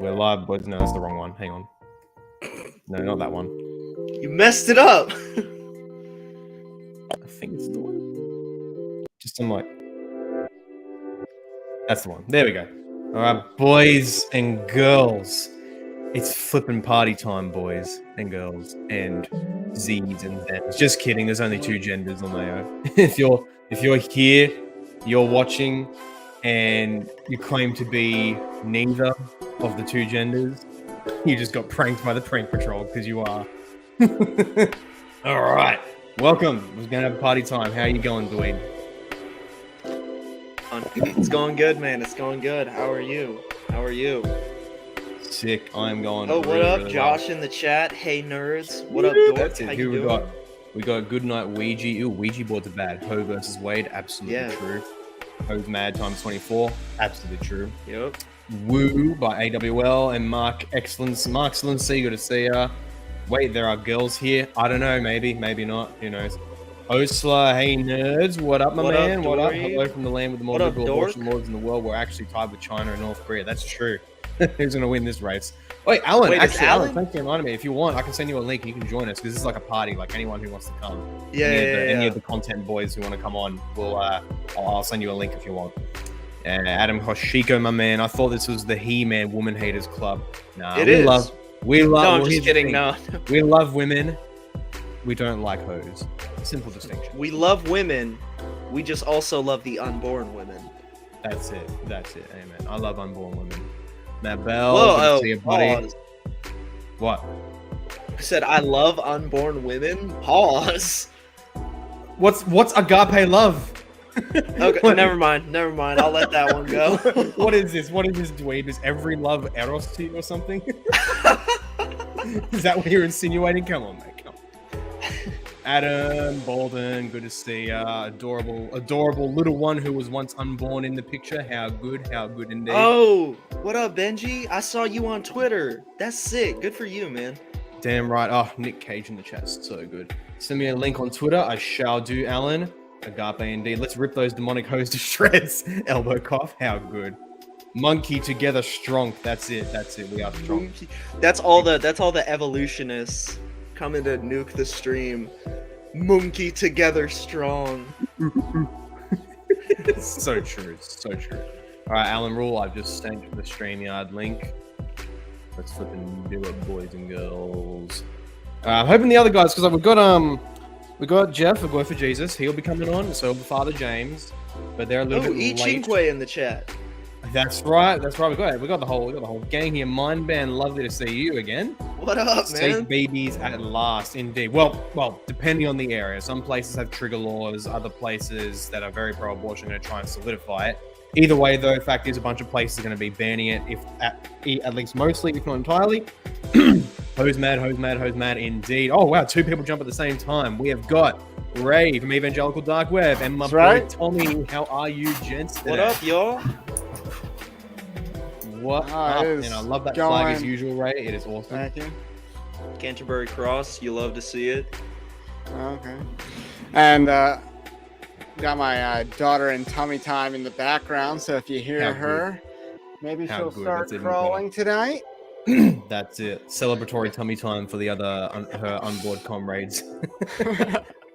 We're live, boys. No, that's the wrong one. Hang on. No, not that one. You messed it up. I think it's the one. Just on like. That's the one. There we go. All right, boys and girls. It's flipping party time, boys and girls, and Z's and Z's. Just kidding. There's only two genders on there. if you're here, you're watching, and you claim to be neither of the two genders, you just got pranked by the prank patrol because you are. All right, welcome. We're gonna have party time. How are you going, Dwayne? It's going good, man. It's going good. How are you? Sick. I'm going. Oh, what really, up, really Josh well. in the chat? Hey, nerds. What up, Dork? That's it. How Who you we doing? got? We got Good Night Ouija. Ooh, Ouija boards are bad. Ho versus Wade. Absolutely Yeah. true. Ho's mad times 24. Absolutely true. Yep. Woo by AWL and Mark Excellence. Mark Excellency, good to see ya. Wait, there are girls here. I don't know. Maybe not. Who knows? Osla, hey nerds. What up, my What up, man? What up? Dory? Hello from the land with the more What up, liberal Dork? abortion laws in the world. We're actually tied with China and North Korea. That's true. Who's gonna win this race? Wait, Alan. Wait, is actually, Alan, Alan? thanks for reminding me. If you want, I can send you a link and you can join us because this is like a party. Like anyone who wants to come. Yeah, Any of the content boys who want to come on, will I'll send you a link if you want. Adam Hoshiko, my man. I thought this was the He-Man Woman Haters Club. Nah, It we is. love. No, well, I'm here's just the kidding. thing. No. We love women. We don't like hoes. Simple distinction. We love women. We just also love the unborn women. That's it. Amen. I love unborn women. Matt Bell. Whoa, Good to see you, buddy. pause. What? I said I love unborn women. Pause. What's agape love? Okay, What- never mind. I'll let that one go. What is this? Dwayne? Is every love eros to you or something? Is that what you're insinuating? Come on, mate. Come on. Adam Bolden, good to see ya. Adorable little one who was once unborn in the picture. How good indeed. Oh, what up, Benji? I saw you on Twitter. That's sick. Good for you, man. Damn right. Oh, Nick Cage in the chat. So good. Send me a link on Twitter. I shall do, Alan. Agape indeed. Let's rip those demonic hoes to shreds. Elbow cough. How good. Monkey together strong. That's it. We are strong. That's all the evolutionists coming to nuke the stream. Monkey together strong. So true. All right, Alan Rule. I've just sent the StreamYard link. Let's flipping do it, boys and girls. I'm hoping the other guys, because we got Jeff, a boy for Jesus. He'll be coming on. So will Father James, but they're a little Oh, bit E late. Chinque in the chat. That's right. We got the whole gang here. Mind Band, lovely to see you again. What up, Safe man? babies at last, indeed. Well, depending on the area. Some places have trigger laws. Other places that are very pro-abortion are going to try and solidify it. Either way, though, fact is a bunch of places are going to be banning it, if at least mostly, if not entirely. Hose mad, indeed. Oh wow, two people jump at the same time. We have got Ray from Evangelical Dark Web and my That's boy right. Tommy. How are you, gents? What today? up, y'all? What Ah, up? it is And I love that flag as going- usual, Ray. It is awesome. Thank you. Canterbury Cross. You love to see it. Okay. And got my daughter in tummy time in the background, so if you hear How her, maybe How she'll good. start That's even crawling tonight. That's it. Celebratory tummy time for the other her onboard comrades.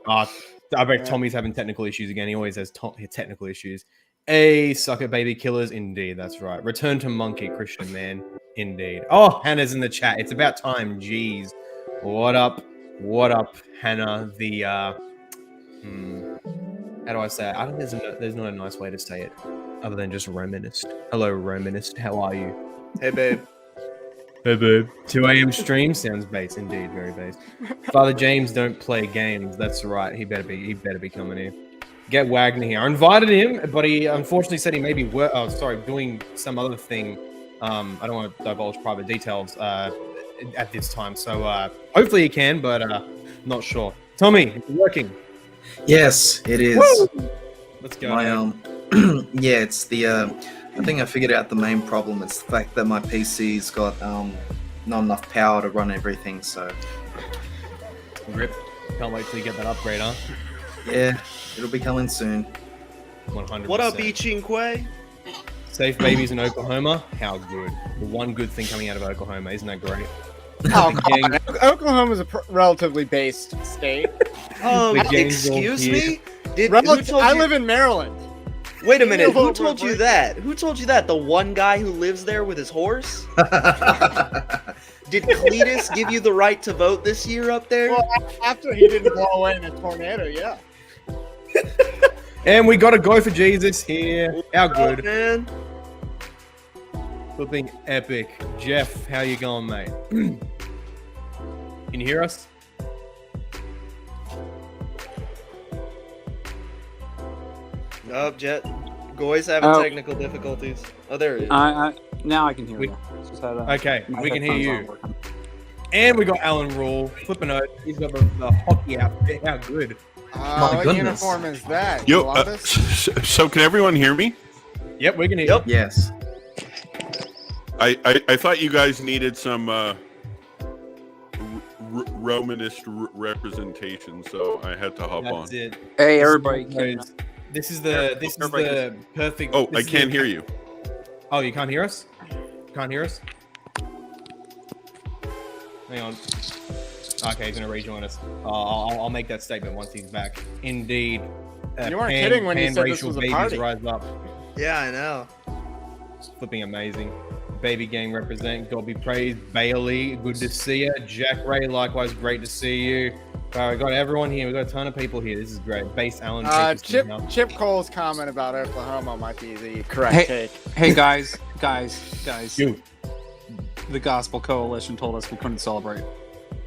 I bet Yeah. Tommy's having technical issues again. He always has technical issues. Hey, sucker baby killers. Indeed, that's right. Return to monkey, Christian man. Indeed. Oh, Hannah's in the chat. It's about time. Jeez. What up, Hannah? The how do I say it? I don't think there's not a nice way to say it other than just Romanist. Hello, Romanist. How are you? Hey, babe. Hey, babe. 2 a.m. stream sounds base, indeed, very base. Father James don't play games. That's right. He better be coming here. Get Wagner here. I invited him, but he unfortunately said he may be doing some other thing. I don't want to divulge private details at this time. So hopefully he can, but not sure. Tommy, it's working. Yes, it is. Woo! Let's go. My yeah, it's the I think I figured out the main problem. It's the fact that my PC's got not enough power to run everything. So Rip. Can't wait till you get that upgrade, huh? yeah, it'll be coming soon. 100%. What up, E Chinque? Safe babies in Oklahoma. How good. The one good thing coming out of Oklahoma. Isn't that great? Oh, The gang- Oklahoma is a relatively based state. The gang's all Excuse here. me? Who told I you? live in Maryland. Wait a minute. Who Whoa, told you wait. that? Who told you that? The one guy who lives there with his horse? Did Cletus give you the right to vote this year up there? Well, after he didn't blow away in a tornado, yeah. And we got to go for Jesus here. How Oh, good. man. Flipping epic. Jeff, how you going, mate? Can you hear us? Oh, Jet. Goy's having Oh. technical difficulties. Oh, there it is. Now I can hear We- you. Just had, Okay, my we can hear headphones you. aren't working. And we got Alan Rule. Flipping out. He's got the hockey outfit. How good. What goodness. uniform is that? Yo, Columbus? so can everyone hear me? Yep, we can hear Yep. Yes. I thought you guys needed some Romanist representation, so I had to hop you. on. That's it. Hey, This is everybody. one of those- This is the Everybody perfect. Oh, this I is can't the- hear you. Oh, you can't hear us? Can't hear us? Hang on. Okay, he's gonna rejoin us. I'll make that statement once he's back. Indeed. You weren't kidding when you said this pan-racial was a babies party. rise up. Yeah, I know. Flipping amazing. Baby gang represent. God be praised. Bailey, good to see you. Jack Ray, likewise, great to see you. We got everyone here. We got a ton of people here. This is great. Base Alan. Chip Cole's comment about Oklahoma might be the correct Hey. take. Hey, guys. You. The Gospel Coalition told us we couldn't celebrate.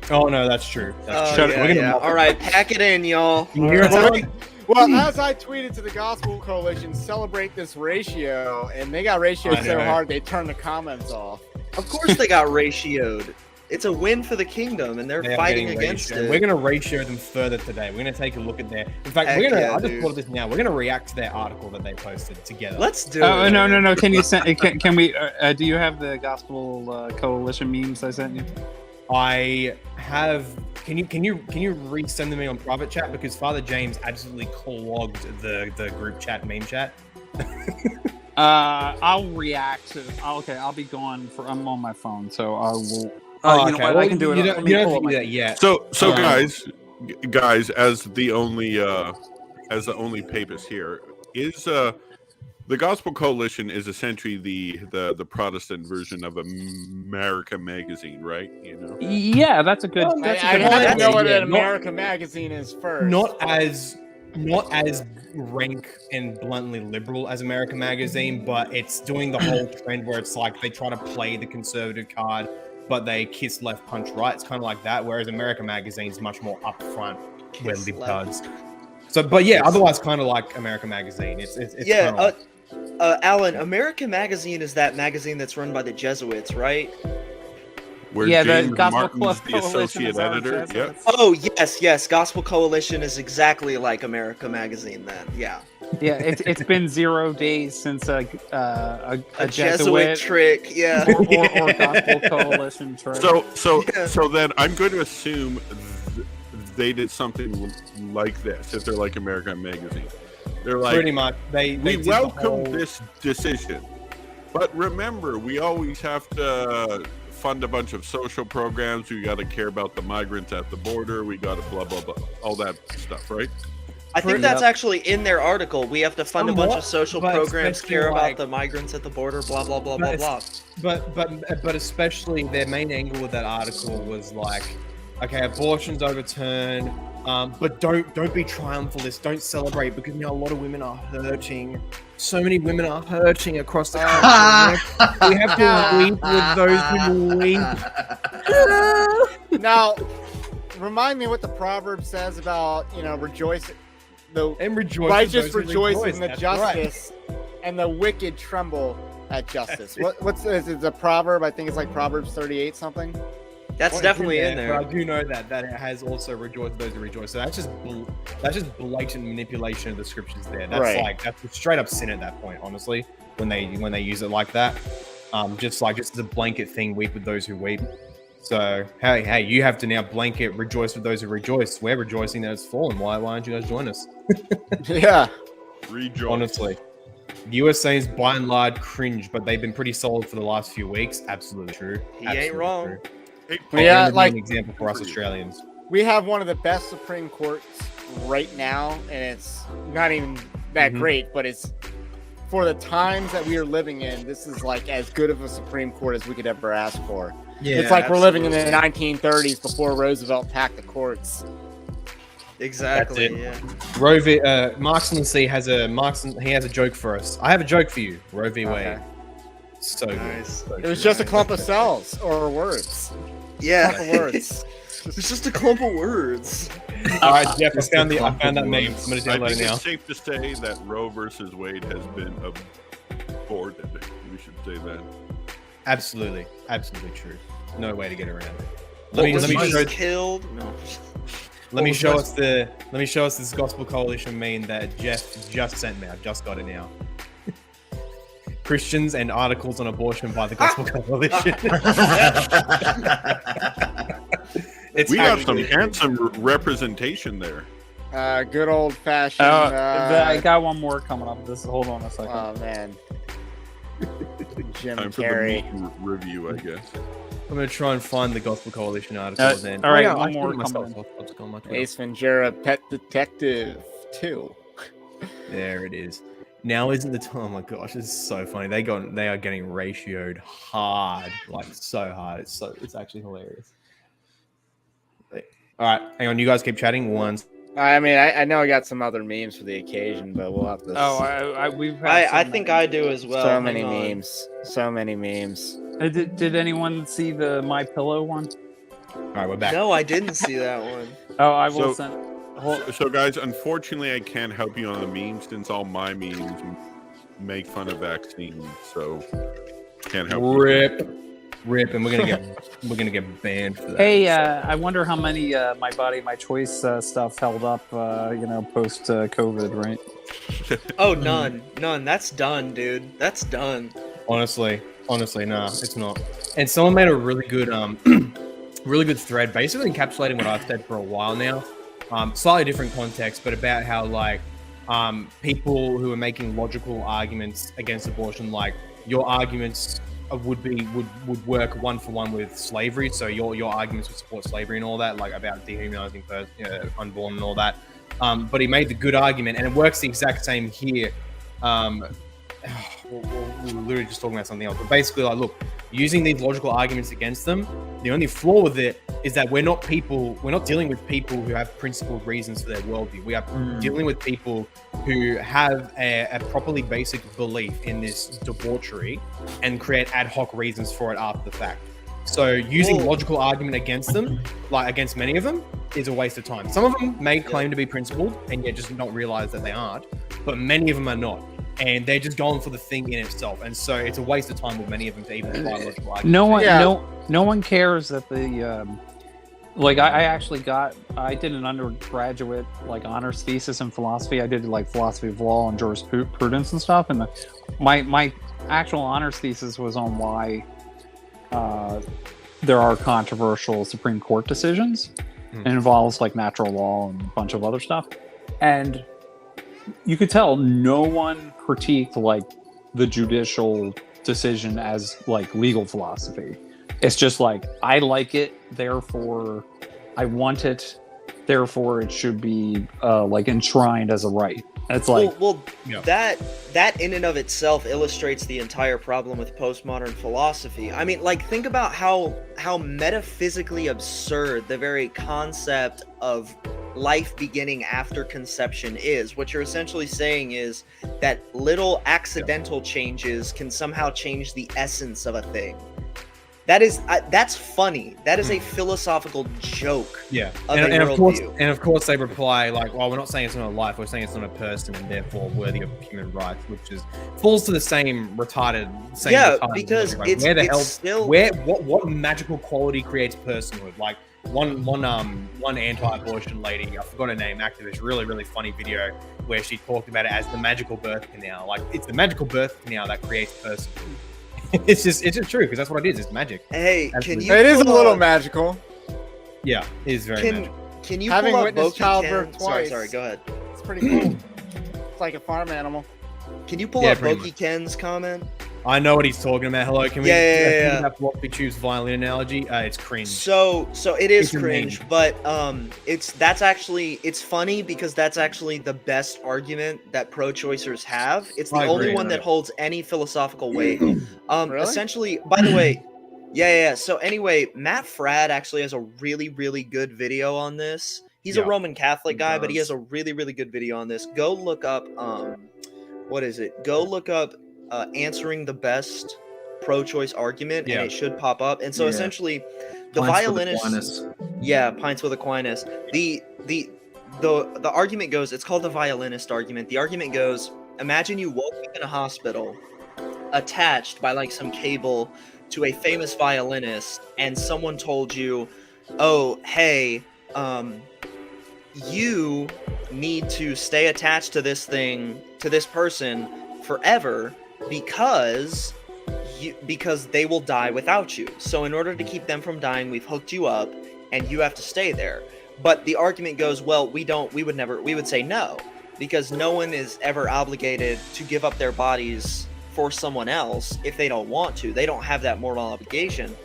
Oh no, that's true. That's Oh, true. yeah, We're gonna yeah. mock All right, pack it in, y'all. Can you hear us, Alan? Well, as I tweeted to the Gospel Coalition, celebrate this ratio, and they got ratioed I so know. hard they turned the comments off. Of course they got ratioed. It's a win for the kingdom, and they're They are fighting getting against ratioed. it. We're going to ratio them further today. We're going to take a look at their. In fact, Heck we're going to. yeah, I just dude. thought of this now. We're going to react to their article that they posted together. Let's do Oh it. no! Can you send? Can we? Do you have the Gospel Coalition memes I sent you? I have. Can you resend them me on private chat, because Father James absolutely clogged the group chat meme chat. I'll react to. I'll be gone for. I'm on my phone, so I will. Oh, you know what? I can do it. You Let don't, me you don't pull have up to do my- that yet. So Uh, guys, as the only papist here, is the Gospel Coalition is essentially the Protestant version of America Magazine, right? You know. Yeah, that's a good. Well, That's a I'd good have to point. know what Yeah, an America magazine is first. not as rank and bluntly liberal as America Magazine, but it's doing the whole trend where it's like they try to play the conservative card, but they kiss left, punch right. It's kind of like that. Whereas America Magazine's much more upfront where Kiss lib left. cards. So, but yeah, otherwise kind of like America Magazine. It's Yeah, kinda like- Alan, American Magazine is that magazine that's run by the Jesuits, right? Where Yeah, the James Gospel Martin's the Coalition associate is our editor. Yep. Jesuits. Oh, yes. Gospel Coalition is exactly like America Magazine then. Yeah. Yeah, it's been 0 days since a A Jesuit trick, yeah. or Gospel Coalition trick. Yeah. So then I'm going to assume they did something like this if they're like American Magazine. They're like, pretty much. They we did the welcome whole- this decision, but remember, we always have to fund a bunch of social programs. We got to care about the migrants at the border. We got to blah blah blah, all that stuff, right? I think that's actually in their article. We have to fund a bunch Somewhat, of social but programs, especially care like- about the migrants at the border, blah, blah, blah, blah, But blah. But especially their main angle with that article was like, okay, abortion's overturned, but don't be triumphalist, don't celebrate, because a lot of women are hurting. So many women are hurting across the country. We have to weep with those who weep. Now, remind me what the proverb says about rejoice. The And rejoice. with righteous those who rejoice in the That's right. justice, and the wicked tremble at justice. What's is it a proverb? I think it's like Proverbs 38 something. That's Well, definitely it's in But there. I do know that it has also rejoiced those who rejoice. So that's just blatant manipulation of the scriptures there. That's Right. like that's straight up sin at that point, honestly. When they use it like that, just as a blanket thing, weep with those who weep. So hey, you have to now blanket rejoice with those who rejoice. We're rejoicing that it's fallen. Why aren't you guys join us? Yeah. Rejoice. Honestly, The USA's by and large cringe, but they've been pretty solid for the last few weeks. Absolutely true. He ain't Absolutely wrong. true. Hey, Paul, Yeah, an like- example for us Australians. We have one of the best Supreme Courts right now, and it's not even that Mhm. great, but it's for the times that we are living in. This is like as good of a Supreme Court as we could ever ask for. Yeah, It's like we're living in the absolutely. 1930s before Roosevelt packed the courts. Exactly. That's Yeah. Marx and C has he has a joke for us. I have a joke for you, Roe v. Wade. Okay. So good. Nice. So It was good. just a clump of cells or words. Yeah. Clump of words. It's just a clump of words. All right, Jeff. I Just found a that clump of meme. words. I'm gonna I download think it now. it's safe to say that Roe versus Wade has been aborted. We should say that. Absolutely true. No way to get around it. Let me show killed. No. Let me show us this Gospel Coalition meme that Jeff just sent me. I've just got it now. Christians and articles on abortion by the Gospel Coalition. It's We have some actually- handsome representation there. Good old fashioned. I got one more coming up. Hold on a second. Oh man. Jim Time for Carrey. the movie review, I guess. I'm gonna try and find the Gospel Coalition articles. And all right, yeah, one I more did it myself. coming I'll just go on my Twitter. Ace Ventura, Pet Detective 2. There it is. Now isn't the time. Oh my gosh, this is so funny. They are getting ratioed hard, like so hard. It's actually hilarious. All right, hang on. You guys keep chatting. I mean, I know I got some other memes for the occasion, but we'll have to. We've had I some- think I do as well. so Hang many on. memes. So many memes. Did anyone see the My Pillow one? All right, we're back. No, I didn't see that one. Oh, I will So- send. So, guys, unfortunately, I can't help you on the memes since all my memes make fun of vaccines. So, can't help you. Rip, and we're gonna get banned for that. Hey, I wonder how many My Body, My Choice stuff held up, post COVID, right? Oh, none. That's done, dude. That's done. honestly, nah, it's not. And someone made a really good really good thread, basically encapsulating what I've said for a while now. Slightly different context, but about how like people who are making logical arguments against abortion, like your arguments would work one for one with slavery. So your arguments would support slavery and all that, like about dehumanizing unborn and all that. But he made the good argument, and it works the exact same here. We were literally just talking about something else, but basically, like, look, using these logical arguments against them, the only flaw with it is that we're not dealing with people who have principled reasons for their worldview. We are dealing with people who have a properly basic belief in this debauchery and create ad hoc reasons for it after the fact. So using logical argument against them, like against many of them, is a waste of time. Some of them may claim to be principled and yet just not realize that they aren't, but many of them are not. And they're just going for the thing in itself. And so it's a waste of time with many of them to even apply logical argument. No one cares that the I did an undergraduate like honors thesis in philosophy. I did like philosophy of law and jurisprudence and stuff. And my actual honors thesis was on why there are controversial Supreme Court decisions. It involves like natural law and a bunch of other stuff. And you could tell no one critiqued like the judicial decision as like legal philosophy. It's just like, I like it, therefore I want it, therefore it should be like enshrined as a right. It's like, that in and of itself illustrates the entire problem with postmodern philosophy. I mean, like, think about how metaphysically absurd the very concept of life beginning after conception is. What you're essentially saying is that little accidental changes can somehow change the essence of a thing. That's funny. That is a philosophical joke. Yeah, Of and of course they reply like, "Well, we're not saying it's not a life. We're saying it's not a person, and therefore worthy of human rights," which falls to the same retarded. Because what magical quality creates personhood? Like one anti-abortion lady, I forgot her name, activist, really funny video where she talked about it as the magical birth canal. Like, it's the magical birth canal that creates personhood. It's just true, because that's what it is. It's magic. Hey, Absolutely. can you? It is a pull little up- magical. Yeah, it is very magical. Can you Having pull up witnessed Boki childbirth Ken? twice. Sorry, go ahead. It's pretty cool. It's like a farm animal. Can you pull Yeah, up pretty Bokey much. Ken's comment? I know what he's talking about. Hello, can we Yeah. think about what we choose violin analogy? It's cringe. So it is It's a cringe, meme. but it's funny because that's actually the best argument that pro-choicers have. It's the I only agree. one that holds any philosophical weight. Really? Essentially, by the way, yeah. So anyway, Matt Fradd actually has a really, really good video on this. He's a Yeah. Roman Catholic He guy, but he does. has a really, really good video on this. Go look up what is it? Go look up answering the best pro-choice argument, Yeah. and it should pop up. And so Yeah. essentially, the Pints with violinist, Aquinas. yeah, Pints with Aquinas. The argument goes, it's called the violinist argument. The argument goes, imagine you woke up in a hospital, attached by like some cable to a famous violinist, and someone told you, oh, hey, you need to stay attached to this thing, to this person forever because they will die without you. So in order to keep them from dying, we've hooked you up and you have to stay there. But the argument goes, well, we would say no, because no one is ever obligated to give up their bodies for someone else if they don't want to. They don't have that moral obligation.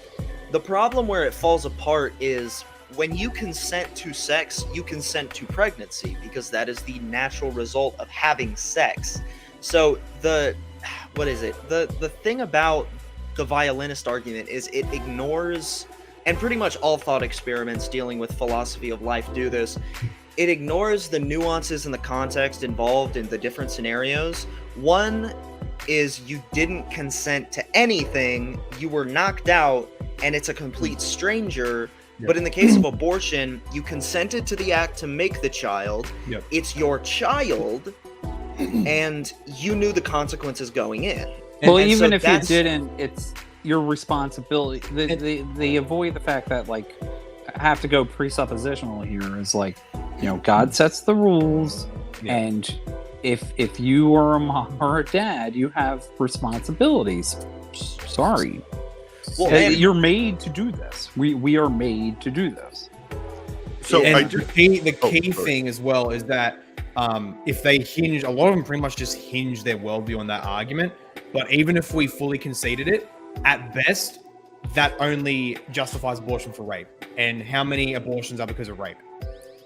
The problem where it falls apart is when you consent to sex, you consent to pregnancy, because that is the natural result of having sex. So the thing about the violinist argument is it ignores, and pretty much all thought experiments dealing with philosophy of life do this, it ignores the nuances and the context involved in the different scenarios. One is you didn't consent to anything, you were knocked out, and it's a complete stranger. Yep. But in the case of abortion, you consented to the act to make the child. Yep. It's your child, and you knew the consequences going in. Well, And even so if you that's- didn't, it's your responsibility. They avoid the fact that, like, I have to go presuppositional here is like, God sets the rules, Yeah. and if you are a mom or a dad, you have responsibilities. Sorry. Well, and- You're made to do this. We are made to do this. So And I the just key sorry. thing as well is that if they hinge, a lot of them pretty much just hinge their worldview on that argument. But even if we fully conceded it, at best, that only justifies abortion for rape. And how many abortions are because of rape?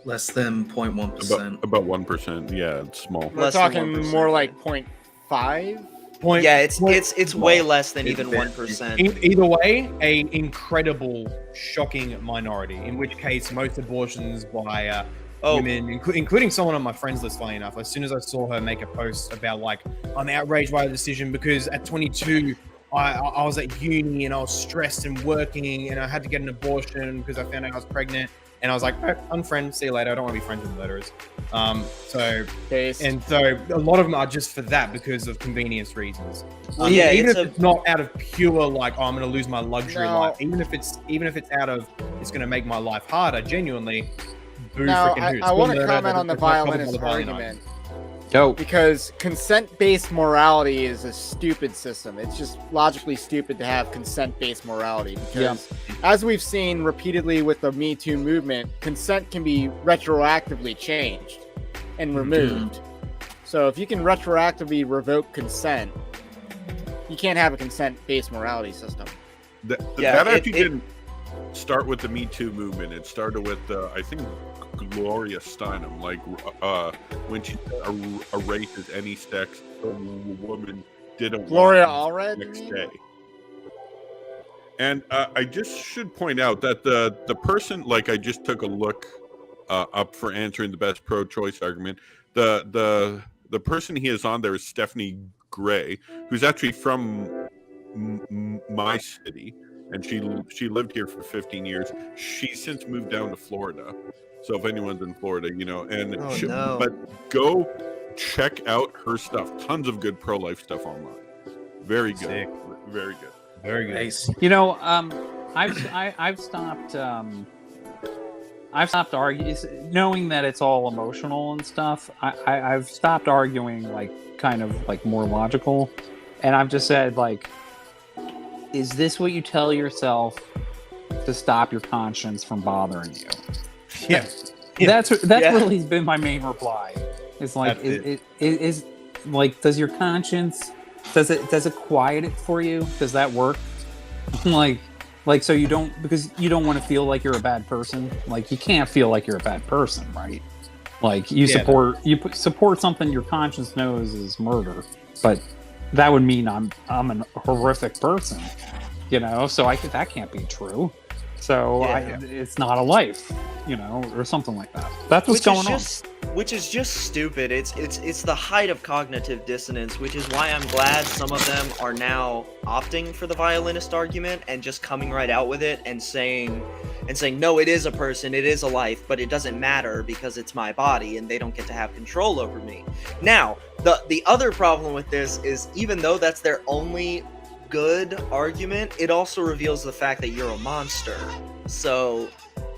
Less than 0.1%. about 1%. Yeah, it's small. We're Less than talking 1%. more like 0.5. Point. Yeah, it's way small. less than It's even very- 1%. Either way, a incredible, shocking minority. In which case, most abortions by women, including someone on my friends list, funny enough. As soon as I saw her make a post about like, I'm outraged by the decision because at 22, I was at uni and I was stressed and working and I had to get an abortion because I found out I was pregnant. And I was like, oh, unfriend, see you later. I don't want to be friends with murderers. So a lot of them are just for that because of convenience reasons. Yeah, even it's if it's not out of pure like, oh, I'm going to lose my luxury No. life. Even if it's out of it's going to make my life harder. Genuinely, boo Now, freaking who. I want to Spoiler alert, comment on the it's not covered by violinist the violin argument. Go. Because consent-based morality is a stupid system. It's just logically stupid to have consent-based morality. Because as we've seen repeatedly with the Me Too movement, consent can be retroactively changed and removed. So if you can retroactively revoke consent, you can't have a consent-based morality system. That Yeah, actually didn't start with the Me Too movement. It started with, I think, Gloria Steinem, like when she erases any sex a woman didn't Gloria want Allred, the next you mean? day. And I just should point out that the person, like I just took a look up for answering the best pro-choice argument. The person he is on there is Stephanie Gray, who's actually from my city, and she lived here for 15 years. She's since moved down to Florida. So if anyone's in Florida, but go check out her stuff. Tons of good pro-life stuff online. Very good. Sick. Very good. Very good. Ace. I've stopped arguing, knowing that it's all emotional and stuff. I've stopped arguing like kind of like more logical, and I've just said like, is this what you tell yourself to stop your conscience from bothering you? Yeah. That's Yeah. really been my main reply. It's like That's is like, does your conscience, does it quiet it for you? Does that work? like so you don't, because you don't want to feel like you're a bad person. Like, you can't feel like you're a bad person, right? Like, you support something your conscience knows is murder, but that would mean I'm a horrific person, so that can't be true. So it's not a life, or something like that. That's what's going on. Which is just stupid. It's the height of cognitive dissonance, which is why I'm glad some of them are now opting for the violinist argument and just coming right out with it and saying, no, it is a person, it is a life, but it doesn't matter because it's my body and they don't get to have control over me. Now, the other problem with this is, even though that's their only good argument, it also reveals the fact that you're a monster. So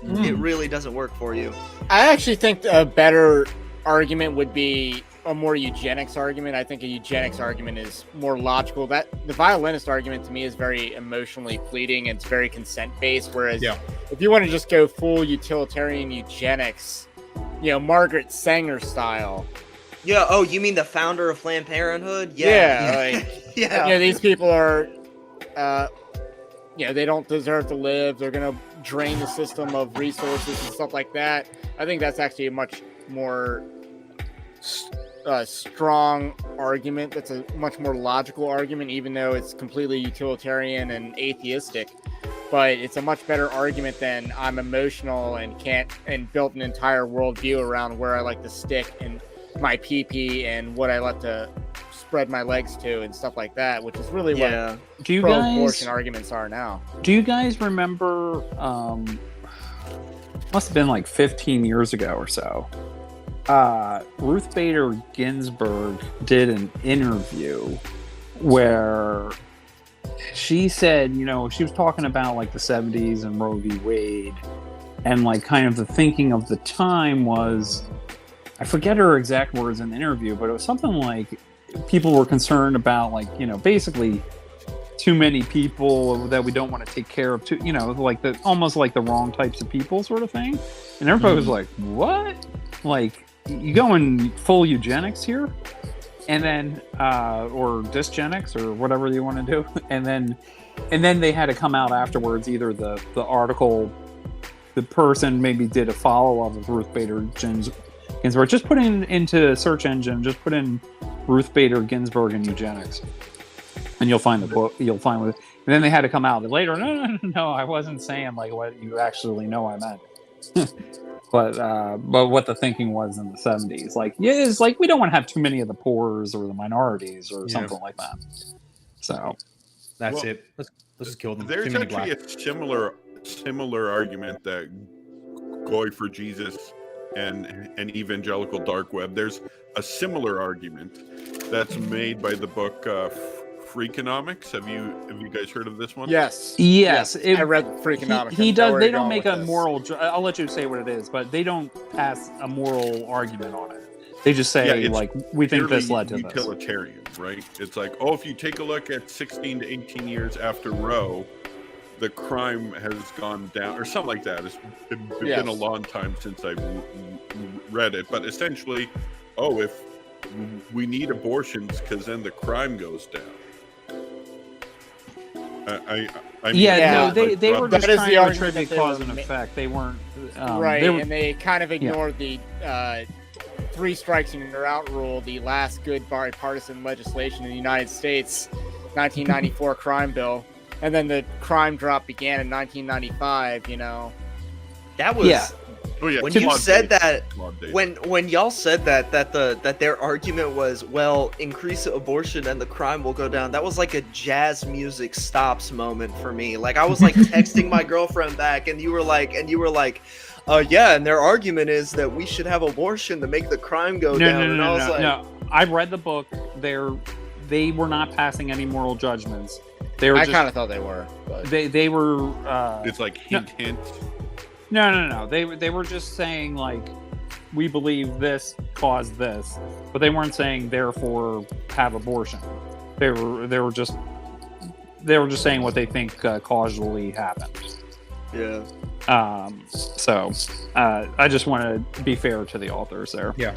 it really doesn't work for you. I actually think a better argument would be a more eugenics argument. I think a eugenics argument is more logical. That the violinist argument to me is very emotionally fleeting and it's very consent based. Whereas if you want to just go full utilitarian eugenics, Margaret Sanger style. Yeah. Oh, you mean the founder of Planned Parenthood? These people are, they don't deserve to live. They're gonna drain the system of resources and stuff like that. I think that's actually a much more strong argument. That's a much more logical argument, even though it's completely utilitarian and atheistic. But it's a much better argument than I'm emotional and built an entire worldview around where I like to stick and my pee-pee and what I like to spread my legs to and stuff like that, which is really what pro-abortion arguments are now. Do you guys remember, must have been like 15 years ago or so, Ruth Bader Ginsburg did an interview where she said, she was talking about like the 70s and Roe v. Wade, and like kind of the thinking of the time was, I forget her exact words in the interview, but it was something like people were concerned about, like, basically too many people that we don't want to take care of, like almost like the wrong types of people sort of thing. And everybody was like, what? Like, you going full eugenics here? And then, or dysgenics or whatever you want to do. And then they had to come out afterwards, either the article, the person maybe did a follow-up of Ruth Bader Ginsburg. Just put into a search engine, just put in Ruth Bader Ginsburg and eugenics, and you'll find the quote. You'll find with it. And then they had to come out later. No, I wasn't saying like what you actually know I meant. but what the thinking was in the 70s, like, it's like we don't want to have too many of the poors or the minorities or something like that. So that's it. Let's just kill them. There's actually a similar argument that Goy for Jesus and evangelical dark web. There's a similar argument that's made by the book Freakonomics. Have you guys heard of this one? Yes. I read Freakonomics. He does. They don't make a moral. I'll let you say what it is, but they don't pass a moral argument on it. They just say we think this led to utilitarian, right? It's like, if you take a look at 16 to 18 years after Roe, the crime has gone down, or something like that. It's been a long time since I've read it, but essentially, if we need abortions because then the crime goes down. They were just trying to attribute cause and effect. They weren't and they kind of ignored the 3 strikes and you're out rule, the last good bipartisan legislation in the United States, 1994 crime bill. And then the crime drop began in 1995, That was when you said that, when y'all said that their argument was, increase abortion and the crime will go down. That was like a jazz music stops moment for me. Like, I was like texting my girlfriend back, and you were like, and their argument is that we should have abortion to make the crime go down. No. I read the book. They were not passing any moral judgments. I kind of thought they were. But. They were. It's like hint. No. They were just saying, like, we believe this caused this, but they weren't saying therefore have abortion. They were just saying what they think causally happened. Yeah. So I just want to be fair to the authors there. Yeah.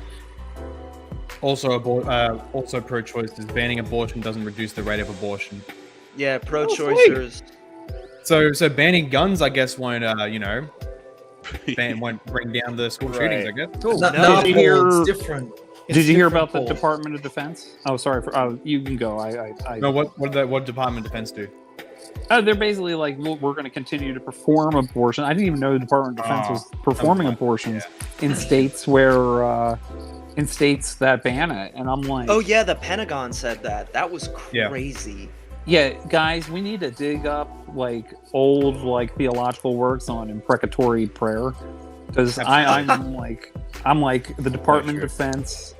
Also, also pro-choice is banning abortion doesn't reduce the rate of abortion. Yeah, pro-choicers. So banning guns, I guess, won't won't bring down the school shootings. Right. I guess. Cool. No, Did you Paul, hear- it's different. It's Did you hear different, about the Paul. Department of Defense? Oh, sorry. You can go. I No, what Department of Defense do? They're basically like, well, we're going to continue to perform abortion. I didn't even know the Department of Defense was performing abortions in states where, in states that ban it. And I'm like, Oh yeah, the Pentagon said that. That was Yeah. crazy. yeah, guys, we need to dig up like old like theological works on imprecatory prayer, because I'm like the Department of Defense,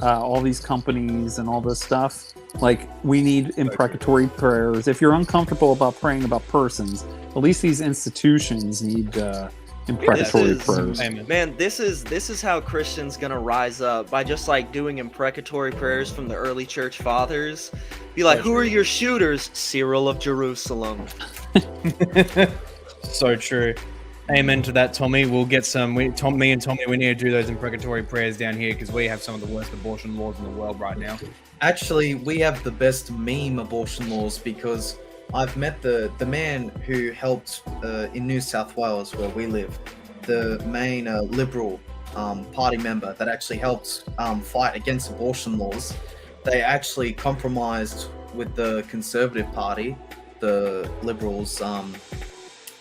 all these companies and all this stuff. Like, we need imprecatory prayers. If you're uncomfortable about praying about persons, at least these institutions need imprecatory prayers. Amen. Man, this is how Christians gonna rise up, by just like doing imprecatory prayers from the early church fathers. Be like, who are your shooters? Cyril of Jerusalem. So true. Amen to that, Tommy. We'll get some. Me and Tommy, we need to do those imprecatory prayers down here because we have some of the worst abortion laws in the world right now. Actually, we have the best meme abortion laws because I've met the man who helped in New South Wales, where we live, the main Liberal party member that actually helped fight against abortion laws. They actually compromised with the Conservative Party, the Liberals,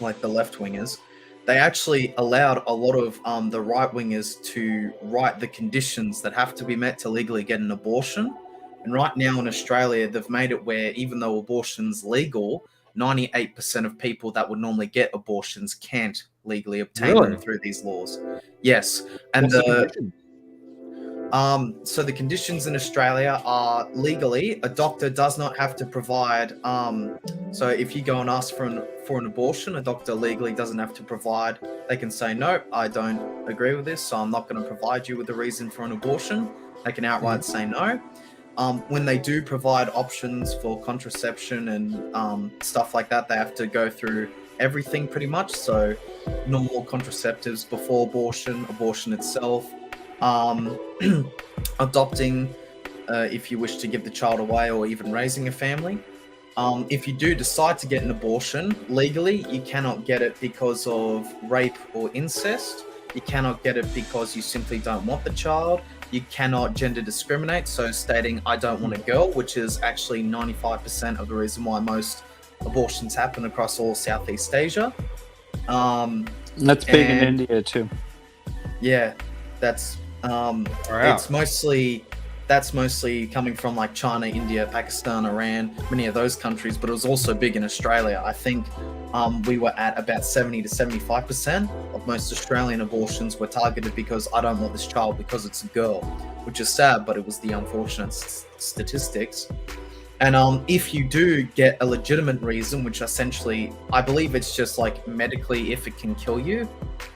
like the left-wingers. They actually allowed a lot of the right-wingers to write the conditions that have to be met to legally get an abortion. And right now in Australia, they've made it where even though abortion's legal, 98% of people that would normally get abortions can't legally obtain them through these laws. Yes. And so the conditions in Australia are legally, a doctor does not have to provide. So if you go and ask for an abortion, a doctor legally doesn't have to provide. They can say, no, I don't agree with this, so I'm not going to provide you with a reason for an abortion. They can outright say no. When they do provide options for contraception and stuff like that, they have to go through everything pretty much. So normal contraceptives before abortion, abortion itself, adopting if you wish to give the child away, or even raising a family. If you do decide to get an abortion, legally, you cannot get it because of rape or incest. You cannot get it because you simply don't want the child. You cannot gender discriminate, so stating I don't want a girl, which is actually 95% of the reason why most abortions happen across all Southeast Asia. That's big in India too. Yeah, that's it's mostly coming from like China, India, Pakistan, Iran, many of those countries, but it was also big in Australia. I think we were at about 70 to 75% of most Australian abortions were targeted because I don't want this child because it's a girl, which is sad, but it was the unfortunate statistics. And if you do get a legitimate reason, which essentially, I believe it's just like medically if it can kill you,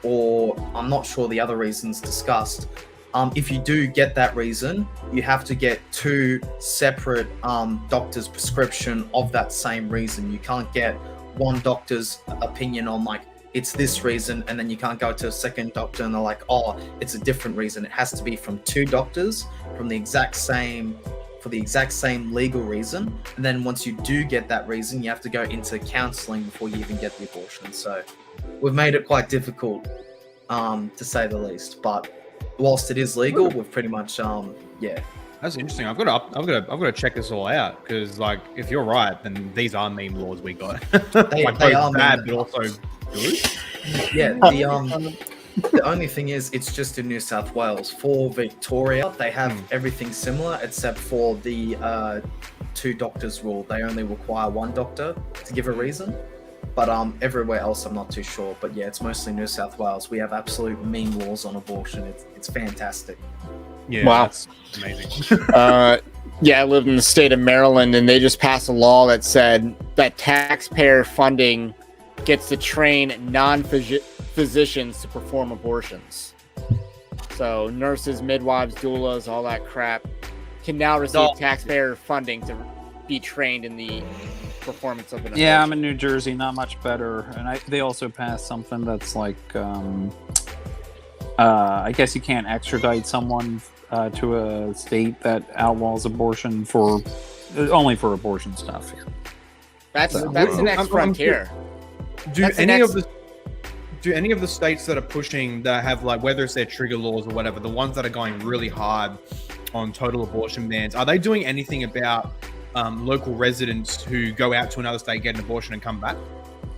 or I'm not sure the other reasons discussed. If you do get that reason, you have to get two separate doctors' prescription of that same reason. You can't get one doctor's opinion on like, it's this reason, and then you can't go to a second doctor and they're like, oh, it's a different reason. It has to be from two doctors from the exact same, for the exact same legal reason. And then once you do get that reason, you have to go into counseling before you even get the abortion. So we've made it quite difficult, to say the least. But whilst it is legal, we've pretty much, yeah. That's interesting. I've got to check this all out because, like, if you're right, then these are meme laws we got. They are bad, meme. but also good. Yeah, the only thing is, it's just in New South Wales. For Victoria, they have everything similar except for the two doctors rule. They only require one doctor to give a reason. But everywhere else, I'm not too sure. But yeah, it's mostly New South Wales. We have absolute meme laws on abortion. It's fantastic. Yeah, Wow. That's amazing. Yeah, I lived in the state of Maryland, and they just passed a law that said that taxpayer funding gets to train non-physicians to perform abortions. So nurses, midwives, doulas, all that crap can now receive taxpayer funding to be trained in the performance of an abortion. Yeah, I'm in New Jersey, not much better. And they also passed something that's like I guess you can't extradite someone to a state that outlaws abortion for only for abortion stuff. That's So- the next I'm frontier. Do That's the any next- of the states that are pushing, that have, like, whether it's their trigger laws or whatever, the ones that are going really hard on total abortion bans, are they doing anything about local residents who go out to another state, get an abortion, and come back?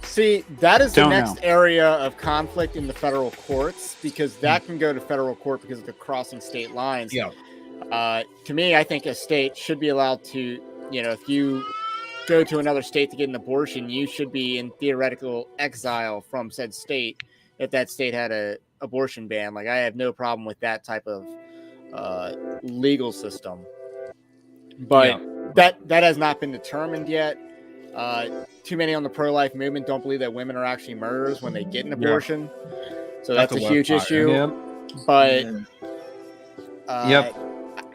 See, that is the Don't next know. area of conflict in the federal courts, because that can go to federal court because of the crossing state lines. Yeah. To me, I think a state should be allowed to, if you go to another state to get an abortion, you should be in theoretical exile from said state if that state had a abortion ban. Like, I have no problem with that type of legal system. But that has not been determined yet. Too many on the pro-life movement don't believe that women are actually murderers when they get an abortion. So that's a the worst huge part, issue. Yep. But Yep.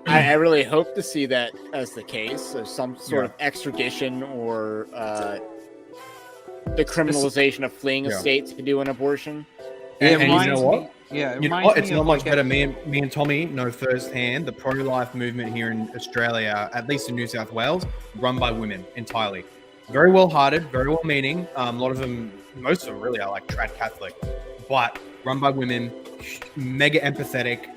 I really hope to see that as the case. So some sort of extradition or the criminalization of fleeing a state to do an abortion. And you reminds know what? me- Yeah, it You know reminds what? It's me not of much like better. Me and Tommy know firsthand the pro-life movement here in Australia, at least in New South Wales, run by women entirely. Very well-hearted, very well-meaning. A lot of them, most of them really are like trad Catholic, but run by women, mega empathetic,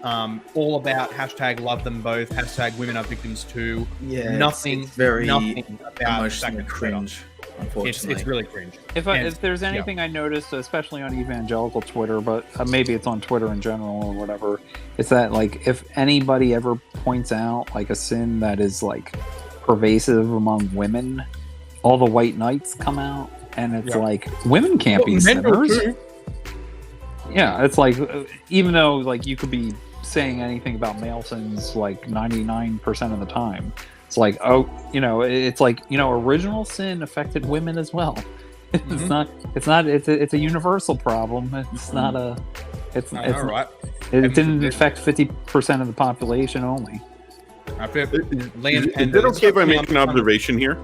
all about hashtag love them both, hashtag women are victims too. Yeah, nothing, it's very nothing about emotionally second cringe. Unfortunately, It's really cringe. If there's anything I noticed, especially on evangelical Twitter, but maybe it's on Twitter in general or whatever, it's that, like, if anybody ever points out like a sin that is like pervasive among women, all the white knights come out, and it's like, women can't be sinners. Yeah, it's like, even though like you could be saying anything about male sins like 99% of the time, it's like, it's like, original sin affected women as well. It's a universal problem. It's not a, it didn't affect 50% of the population only. Is it okay if I make an observation here?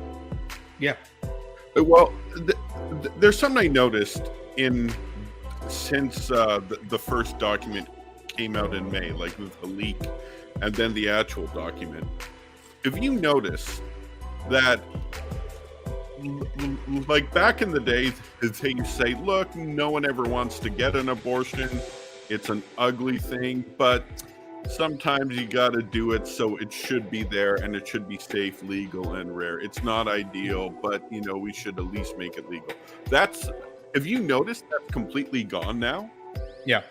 Yeah. Well, there's something I noticed since the first document came out in May, like with the leak, and then the actual document. If you notice that, like back in the day, they say, look, no one ever wants to get an abortion. It's an ugly thing, but sometimes you got to do it, so it should be there, and it should be safe, legal, and rare. It's not ideal, but we should at least make it legal. If you notice, that's completely gone now. Yeah.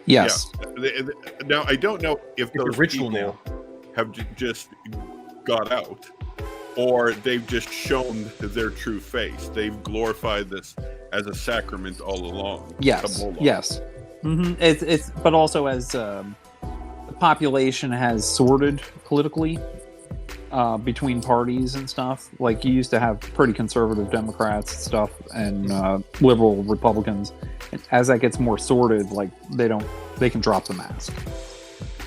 Yes. Yeah. Now I don't know if It's those a ritual people now. have just got out, or they've just shown their true face. They've glorified this as a sacrament all along. Yes. Yes. It's but also as the population has sorted politically between parties and stuff. Like, you used to have pretty conservative Democrats and stuff, and liberal Republicans. And as that gets more sorted, like, they can drop the mask.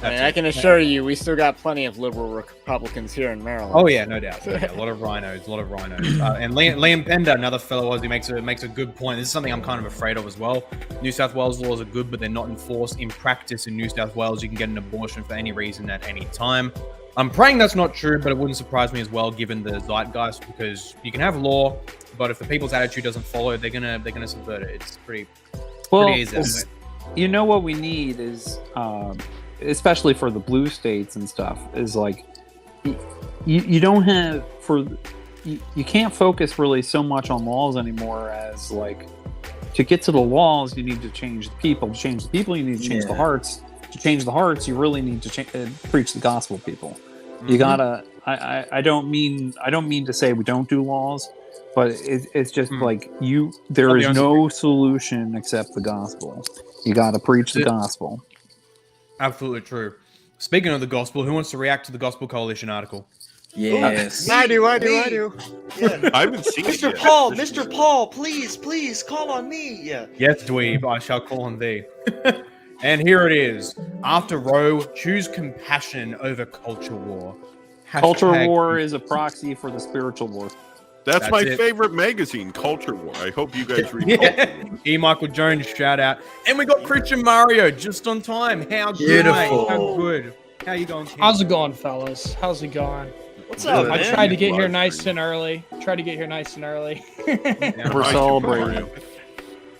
I can assure you, we still got plenty of liberal Republicans here in Maryland. Oh yeah, no doubt. Yeah, a lot of rhinos. And Liam Pender, another fellow Aussie, makes a good point. This is something I'm kind of afraid of as well. New South Wales laws are good, but they're not enforced. In practice, in New South Wales, you can get an abortion for any reason at any time. I'm praying that's not true, but it wouldn't surprise me as well, given the zeitgeist, because you can have law, but if the people's attitude doesn't follow, they're gonna subvert it. It's pretty easy. What we need is, especially for the blue states and stuff, is like, you don't have you can't focus really so much on laws anymore as, like, to get to the laws you need to change the people. To change the people, you need to change the hearts. To change the hearts, you really need to preach the gospel to people. You gotta. I don't mean to say we don't do laws, but it's just like there is no solution except the gospel. You gotta preach the gospel. Absolutely true. Speaking of the gospel, who wants to react to the Gospel Coalition article? Yes. I do. Yeah. I haven't seen it yet. Mr. Paul, please call on me. Yeah. Yes, dweeb, I shall call on thee. And here it is. After Roe, choose compassion over culture war. Culture war is a proxy for the spiritual war. That's my it. favorite magazine, Culture War. I hope you guys read Yeah. Culture War. E. Michael Jones, shout out. And we got Christian Mario just on time. How good, Beautiful. mate? How good? How you going, King? How's it going, fellas? How's it going? What's up, Good. I man? tried to get here Live nice stream. and early. Damn We're right. celebrating.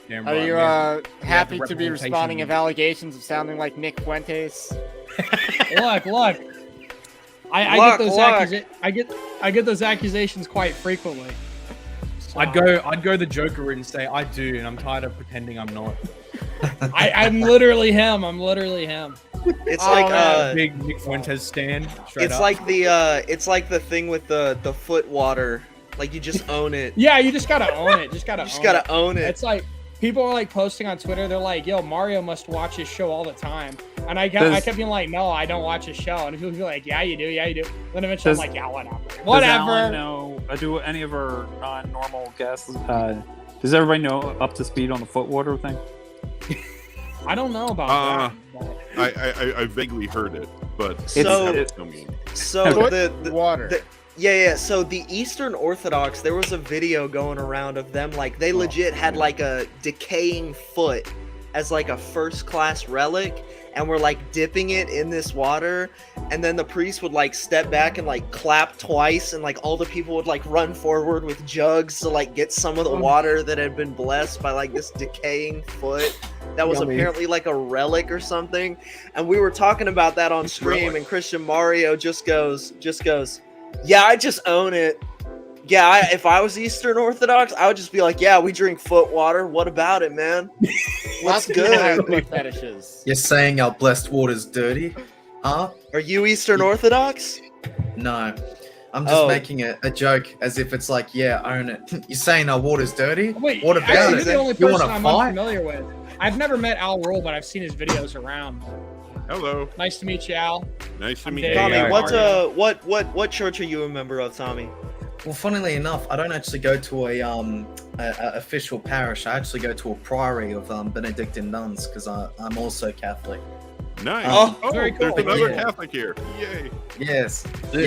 Damn Are right, you man. happy the to be representation. responding of allegations of sounding like Nick Fuentes? Look. I Look, get those look. I get those accusations quite frequently. So, I'd go the Joker route and say I do, and I'm tired of pretending I'm not. I'm literally him. I'm literally him. It's Oh, like man. Big Nick Fuentes stand. Straight it's up. like the thing with the foot water. Like you just own it. Yeah, you just gotta own it. Just gotta. You just own gotta it. own it. It's like people are like posting on Twitter. They're like, "Yo, Mario must watch his show all the time." And I kept being like, "No, I don't watch his show." And people be like, "Yeah, you do. Yeah, you do." Then eventually Does- I'm like, "Yeah, whatever. Does Whatever." Alan know? Do any of our normal guests? Does everybody know up to speed on the foot water thing? I don't know about that. but- I vaguely heard it, but So- it's no mean. So Foot the water. the- yeah. So the Eastern Orthodox, there was a video going around of them like they legit had like a decaying foot as like a first class relic, and were like dipping it in this water, and then the priest would like step back and like clap twice, and like all the people would like run forward with jugs to like get some of the water that had been blessed by like this decaying foot that was Yummy. apparently like a relic or something. And we were talking about that on stream, and Christian Mario just goes, yeah, I just own it. Yeah, if I was Eastern Orthodox, I would just be like, yeah, we drink foot water. What about it, man? What's Lots of people have good? foot fetishes. You're saying our blessed water's dirty? Huh? Are you Eastern Orthodox? No. I'm just Oh. making a joke as if it's like, yeah, own it. You're saying our water's dirty? Wait, What about actually, it? you're the only You person wanna I'm fight? unfamiliar with. I've never met Al Rule, but I've seen his videos around. Hello, Nice to meet you, Al. nice to I'm meet Dave. you. Tommy, Yeah, what what church are you a member of, Tommy? Well, funnily enough, I don't actually go to a official parish. I actually go to a priory of Benedictine nuns because I'm also Catholic. Nice. Oh, very There's cool. another Yeah. Catholic here. Yay. Yes. Yeah.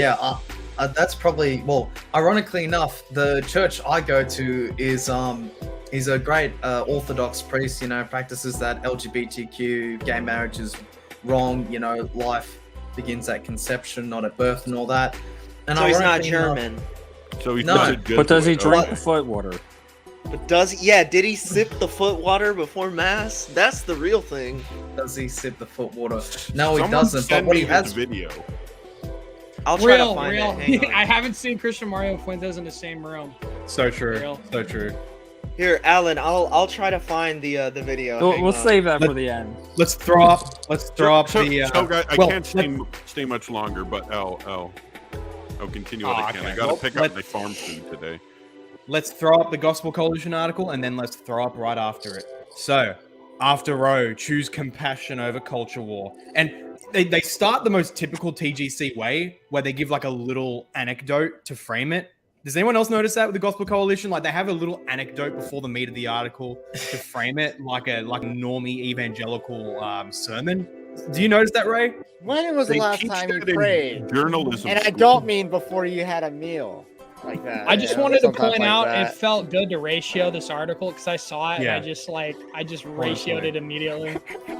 Yeah. That's probably, well, ironically enough, the church I go to is a great Orthodox priest. You know, practices that LGBTQ gay marriage is wrong. You know, life begins at conception, not at birth, and all that. And So he's not ironically enough- German. So he No. does it good. But does he for it. drink the foot water? But does he? Yeah, did he sip the foot water before mass? That's the real thing. Does he sip the foot water? No, he Someone doesn't. But send what me he his has, video. I'll try to Real. find it. Hang on. I haven't seen Christian Mario Fuentes in the same room. So true. Real. So true. Here, Alan, I'll try to find the video. We'll, Hang we'll on. save that for the end. Let's throw up the. So guys, I well, can't stay much longer, but I'll continue what Oh, I can. okay. I gotta Well, pick up my farm food today. Let's throw up the Gospel Coalition article, and then let's throw up right after it. So, after Roe, choose compassion over culture war. And they start the most typical TGC way, where they give like a little anecdote to frame it. Does anyone else notice that with the Gospel Coalition? Like they have a little anecdote before the meat of the article to frame it like a normie evangelical sermon. Do you notice that, Ray? When was the They last teach time you that in prayed? journalism And I school. don't mean before you had a meal like that. I just you know, wanted to sometimes point like out that. it felt good to ratio this article because I saw it Yeah. and I just ratioed Honestly. it immediately.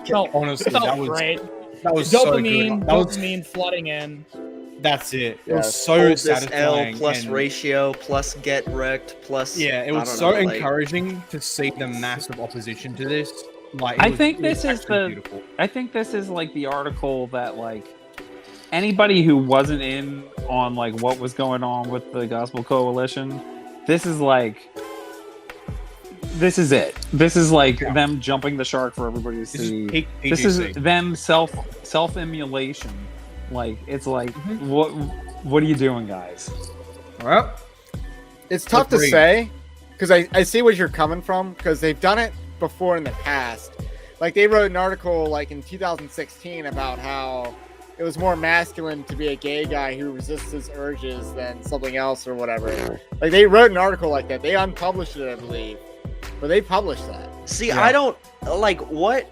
Felt, Honestly, felt that was great. that was so Dopamine, good. That was, dopamine flooding in. that's it. It Yeah. was so Hold this L satisfying. plus and- ratio plus get wrecked plus. Yeah, it I was don't so know, like- encouraging to see the massive opposition to this. Like, I it was- think it was this is actually the- beautiful. I think this is like the article that like anybody who wasn't in on like what was going on with the Gospel Coalition, this is like this is it. This is like Yeah. them jumping the shark for everybody to This see. is peak This is TGC. them self emulation. Like it's like Mhm. what are you doing, guys? All right. It's tough to Agreed. say because I see where you're coming from because they've done it before in the past. Like they wrote an article like in 2016 about how it was more masculine to be a gay guy who resists his urges than something else or whatever. Like they wrote an article like that. They unpublished it, I believe, but they published that. See, Yeah. I don't like what.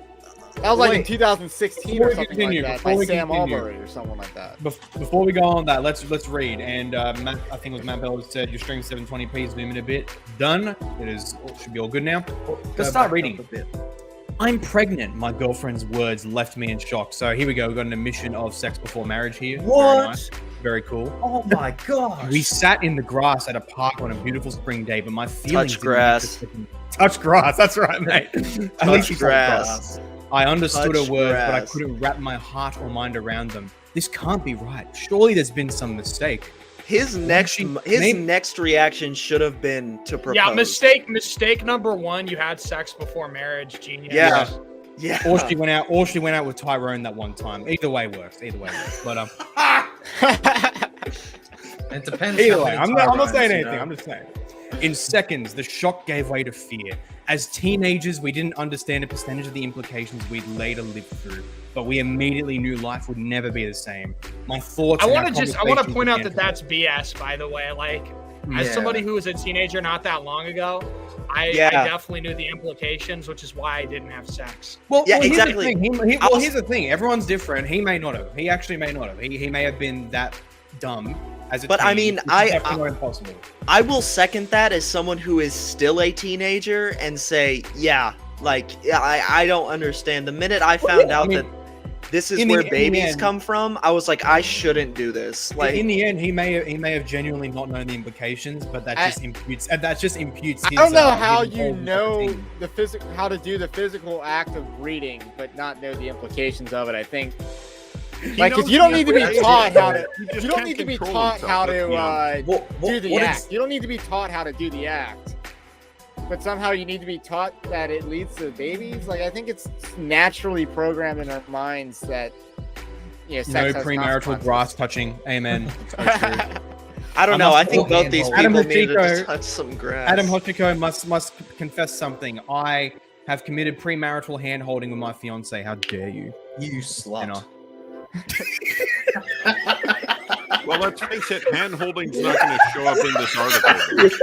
That was like in Wait. 2016 Before or we something continue, like that before by we Sam continue. Albury or someone like that. Before we go on that, let's read. And Matt, I think it was Matt Bell who said your stream 720p, zoom in a bit. Done. Should be all good now. Let's start reading. A bit. I'm pregnant. My girlfriend's words left me in shock. So here we go. We've got an admission of sex before marriage here. Very What? nice. Very cool. Oh my gosh. We sat in the grass at a park on a beautiful spring day, but my feelings Touch grass. Touch grass. That's right, mate. At least Touch you grass. I understood Touch her words, but I grass. couldn't wrap my heart or mind around them. This can't be right. Surely there's been some mistake. His next maybe- next reaction should have been to propose. Yeah, mistake number one. You had sex before marriage. Genius. Yeah. Yeah. Or she went out with Tyrone that one time. Either way works. But It depends. either how way, many I'm not Tyrones, saying you anything. know. I'm just saying. In seconds, the shock gave way to fear. As teenagers, we didn't understand a percentage of the implications we'd later live through, but we immediately knew life would never be the same. My thoughts. I and want our to point conversations out began that to- that's BS. By the way, like as Yeah. somebody who was a teenager not that long ago, I Yeah. definitely knew the implications, which is why I didn't have sex. Well, Yeah, here's exactly. The thing. Here's the thing. Everyone's different. He may not have. He actually may not have. He may have been that dumb as a But I teen, mean, which is I- definitely not impossible. I will second that as someone who is still a teenager and say, yeah, like I don't understand. The minute I found out that this is in where the babies end- come from, I was like, I shouldn't do this. Like, in the end, he may have genuinely not known the implications, but that just imputes. I His, don't know his how you involvement know as a teen. how to do the physical act of breeding, but not know the implications of it. I think, like, because you don't need to be taught how to. You don't need to be taught how to do the act. You don't need to be taught how to do the act. But somehow you need to be taught that it leads to babies. Like, I think it's naturally programmed in our minds that sex No has premarital consequences. grass touching. Amen. So true. I don't I know. must I think hold both these hand hold. people needed Adam to touch some grass. Adam Hochiko must confess something. I have committed premarital hand holding with my fiance. How dare you? You slut. You know. Well, let's face it, hand holding's not going to show up in this article.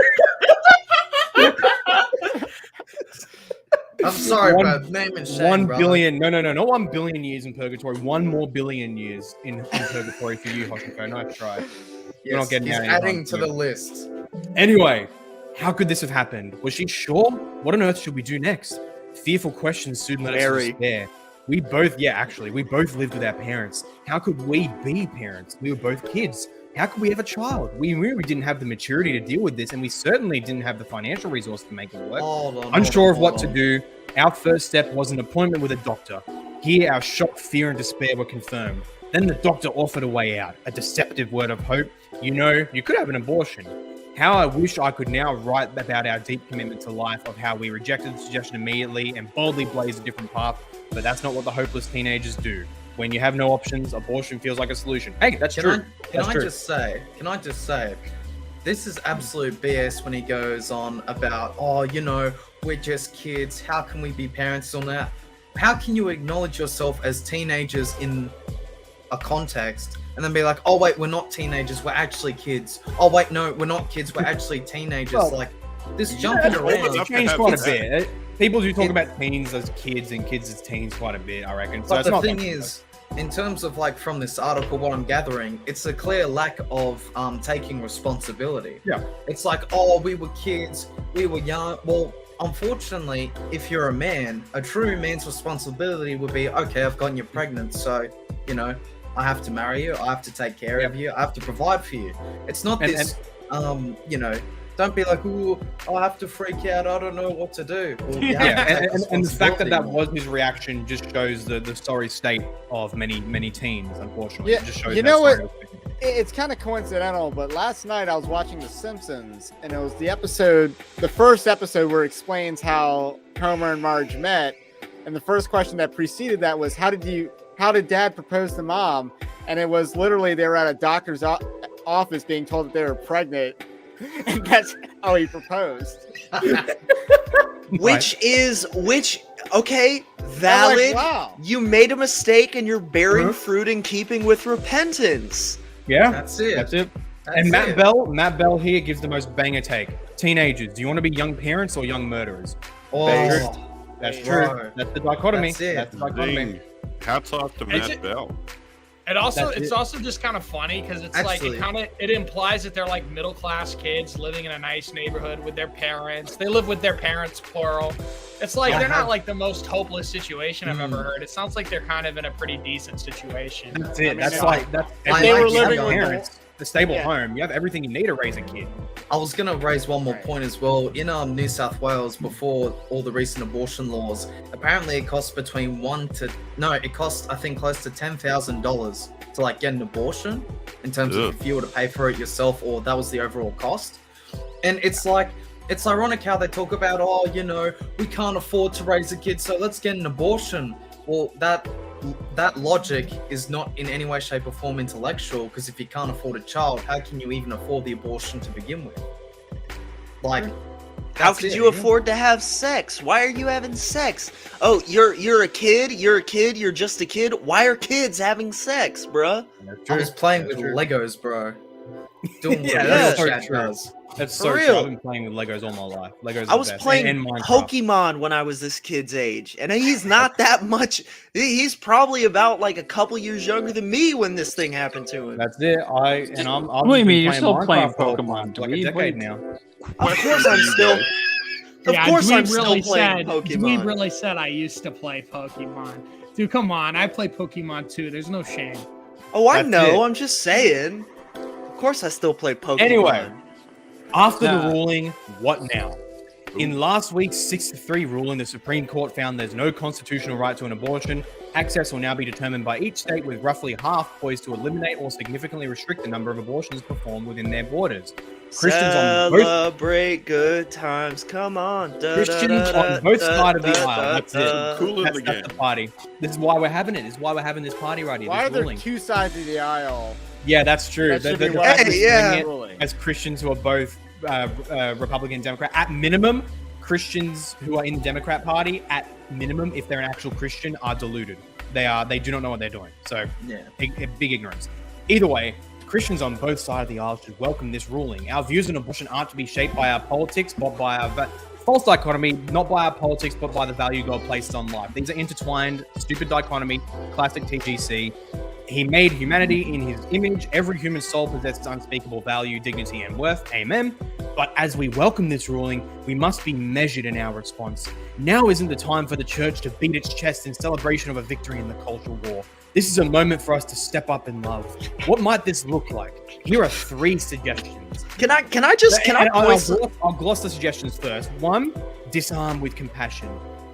I'm sorry, One- bro. Name and shame, 1 brother. billion. No, not 1 billion years in purgatory. 1 more billion years in purgatory for you, Hoshiko. Nice try. You're not Yes, getting he's out anytime adding to soon. the list. Anyway, how could this have happened? Was she sure? What on earth should we do next? Fearful questions soon led us to Very. despair. We both lived with our parents. How could we be parents? We were both kids. How could we have a child? We really didn't have the maturity to deal with this, and we certainly didn't have the financial resource to make it work. Hold on. Unsure of what to do, our first step was an appointment with a doctor. Here, our shock, fear, and despair were confirmed. Then the doctor offered a way out, a deceptive word of hope. You know, you could have an abortion. How I wish I could now write about our deep commitment to life, of how we rejected the suggestion immediately and boldly blazed a different path, but that's not what the hopeless teenagers do. When you have no options, abortion feels like a solution. Hey, that's true. Can I just say, this is absolute BS when he goes on about, we're just kids. How can we be parents on that? How can you acknowledge yourself as teenagers in a context and then be like, oh wait, we're not teenagers, we're actually kids. Oh wait, no, we're not kids, we're actually teenagers. Well, like this jumping that's around. enough. It's changed quite a have bit. People do talk about teens as kids and kids as teens quite a bit, I reckon. So But it's the not thing that is, in terms of like from this article, what I'm gathering, it's a clear lack of taking responsibility. Yeah. It's like, oh, we were kids, we were young. Well, unfortunately, if you're a man, a true man's responsibility would be, okay, I've gotten you pregnant, so I have to marry you, I have to take care of you, I have to provide for you. It's not And- this, don't be like, ooh, I have to freak out, I don't know what to do. Well, you have to take and the fact that responsibility. was his reaction just shows the sorry state of many teens, unfortunately. Yeah, It just shows you how know what? sorry it is. It's kind of coincidental, but last night I was watching The Simpsons, and it was the first episode where it explains how Homer and Marge met, and the first question that preceded that was, how did Dad propose to Mom? And it was literally they were at a doctor's office being told that they were pregnant, and that's how he proposed. Okay, valid. I'm like, wow. You made a mistake and you're bearing fruit in keeping with repentance. Yeah, That's it. that's it. That's And it. Matt Bell here gives the most banger take. Teenagers, do you want to be young parents or young murderers? Oh, That's Hey, true. bro. That's the dichotomy. That's it. That's the dichotomy. Ding. Hats off to Is Matt it- Bell. It's also just kind of funny because it's Actually- like it implies that they're like middle class kids living in a nice neighborhood with their parents. They live with their parents, plural. It's like they're not like the most hopeless situation I've ever heard. It sounds like they're kind of in a pretty decent situation. That's it. That's they're like that's. If if they you were have living with parents, the stable Yeah. home. You have everything you need to raise a kid. I was gonna raise one more point as well. In New South Wales, before all the recent abortion laws, apparently it costs it costs I think close to $10,000 to like get an abortion, in terms Ugh. of if you were to pay for it yourself, or that was the overall cost. And it's like, it's ironic how they talk about, oh, you know, we can't afford to raise a kid, so let's get an abortion. Well, that logic is not in any way, shape, or form intellectual, because if you can't afford a child, how can you even afford the abortion to begin with? Like, How that's could it, you afford to have sex? Why are you having sex? Oh, you're a kid. You're a kid. You're just a kid. Why are kids having sex, bruh? I was playing with Legos, bro. Doing what Yeah, real that's so chat true. does. That's For so true. real. I've been playing with Legos all my life. Legos. I was playing and Minecraft. Pokemon when I was this kid's age, and he's not that much. He's probably about like a couple years younger than me when this thing happened to him. That's it. I've What do just you been mean? You're still Minecraft playing for Pokemon, for like a dweeb? decade Wait. now. Of course, I'm still. Of course, I'm still playing Dweeb Pokemon. really said I used to play Pokemon. Dude, come on. I play Pokemon too. There's no shame. Oh, I That's know. it. I'm just saying. Of course, I still play Pokemon. Anyway, after Nah. the ruling, what now? In last week's 6-3 ruling, the Supreme Court found there's no constitutional right to an abortion. Access will now be determined by each state, with roughly half poised to eliminate or significantly restrict the number of abortions performed within their borders. Christians on both Celebrate good times. Come on. Da, Christians da, da, on both da, sides of the da, aisle. da, That's da. it. Cool in That's, the that's game. the party. This is why we're having it. This is why we're having this party right here. Why are This there ruling. two sides of the aisle? Yeah, that's true. That should be The why fact Hey, that we're yeah. doing it ruling. as Christians who are both Republican and Democrat. At minimum, Christians who are in the Democrat Party, at minimum, if they're an actual Christian, are deluded. They do not know what they're doing. So, Yeah. big ignorance. Either way, Christians on both sides of the aisle should welcome this ruling. Our views on abortion aren't to be shaped by our politics, but by our false dichotomy, not by our politics, but by the value God places on life. These are intertwined, stupid dichotomy, classic TGC. He made humanity in his image. Every human soul possesses unspeakable value, dignity, and worth. Amen. But as we welcome this ruling, we must be measured in our response. Now isn't the time for the church to beat its chest in celebration of a victory in the cultural war. This is a moment for us to step up in love. What might this look like? Here are 3 suggestions. Can I And voice? I'll gloss the suggestions first. 1, disarm with compassion.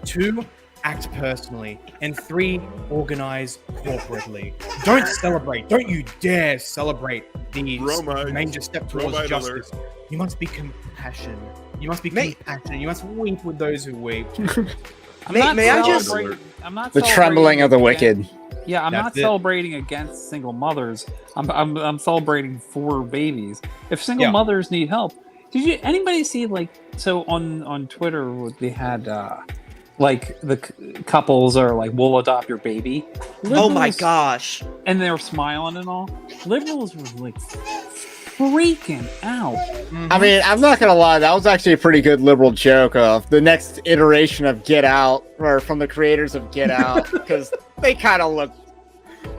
2, act personally. And 3, organize corporately. Don't celebrate. Don't you dare celebrate the Bromide. major step towards Bromide justice. You must be compassionate. You must be Mate. compassionate. You must weep with those who weep. I'm May- not may I just- celebrating- I'm not The celebrating trembling of the against- wicked. Yeah, I'm That's not it. celebrating against single mothers. I'm celebrating for babies. If single Yeah. mothers need help, did you anybody see like so on Twitter they had like the couples are like we'll adopt your baby. Oh my Liberals- gosh. And they were smiling and all. Liberals were like freaking out. I mean, I'm not gonna lie, that was actually a pretty good liberal joke of the next iteration of Get Out, or from the creators of Get Out, because they kind of looked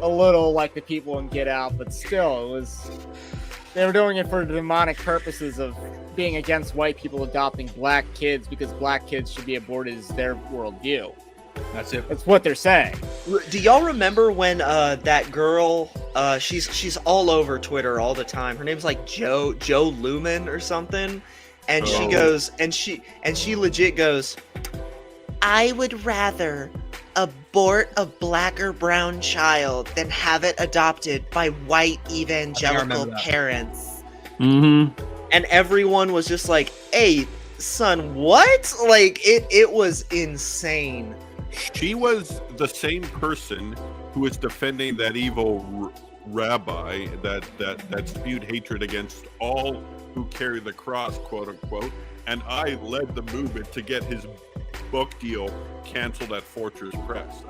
a little like the people in Get Out, but still, it was. They were doing it for the demonic purposes of being against white people adopting black kids because black kids should be aborted is their worldview. That's it. That's what they're saying. Do y'all remember when that girl? She's all over Twitter all the time. Her name's like Joe Lumen or something, and she Oh. goes and she legit goes, I would rather abort a black or brown child than have it adopted by white evangelical remember that. parents. Mm-hmm. And everyone was just like, hey, son, what? Like, it was insane. She was the same person who was defending that evil rabbi that spewed hatred against all who carry the cross, quote unquote. And I led the movement to get his book deal canceled at Fortress Press.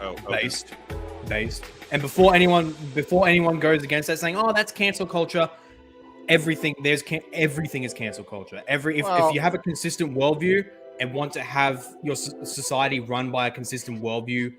Based. And before anyone goes against that, saying, "Oh, that's cancel culture," everything is cancel culture. If you have a consistent worldview, and want to have your society run by a consistent worldview,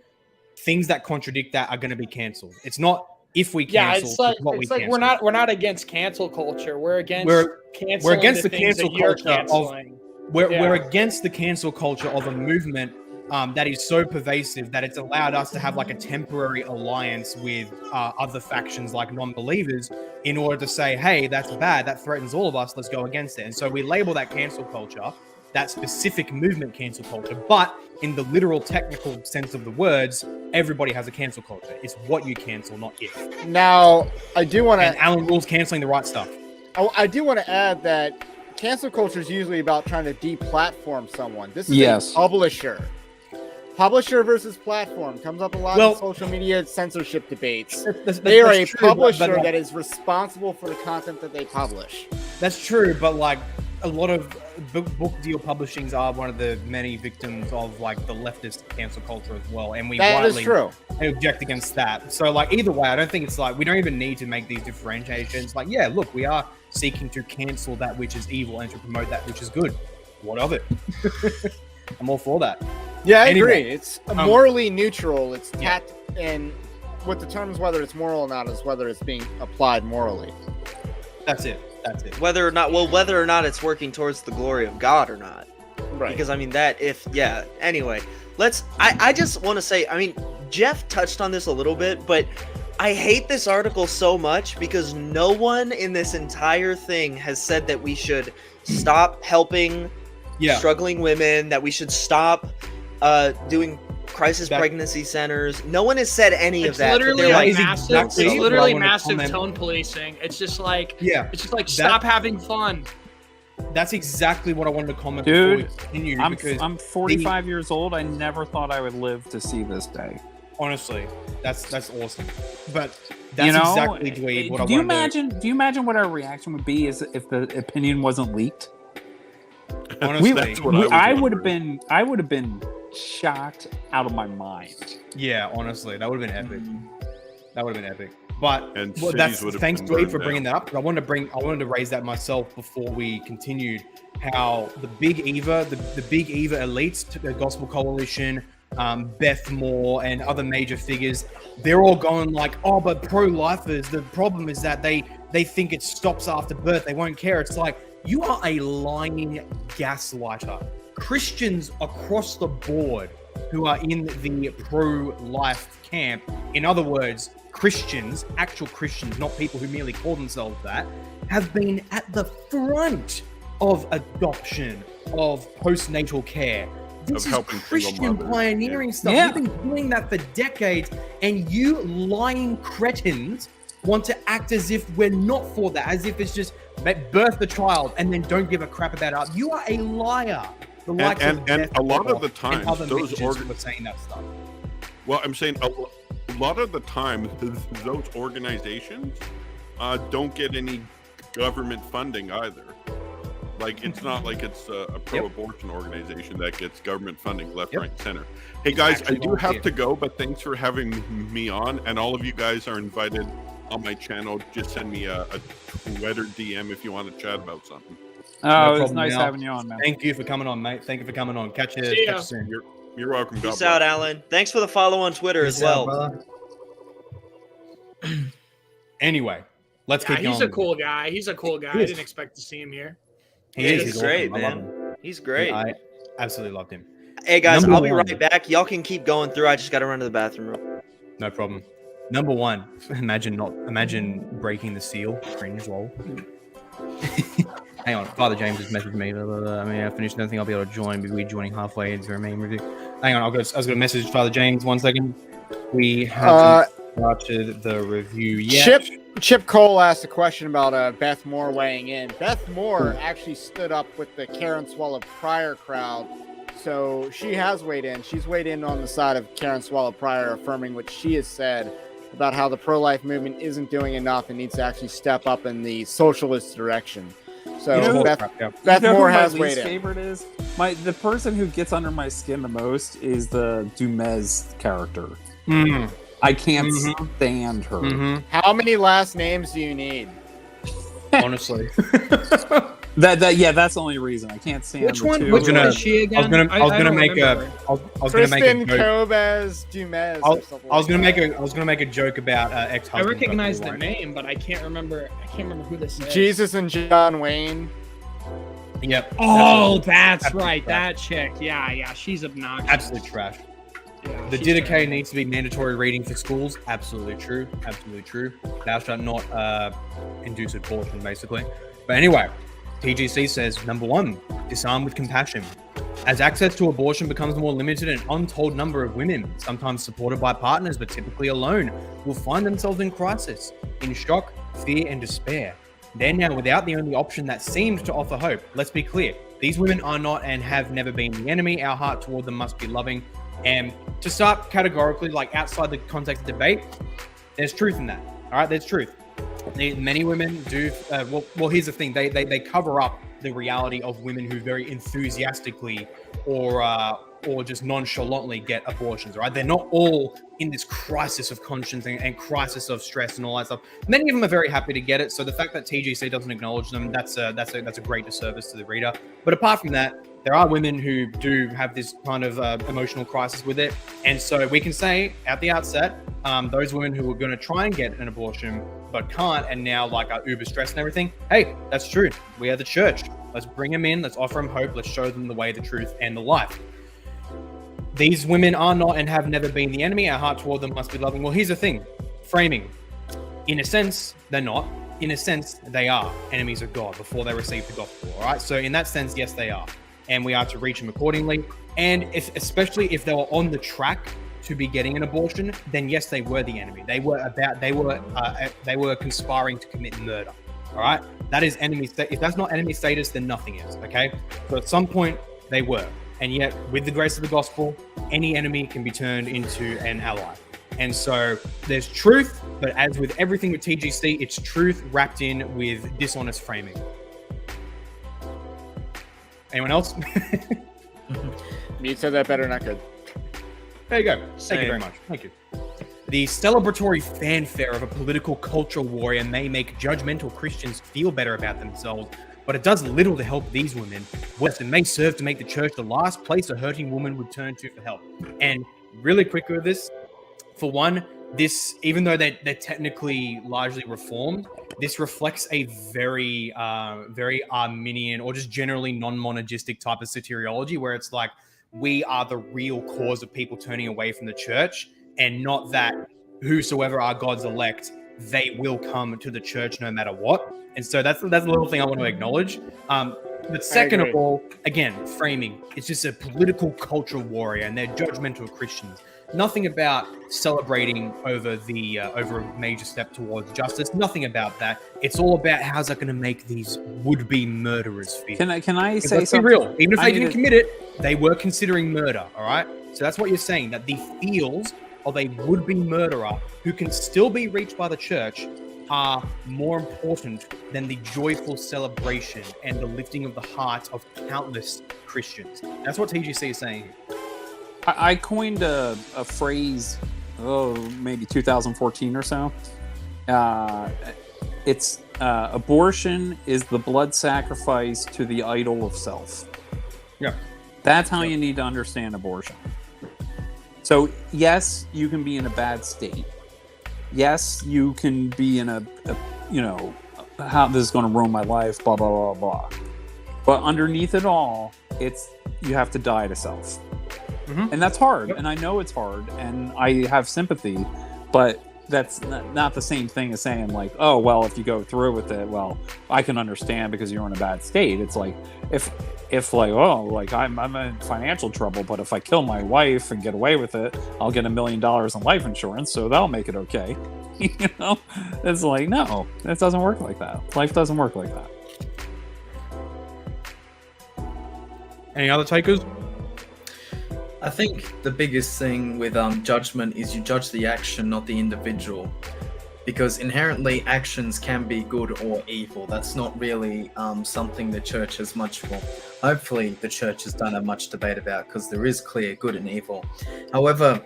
things that contradict that are going to be cancelled. It's not if we cancel, it's like we're not against cancel culture. We're against canceling the cancel culture we're Yeah. against the cancel culture of a movement that is so pervasive that it's allowed us to have like a temporary alliance with other factions like non-believers in order to say, hey, that's bad, that threatens all of us, let's go against it. And so we label that cancel culture, that specific movement cancel culture, but in the literal technical sense of the words, everybody has a cancel culture. It's what you cancel, not if. Now, I do want And to. Alan Rule's canceling the right stuff. I do want to add that cancel culture is usually about trying to deplatform someone. This is Yes. a publisher. Publisher versus platform comes up a lot in social media censorship debates. They are a publisher that is responsible for the content that they publish. That's true, but like a lot of book deal publishings are one of the many victims of like the leftist cancel culture as well, and we That is true. object against that. So like either way, I don't think it's like we don't even need to make these differentiations. Like, yeah, look, we are seeking to cancel that which is evil and to promote that which is good. What of it? I'm all for that. Yeah, I Anyway, agree. It's morally neutral. It's and what determines whether it's moral or not is whether it's being applied morally. That's it. Whether or not it's working towards the glory of God or not. Right. Because I mean anyway, I just want to say, I mean, Jeff touched on this a little bit, but I hate this article so much because no one in this entire thing has said that we should stop helping struggling women, that we should stop doing crisis pregnancy centers. No one has said any of that. Literally massive. It's literally massive comment. tone policing. It's just like It's just like stop having fun. That's exactly what I wanted to comment Dude, before we continue. I'm 45 years old. I never thought I would live to see this day. Honestly, that's awesome. But that's exactly what I wanted. Do you imagine what our reaction would be if the opinion wasn't leaked? Honestly, I would have been shocked out of my mind. Yeah, honestly, that would have been epic. That would have been epic. But cities would have thanks been to Lee burned for bringing down. that up. I wanted to raise that myself before we continued. How the Big Eva, the Big Eva elites, the Gospel Coalition, Beth Moore, and other major figures, they're all going like, oh, but pro-lifers, the problem is that they think it stops after birth. They won't care. It's like, you are a lying gaslighter. Christians across the board who are in the pro-life camp, in other words, Christians, actual Christians, not people who merely call themselves that, have been at the front of adoption, of postnatal care. This is helping single Christian mothers. pioneering stuff. Yeah. We've been doing that for decades, and you lying cretins want to act as if we're not for that, as if it's just birth the child and then don't give a crap about it. You are a liar. The likes of and Beth a lot Moore of the times, and other those midgets were saying that stuff. Well, I'm saying a lot of the time, those organizations don't get any government funding either. Like, it's not like it's a pro-abortion organization that gets government funding left, right, and center. Hey, guys, I do have to go, but thanks for having me on. And all of you guys are invited on my channel. Just send me a Twitter DM if you want to chat about something. Oh, it was nice having you on, man. Thank you for coming on, mate. Thank you for coming on. Catch See ya. you soon. You're welcome. God Peace bless. out, Alan. Thanks for the follow on Twitter as Peace out, well. brother. Anyway, let's keep going. He's a cool guy. He's a cool guy. He I is. didn't expect to see him here. He's great, awesome. I love man. him. He's great. I absolutely loved him. Hey guys, Number I'll be one. right back. Y'all can keep going through. I just gotta run to the bathroom real quick. No problem. Number one, imagine breaking the seal. Cringe, lol. Hang on, Father James has messaged me. Blah, blah, blah. I mean, I finished. Don't think I'll be able to join. Be weird joining halfway into a main review. Hang on, I was going to message Father James. 1 second. We haven't started the review yet. Chip Cole asked a question about Beth Moore weighing in. Beth Moore actually stood up with the Karen Swallow Pryor crowd, so she has weighed in. She's weighed in on the side of Karen Swallow Pryor, affirming what she has said about how the pro-life movement isn't doing enough and needs to actually step up in the socialist direction. So You know- Beth You know Moore who my has least weighed in. favorite is? The person who gets under my skin the most is the Dumez character. Mm. I can't Mhm. stand her. Mhm. How many last names do you need? Honestly. Yeah, that's the only reason I can't stand Which the one? two. Which one gonna- is she again? I was gonna don't make remember. Kristen joke. Kobes Dumez. or something I was gonna like make that. a joke about I ex-husband. recognize the name, but I can't remember who this is. Jesus and John Wayne. Yep. Oh, Absolute- that's absolute right. trash. That chick. Yeah. She's obnoxious. Absolute trash. Yeah, The she's Didache terrible. needs to be mandatory reading for schools. Absolutely true. Absolutely true. Thou shalt not induce abortion, basically. But anyway, TGC says, number 1, disarm with compassion. As access to abortion becomes more limited, an untold number of women, sometimes supported by partners but typically alone, will find themselves in crisis, in shock, fear, and despair. They're now without the only option that seemed to offer hope. Let's be clear. These women are not and have never been the enemy. Our heart toward them must be loving. And to start categorically, like outside the context of debate, there's truth in that. All right, there's truth. Many women do. Well, here's the thing. They cover up the reality of women who very enthusiastically or just nonchalantly get abortions. Right? They're not all in this crisis of conscience and crisis of stress and all that stuff. Many of them are very happy to get it. So the fact that TGC doesn't acknowledge them, that's a great disservice to the reader. But apart from that, there are women who do have this kind of emotional crisis with it. And so we can say at the outset, those women who are going to try and get an abortion but can't and now like are uber stressed and everything, hey, that's true. We are the church. Let's bring them in. Let's offer them hope. Let's show them the way, the truth, and the life. These women are not and have never been the enemy. Our heart toward them must be loving. Well, here's the thing. Framing. In a sense, they're not. In a sense, they are enemies of God before they receive the gospel. All right. So in that sense, yes, they are. And we are to reach them accordingly. And especially if they were on the track to be getting an abortion, then yes, they were the enemy. They were conspiring to commit murder. All right. That is enemy. If that's not enemy status, then nothing is. Okay. So at some point they were. And yet, with the grace of the gospel, any enemy can be turned into an ally. And so there's truth, but as with everything with TGC, it's truth wrapped in with dishonest framing. Anyone else? You said that better, not good. There you go. Thank you very much. Thank you. The celebratory fanfare of a political cultural warrior may make judgmental Christians feel better about themselves, but it does little to help these women. Worse, it may serve to make the church the last place a hurting woman would turn to for help. And really quick with this, for one, this, even though they're technically largely reformed, this reflects a very Arminian or just generally non-monergistic type of soteriology where it's like, we are the real cause of people turning away from the church, and not that whosoever are God's elect, they will come to the church no matter what. And so that's a little thing I want to acknowledge. But second of all, again, framing. It's just a political cultural warrior, and they're judgmental Christians. Nothing about celebrating over a major step towards justice. Nothing about that. It's all about how's that going to make these would-be murderers feel. Can I say Let's be something? real. Even if I they need didn't commit it, they were considering murder. All right. So that's what you're saying. That the feels of a would-be murderer who can still be reached by the church are more important than the joyful celebration and the lifting of the hearts of countless Christians. That's what TGC is saying. I coined a phrase, maybe 2014 or so. It's abortion is the blood sacrifice to the idol of self. Yeah. That's how you need to understand abortion. So, yes, you can be in a bad state. Yes, you can be in a how this is going to ruin my life, blah, blah, blah, blah. But underneath it all, it's you have to die to self. Mm-hmm. And that's hard. Yep. And I know it's hard. And I have sympathy. But that's not the same thing as saying, like, oh, well, if you go through with it, well, I can understand because you're in a bad state. It's like, if like, oh, like I'm in financial trouble, but if I kill my wife and get away with it, I'll get $1 million in life insurance, so that'll make it okay. You know, it's like, no, it doesn't work like that. Life doesn't work like that. Any other takers? I think the biggest thing with judgment is you judge the action, not the individual. Because inherently actions can be good or evil. That's not really something the church has much for. Hopefully the church don't have much debate about, because there is clear good and evil. However,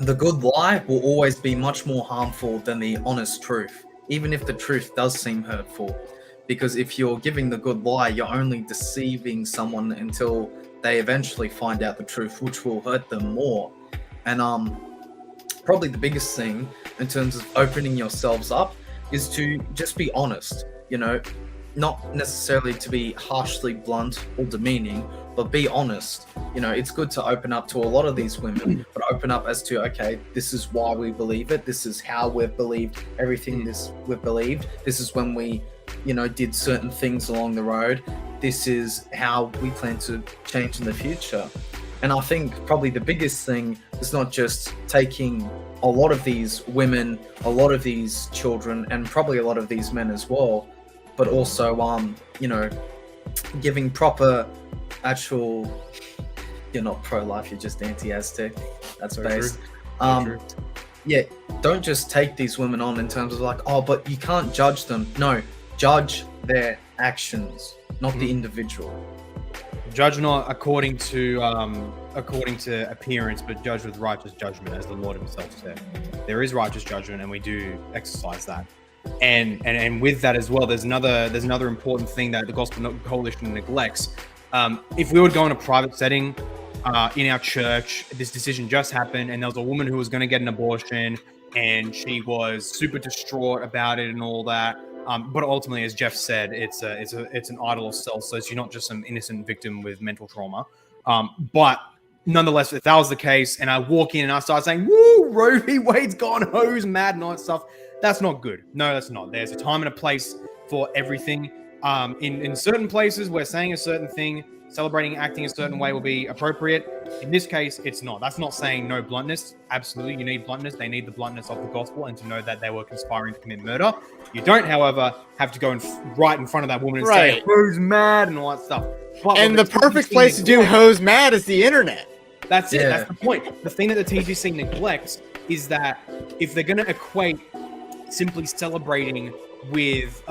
the good lie will always be much more harmful than the honest truth, even if the truth does seem hurtful. because if you're giving the good lie, you're only deceiving someone until they eventually find out the truth, which will hurt them more. And probably the biggest thing in terms of opening yourselves up is to just be honest, you know, not necessarily to be harshly blunt or demeaning, but be honest. You know, it's good to open up to a lot of these women, but open up as to, okay, this is why we believe it. This is how we've believed everything we've believed. This is when we, you know, did certain things along the road. This is how we plan to change in the future. And I think probably the biggest thing is not just taking a lot of these women, a lot of these children, and probably a lot of these men as well, but also, you know, giving proper actual, you're not pro-life, you're just anti-Aztec. That's so based. Yeah, don't just take these women on in terms of like, oh, but you can't judge them. No, judge their actions, not the individual. Judge not according to appearance, but judge with righteous judgment, as the Lord Himself said. There is righteous judgment, and we do exercise that. And with that as well, there's another important thing that the Gospel Coalition neglects. If we would go in a private setting, in our church, this decision just happened, and there was a woman who was going to get an abortion, and she was super distraught about it and all that. But ultimately, as Jeff said, it's an idol of self, so you're not just some innocent victim with mental trauma. But nonetheless, if that was the case, and I walk in and I start saying, "Woo, Roe v. Wade's gone hose mad," and all that stuff, that's not good. No, that's not. There's a time and a place for everything. In certain places where saying a certain thing, celebrating, acting a certain way will be appropriate. In this case, it's not. That's not saying no bluntness. Absolutely, you need bluntness. They need the bluntness of the gospel and to know that they were conspiring to commit murder. You don't, however, have to go right in front of that woman and say, "Who's mad?" and all that stuff. But and the perfect place to do hose mad is the internet. That's it. That's the point. The thing that the TGC neglects is that if they're going to equate simply celebrating with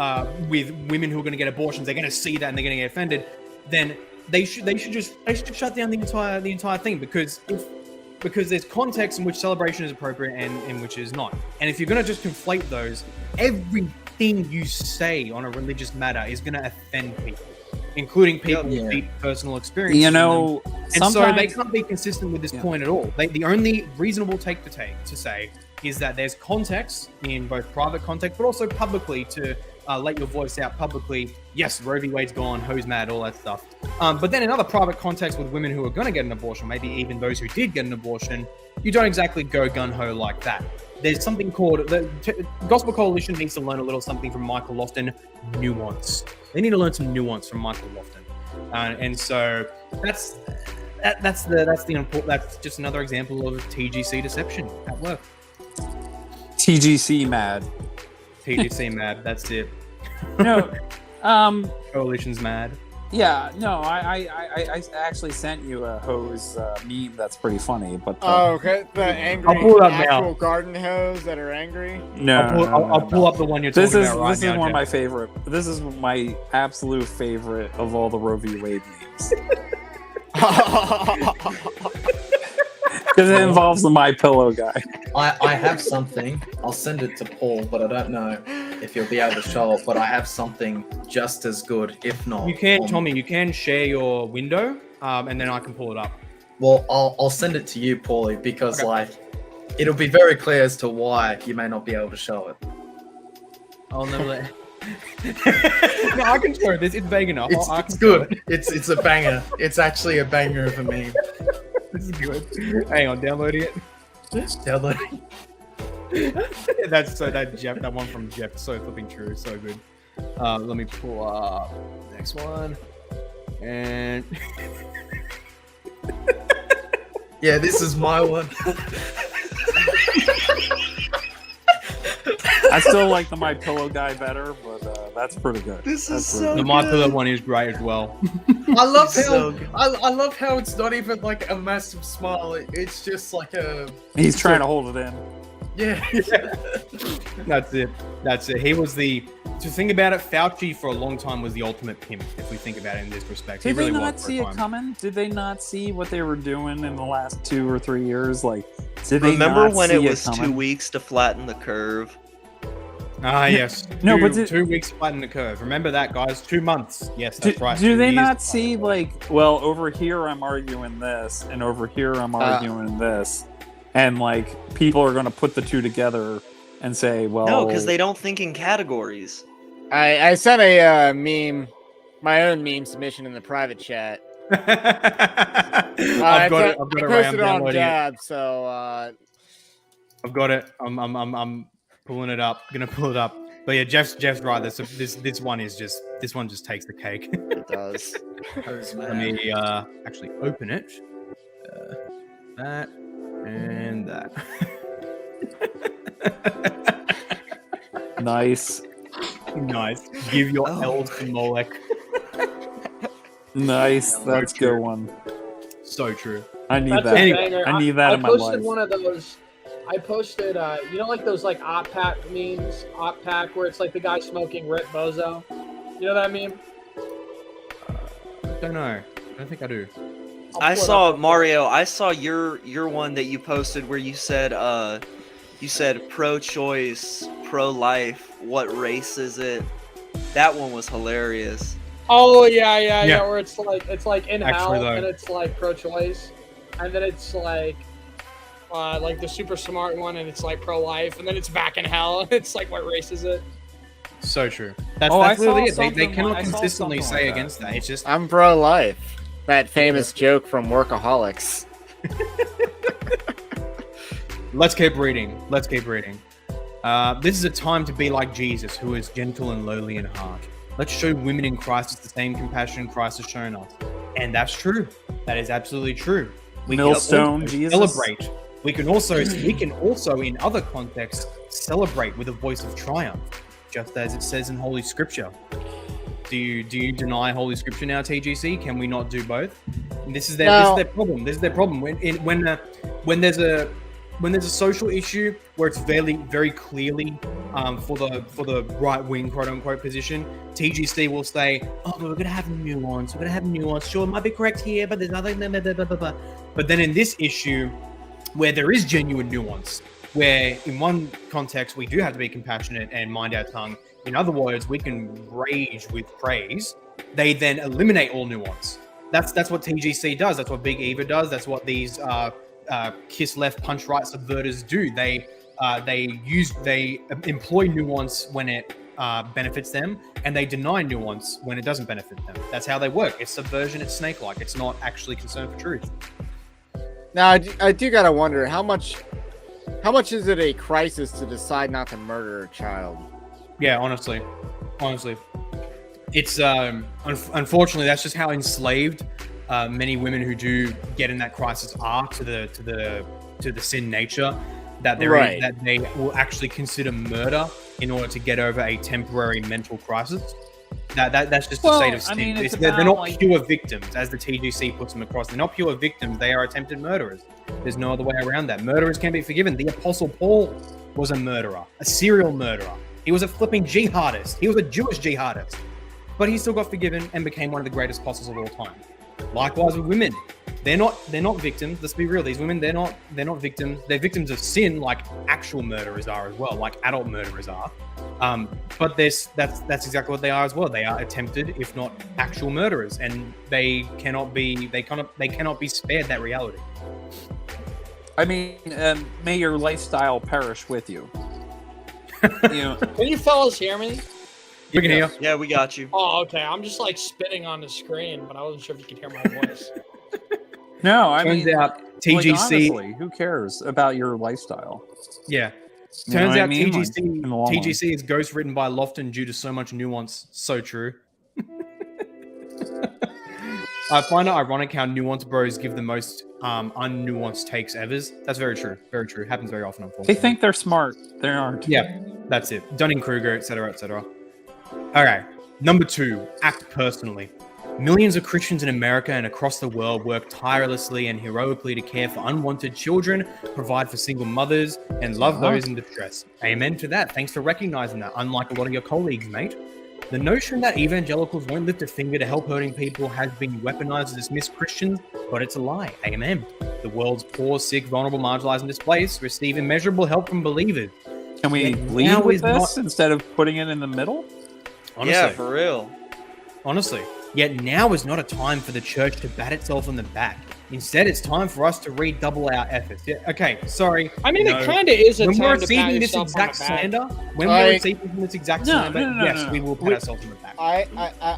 women who are going to get abortions, they're going to see that and they're going to get offended, then they should just shut down the entire thing, because there's context in which celebration is appropriate and in which is not. And if you're going to just conflate those, everything you say on a religious matter is going to offend people, including people with deep personal experience. You know, and so they can't be consistent with this point at all. The only reasonable take to say is that there's context in both private context, but also publicly to let your voice out publicly. Yes, Roe v. Wade's gone, hose mad, all that stuff. But then in other private context with women who are going to get an abortion, maybe even those who did get an abortion, you don't exactly go gun-ho like that. There's something called, the Gospel Coalition needs to learn a little something from Michael Lofton, nuance. They need to learn some nuance from Michael Lofton. And so that's just another example of TGC deception at work. TGC mad. TGC mad, that's it. No, Coalition's mad. Yeah, no, I actually sent you a hose meme that's pretty funny, but okay, the angry actual garden hose that are angry. No, I'll pull up the one you're talking about right now. This is one of my favorite. This is my absolute favorite of all the Roe v. Wade memes. Because it involves the My Pillow guy. I have something. I'll send it to Paul, but I don't know if you'll be able to show it. But I have something just as good, if not. You can, Tommy. You can share your window, and then I can pull it up. Well, I'll send it to you, Paulie, because it'll be very clear as to why you may not be able to show it. I'll never let. No, I can show this. It's vague enough. It's good. It's a banger. It's actually a banger of a meme. This is good. Hang on, downloading it. Downloading. That one from Jeff. So flipping true. So good. Let me pull up the next one. And yeah, this is my one. I still like the My Pillow guy better, but that's pretty good. The My Pillow one is great as well. I love how I love how it's not even like a massive smile. It's just like a. He's trying to hold it in. Yeah. That's it. He was the. To think about it, Fauci for a long time was the ultimate pimp. If we think about it in this respect, Did they not see it coming? Did they not see what they were doing in the last 2 or 3 years? Like, did they remember not when see it was coming? 2 weeks to flatten the curve? Ah, yes. No, two, but 2 weeks flatten the curve. Remember that, guys. 2 months. Yes, Do, that's right. do 2 they years not to see flatten the like, well, over here I'm arguing this, and over here I'm arguing this, and like people are going to put the two together and say, well, No, because they don't think in categories. I sent a meme, my own meme submission in the private chat. curve. I've got it. I've got it. Right. I'm posted it on downloading it. Gab, so I've got it. I'm pulling it up. Gonna pull it up. But yeah, Jeff's right. This one just takes the cake. it does. Let me actually open it. That and that. nice, Nice. Give your Oh L's to Molech. nice. That's a good one. So true. I need That's that. a banger. I need that in my I posted life. one of those. I posted, you know, like those like Op Pack memes, Op Pack, where it's like the guy smoking Rip Bozo. You know that meme? Don't know. I don't think I do. I saw Mario. I saw your one that you posted where you said pro-choice, pro-life. What race is it? That one was hilarious. Oh yeah. Where it's like in Actually, hell, though. and it's like pro-choice, and then it's like the super smart one, and it's like pro-life, and then it's back in hell, and it's like, what race is it? So true. That's I really saw it. They something cannot I saw consistently something say like that. against that. It's just I'm pro-life. That famous joke from Workaholics. let's keep reading. Let's keep reading. This is a time to be like Jesus, who is gentle and lowly in heart. Let's show women in crisis the same compassion Christ has shown us. And that's true. That is absolutely true. We can Millstone also Jesus. celebrate. We can also in other contexts celebrate with a voice of triumph, just as it says in Holy Scripture. Do you deny Holy Scripture now, TGC? Can we not do both? And this is their problem. This is their problem. When there's a social issue where it's very clearly for the right wing quote unquote position, TGC will say, "Oh, but we're gonna have nuance. We're gonna have nuance. Sure, it might be correct here, but there's other." Blah, blah, blah, blah, blah. But then in this issue, where there is genuine nuance, where in one context we do have to be compassionate and mind our tongue. In other words, we can rage with praise. They then eliminate all nuance. That's what TGC does. That's what Big Eva does. That's what these kiss left, punch right subverters do. They employ nuance when it benefits them, and they deny nuance when it doesn't benefit them. That's how they work. It's subversion. It's snake-like. It's not actually concerned for truth. Now, I do gotta wonder how much is it a crisis to decide not to murder a child? Yeah, honestly, it's unfortunately that's just how enslaved many women who do get in that crisis are to the sin nature that that they will actually consider murder in order to get over a temporary mental crisis. That's just a state of sin. I mean, They're not pure victims, as the TGC puts them across. They're not pure victims. They are attempted murderers. There's no other way around that. Murderers can be forgiven. The Apostle Paul was a murderer, a serial murderer. He was a flipping jihadist. He was a Jewish jihadist. But he still got forgiven and became one of the greatest apostles of all time. Likewise with women. They're not victims. Let's be real. These women, they're not victims. They're victims of sin, like actual murderers are as well, like adult murderers are. But that's exactly what they are as well. They are attempted, if not actual murderers, and they cannot be spared that reality. I mean, may your lifestyle perish with you. Can you fellas hear me? You can hear. Yeah, we got you. Oh, okay. I'm just like spitting on the screen, but I wasn't sure if you could hear my voice. No, I Turns mean, out TGC. honestly, who cares about your lifestyle? Yeah. You know Turns what I out mean? TGC in the long TGC is ghost written by Lofton due to so much nuance. So true. I find it ironic how nuance bros give the most unnuanced takes ever. That's very true. Very true. Happens very often, unfortunately. They think they're smart. They aren't. Yeah, that's it. Dunning-Kruger, etc., etc. Okay. Number 2, act personally. Millions of Christians in America and across the world work tirelessly and heroically to care for unwanted children, provide for single mothers, and love those in distress. Amen to that. Thanks for recognizing that, unlike a lot of your colleagues, mate. The notion that evangelicals won't lift a finger to help hurting people has been weaponized to dismiss Christians, but it's a lie. Amen. The world's poor, sick, vulnerable, marginalized, and displaced receive immeasurable help from believers. Can we lead now with is this not- instead of putting it in the middle? Honestly, Yeah, for real. honestly. Yet now is not a time for the church to bat itself on the back. Instead, it's time for us to redouble our efforts. Yeah, okay, sorry. I mean, No. it kind of is a When we're time to pat receiving this yourself on exact the back. slander, when Like- we're receiving this exact slander, yes, we will pat We- ourselves on the back.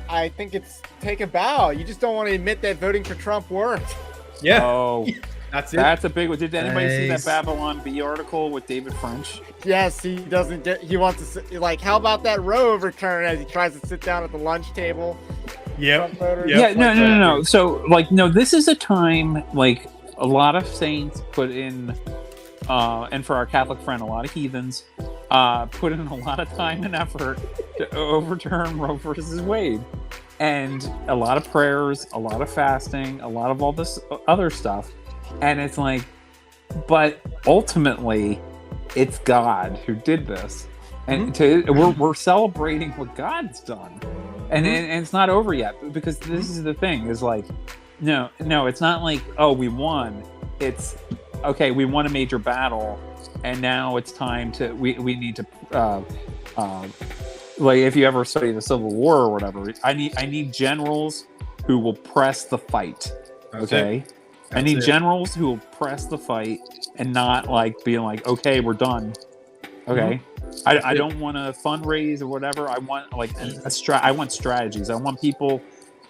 I think it's take a bow. You just don't want to admit that voting for Trump worked. Yeah, Oh, that's it. that's a big one. Did anybody see that Nice. Babylon Bee article with David French? Yes, he doesn't get. He wants to sit, like. How about that Roe overturn as he tries to sit down at the lunch table? Yep. Trump voters, Yep. Yeah, like no. So, like, no, this is a time, like, a lot of saints put in, and for our Catholic friend, a lot of heathens, put in a lot of time and effort to overturn Roe versus Wade. And a lot of prayers, a lot of fasting, a lot of all this other stuff. And it's like, but ultimately, it's God who did this. And we're celebrating what God's done. And it's not over yet, because this is the thing, is like, no, it's not like, oh, we won. It's, okay, we won a major battle, and now it's time to, we need to, like, if you ever study the Civil War or whatever, I need generals who will press the fight, okay? I need generals who will press the fight and not, like, being like, okay, we're done, okay? I don't want to fundraise or whatever. I want, like, I want strategies. I want people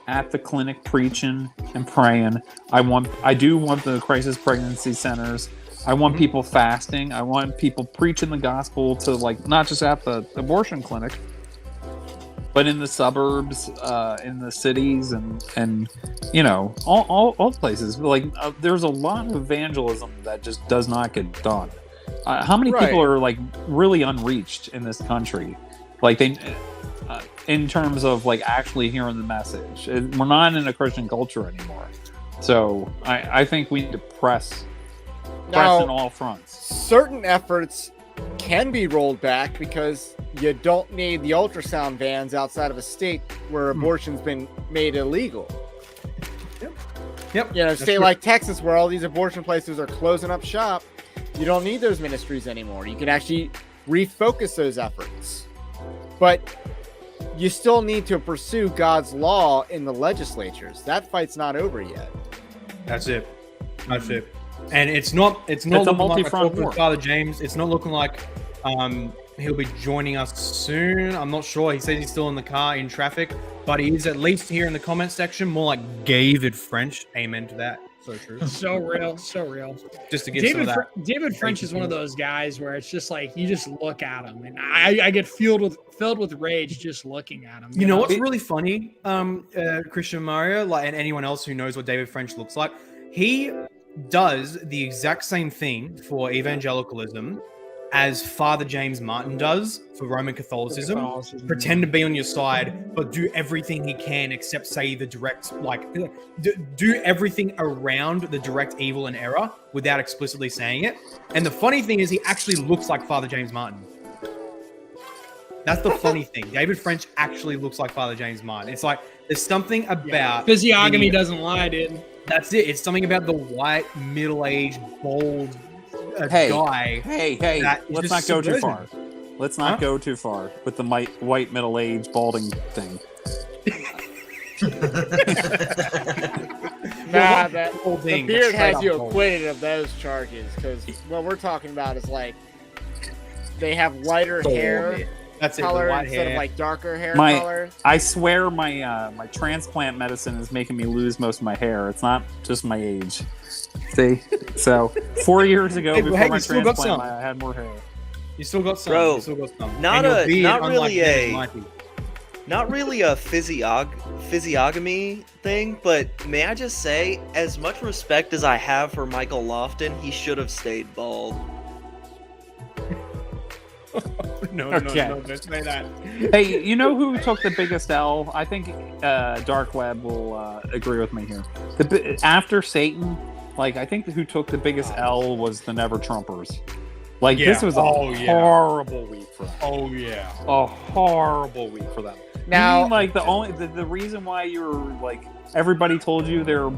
at the clinic preaching and praying. I do want the crisis pregnancy centers. I want people fasting. I want people preaching the gospel to, like, not just at the abortion clinic, but in the suburbs, in the cities, and you know, all places. Like, there's a lot of evangelism that just does not get done. How many people are, like, really unreached in this country? Like, they, in terms of, like, actually hearing the message. We're not in a Christian culture anymore. So I think we need to press Now, on all fronts. certain efforts can be rolled back because you don't need the ultrasound vans outside of a state where abortion's been made illegal. Yep. You know, a That's state true. like Texas, where all these abortion places are closing up shop, you don't need those ministries anymore. You can actually refocus those efforts. But you still need to pursue God's law in the legislatures. That fight's not over yet. That's it. That's it. And it's not It's a looking like I multi-front talked with war. Father James. It's not looking like he'll be joining us soon. I'm not sure. He says he's still in the car in traffic, but he is at least here in the comment section, more like David French. Amen to that. So true. So real, so real. Just to get some of that. David French is one of those guys where it's just like you just look at him, and I get filled with rage just looking at him. You know what's really funny, Christian Mario, like, and anyone else who knows what David French looks like, he does the exact same thing for evangelicalism as Father James Martin does for Roman Catholicism. Pretend to be on your side, but do everything he can except say the direct, like, do everything around the direct evil and error without explicitly saying it. And the funny thing is, he actually looks like Father James Martin. That's the funny thing. David French actually looks like Father James Martin. It's like, there's something about physiognomy the- doesn't lie, dude. That's it. It's something about the white, middle-aged, bald guy. Hey, that is let's just not go too subversive. far. Let's not go too far with the white middle-aged balding thing. Nah, that whole the thing, beard straight has up you bald. acquitted of those charges, because what we're talking about is like they have lighter hair That's it. The color white instead hair. of like darker hair My- color. I swear my transplant medicine is making me lose most of my hair. It's not just my age. See? So 4 years ago, Hey, before hey, my you still got transplant, some. I had more hair. You still got some. Bro, You still got some. not And your a- beard, not unlike really theirs, a- might be. Not really a physiognomy thing, but may I just say, as much respect as I have for Michael Lofton, he should have stayed bald. No, Okay. no, don't say that. Hey, you know who took the biggest L? I think Dark Web will agree with me here. After Satan, like, I think who took the biggest L was the Never Trumpers. Like, Yeah. this was a Oh, yeah. horrible week for them. Oh yeah. A horrible week for them. Now- You mean, like, the reason why you were, like, everybody told you they were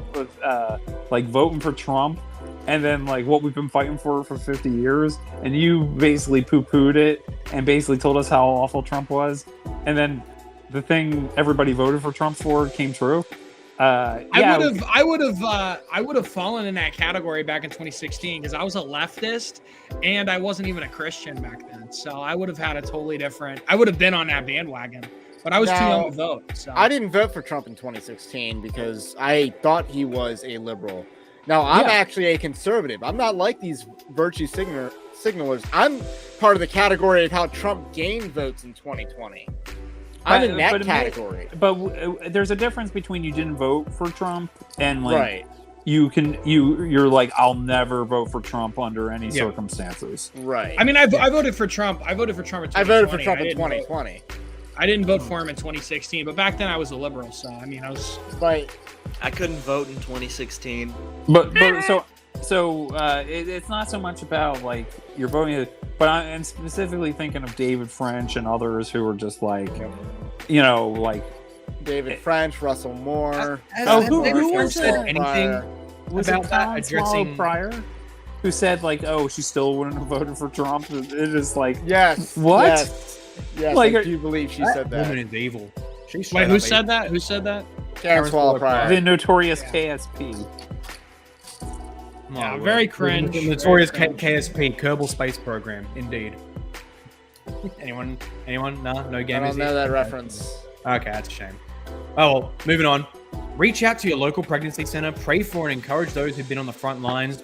like voting for Trump and then like what we've been fighting for 50 years, and you basically poo-pooed it and basically told us how awful Trump was, and then the thing everybody voted for Trump for came true. I would have fallen in that category back in 2016 because I was a leftist and I wasn't even a Christian back then. So I would have had a totally different. I would have been on that bandwagon, but I was too young to vote. So I didn't vote for Trump in 2016 because I thought he was a liberal. Now I'm actually a conservative. I'm not like these virtue signalers. I'm part of the category of how Trump gained votes in 2020. I'm in that category. But there's a difference between you didn't vote for Trump and like Right. you're like, I'll never vote for Trump under any circumstances. Right. I mean, I voted for Trump. I voted for Trump in 2020. I voted for Trump in 2020. I didn't vote for him in 2016, but back then I was a liberal. So I mean, I was. But I couldn't vote in 2016. But it's not so much about like you're voting, but I'm specifically thinking of David French and others who are just like, like David French, Russell Moore. Who said anything was about it that addressing Pryor? Who said like, oh, she still wouldn't have voted for Trump? It is like, Yes. what? Yes, Like, I do believe she said that. Woman is evil. Wait, who said that? Who said that? Karen Swallow Pryor. The notorious KSP. Yeah, very cringe. The notorious KSP, Kerbal Space Program, indeed. Anyone? No I gamers don't know here? that reference. Okay, that's a shame. Oh, well, moving on. Reach out to your local pregnancy center, pray for and encourage those who've been on the front lines,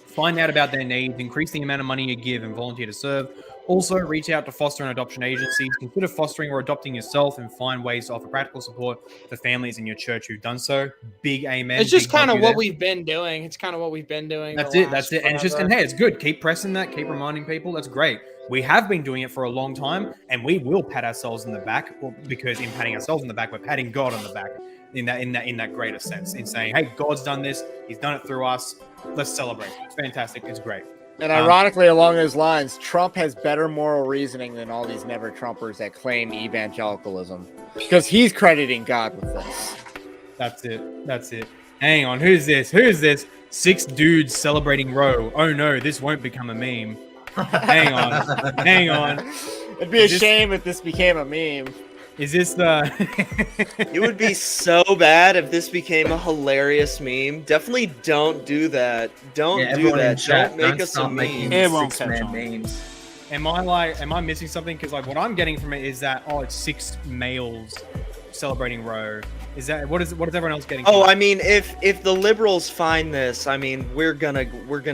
find out about their needs, increase the amount of money you give, and volunteer to serve. Also, reach out to foster and adoption agencies. Consider fostering or adopting yourself and find ways to offer practical support for families in your church who've done so. Big amen. It's just Big kind thank of you what there. we've been doing. It's kind of what we've been doing. That's the it. last And it's forever. hey, it's good. Keep pressing that. Keep reminding people. That's great. We have been doing it for a long time, and we will pat ourselves in the back. Well, because in patting ourselves in the back, we're patting God on the back. In that greater sense, in saying, "Hey, God's done this. He's done it through us. Let's celebrate." It's fantastic. It's great. And ironically, along those lines, Trump has better moral reasoning than all these never-Trumpers that claim evangelicalism, because he's crediting God with this. That's it. Hang on. Who's this? 6 dudes celebrating Roe. Oh no, this won't become a meme. Hang on. It'd be a shame if this became a meme. Is this the? It would be so bad if this became a hilarious meme. Definitely don't do that. Don't do that. Don't make us a meme. It won't catch Six-man on. memes. Am I missing something? Because like what I'm getting from it is that it's 6 males celebrating Roe. Is that what is everyone else getting? Oh, from it? I mean, if the liberals find this, I mean, we're gonna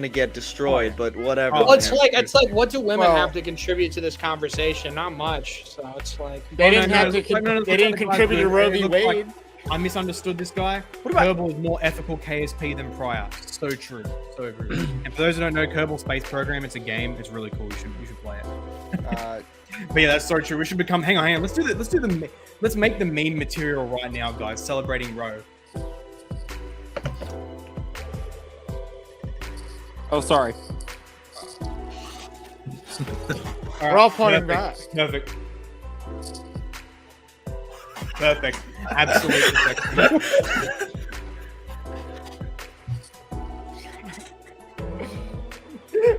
get destroyed. But whatever. Oh, Well, it's like what do women Well- have to contribute to this conversation? Not much. So it's like They didn't no, have no, to. no, They didn't contribute to Roe v. Wade. I misunderstood this guy. What about- Kerbal is more ethical KSP than Pryor. So true. So true. And for those who don't know, Kerbal Space Program, it's a game. It's really cool. You should play it. But yeah, that's so true. We should become. Hang on. Let's make the meme material right now, guys. Celebrating Roe. Oh, sorry. We're all pointing back. Perfect. Absolutely perfect.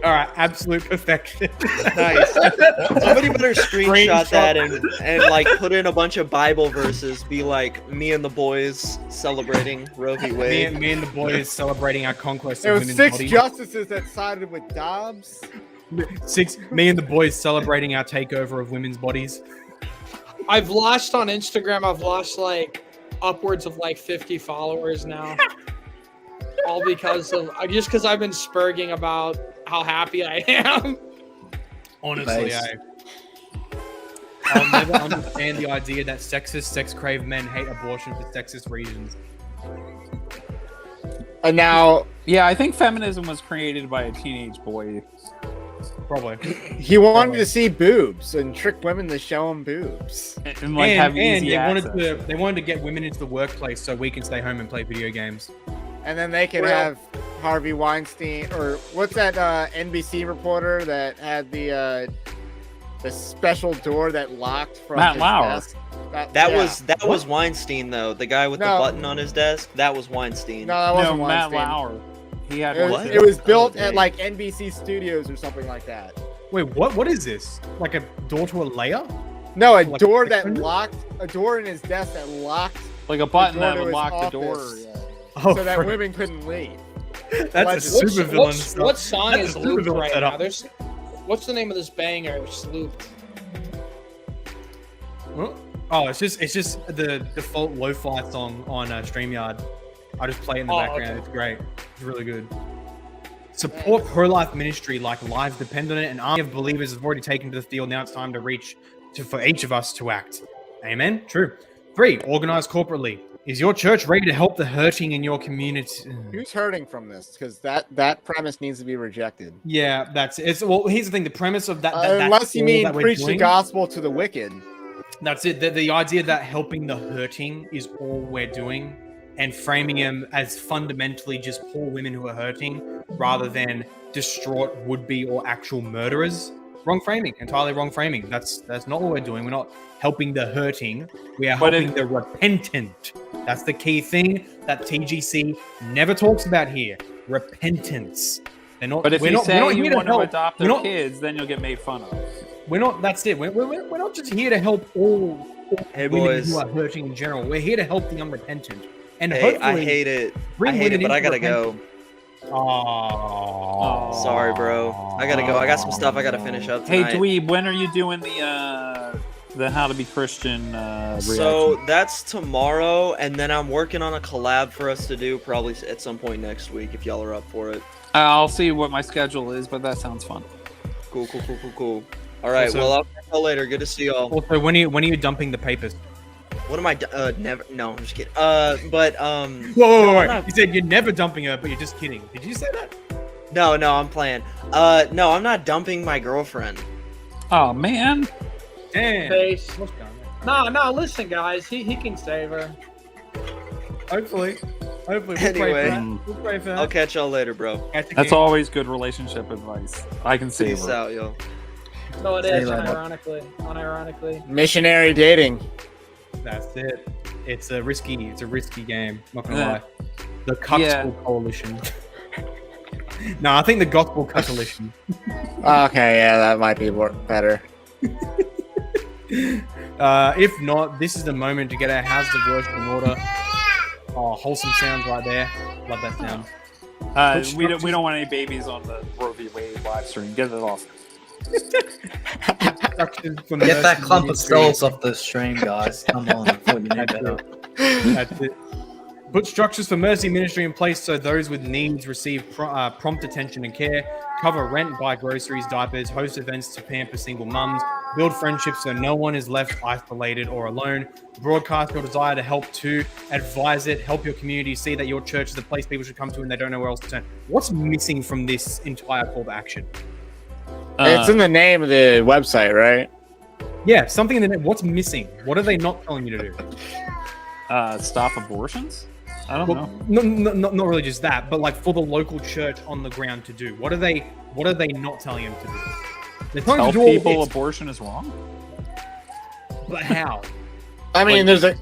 All right, absolute perfection. Nice. Somebody better screenshot that and like put in a bunch of Bible verses. Be like me and the boys celebrating Roe v. Wade. me and the boys celebrating our conquest There of was women's 6 bodies. justices that sided with Dobbs. 6. Me and the boys celebrating our takeover of women's bodies. I've lost on Instagram. I've lost like upwards of like 50 followers now. All because I've been spurging about how happy I am. Honestly, Nice. I'll never understand the idea that sexist, sex-craved men hate abortion for sexist reasons. And now Yeah, I think feminism was created by a teenage boy. Probably. he wanted to see boobs and trick women to show him boobs. And like have easy they access. wanted to get women into the workplace so we can stay home and play video games. And then they could have Harvey Weinstein, or what's that NBC reporter that had the special door that locked from Matt his Lauer. desk? That was Weinstein though. The guy with the No. button on his desk. That was Weinstein. No, that No, wasn't Matt Weinstein. Lauer. He had It one was, too. it was built Oh, at dang. like NBC Studios or something like that. Wait, what is this? Like a door to a layer? No, a Like door a that window? locked, a door in his desk that locked like a button door that to would his lock the door. office. Yeah. Oh, so that frick. women couldn't leave. That's a Allegedly. super villain. What song That's is a looped supervillain right setup. now? What's the name of this banger which is looped? Oh, it's just the default lo-fi song on StreamYard. I just play it in the Oh, background. okay. It's great. It's really good. Support pro-life ministry like lives depend on it. An army of believers have already taken to the field. Now it's time to for each of us to act. Amen. True. 3. Organize corporately. Is your church ready to help the hurting in your community? Who's hurting from this? Because that premise needs to be rejected. Yeah, that's it. Well, here's the thing. The premise of that Unless that's you all mean that we're preach the doing. gospel to the wicked. That's it. The idea that helping the hurting is all we're doing, and framing them as fundamentally just poor women who are hurting rather than distraught would-be or actual murderers. Wrong framing. Entirely wrong framing. That's not what we're doing. We're not helping the hurting. We are But helping the repentant. That's the key thing that TGC never talks about here. Repentance. They're not. But if we're you not, say we're not you here to want to help. adopt We're their not- kids, then you'll get made fun of. We're not. That's it. We're not just here to help all Hey, women boys. who are hurting in general. We're here to help the unrepentant. And Hey, hopefully, I hate it. bring women but I into gotta go. repentance. Oh, Sorry, bro. I gotta go. I got some stuff I gotta finish up Hey, tonight. Dweeb, when are you doing the How to Be Christian reaction? So that's tomorrow, and then I'm working on a collab for us to do probably at some point next week if y'all are up for it. I'll see what my schedule is, but that sounds fun. Cool. All right. Also- Well, I'll catch y'all later. Good to see y'all. Also, when are you dumping the papers? What am I? Never. No, I'm just kidding. But Whoa, no, I'm not- You said you're never dumping her, but you're just kidding. Did you say that? No, I'm playing. No, I'm not dumping my girlfriend. Oh man, Damn. Face. No, listen, guys. He can save her. Hopefully. We'll pray for Anyway. that. We'll pray for that. I'll catch y'all later, bro. Catch you that's again. always good relationship advice. I can save Peace her. out, yo. So it Say is, that. unironically. Missionary dating. That's it. It's a risky game. Not gonna Yeah. lie. The Gospel Coalition. No, I think the Gospel Coalition. Okay, yeah, that might be better. If not, this is the moment to get our houses of worship in order. Oh, wholesome sounds right there. Love that sound. We don't want any babies on the Roe v. Wade live stream. Get it off. Instructions from Get that Mercy clump of Ministry. skulls off the stream, guys. Come on, before you need better. That's it. Put structures for Mercy Ministry in place so those with needs receive prompt attention and care. Cover rent, buy groceries, diapers, host events to pamper single mums. Build friendships so no one is left isolated or alone. Broadcast your desire to help too. Advise it. Help your community see that your church is the place people should come to and they don't know where else to turn. What's missing from this entire call to action? It's in the name of the website, right? Yeah, something in the what's missing? What are they not telling you to do? Stop abortions? I don't Well, know. not really just that, but like for the local church on the ground to do. What are they not telling them to do? They're telling Tell them to do all people this, abortion is wrong? but how? I mean, there's a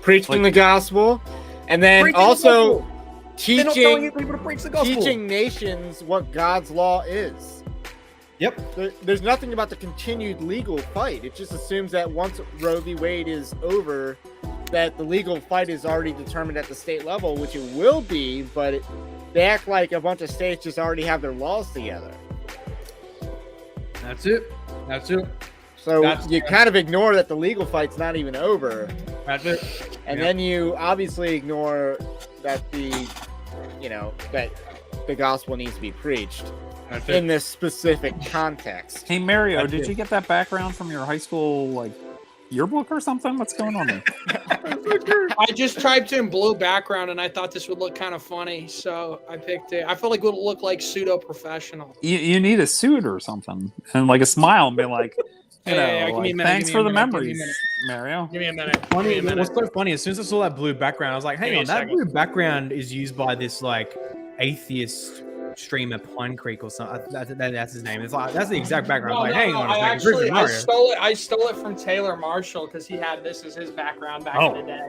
preaching the gospel, and then Preaching the also gospel. They're not telling teaching people to preach the gospel. teaching nations what God's law is. Yep. There's nothing about the continued legal fight. It just assumes that once Roe v. Wade is over, that the legal fight is already determined at the state level, which it will be, but they act like a bunch of states just already have their laws together. That's it. So That's- you kind of ignore that the legal fight's not even over, That's it. and Yeah. then you obviously ignore that that the gospel needs to be preached That's in it. this specific context. Hey Mario, That's did it. you get that background from your high school yearbook or something? What's going on there? I just typed in blue background and I thought this would look kind of funny, so I picked it. I felt like it would look like pseudo professional. You need a suit or something, and like a smile, and be like, Yeah, give me a minute, thanks give me for a the minute, give me a memories, Mario. Give me a minute. Funny. Give me a What's minute. so funny? As soon as I saw that blue background, I was like, Give "Hang me on, a that second. blue background is used by this like atheist streamer Pine Creek or something. That's his name. It's like that's the exact background. No, I'm like, no, hang no, on a I second. actually Bruce Mario. I stole it from Taylor Marshall because he had this as his background back Oh. in the day.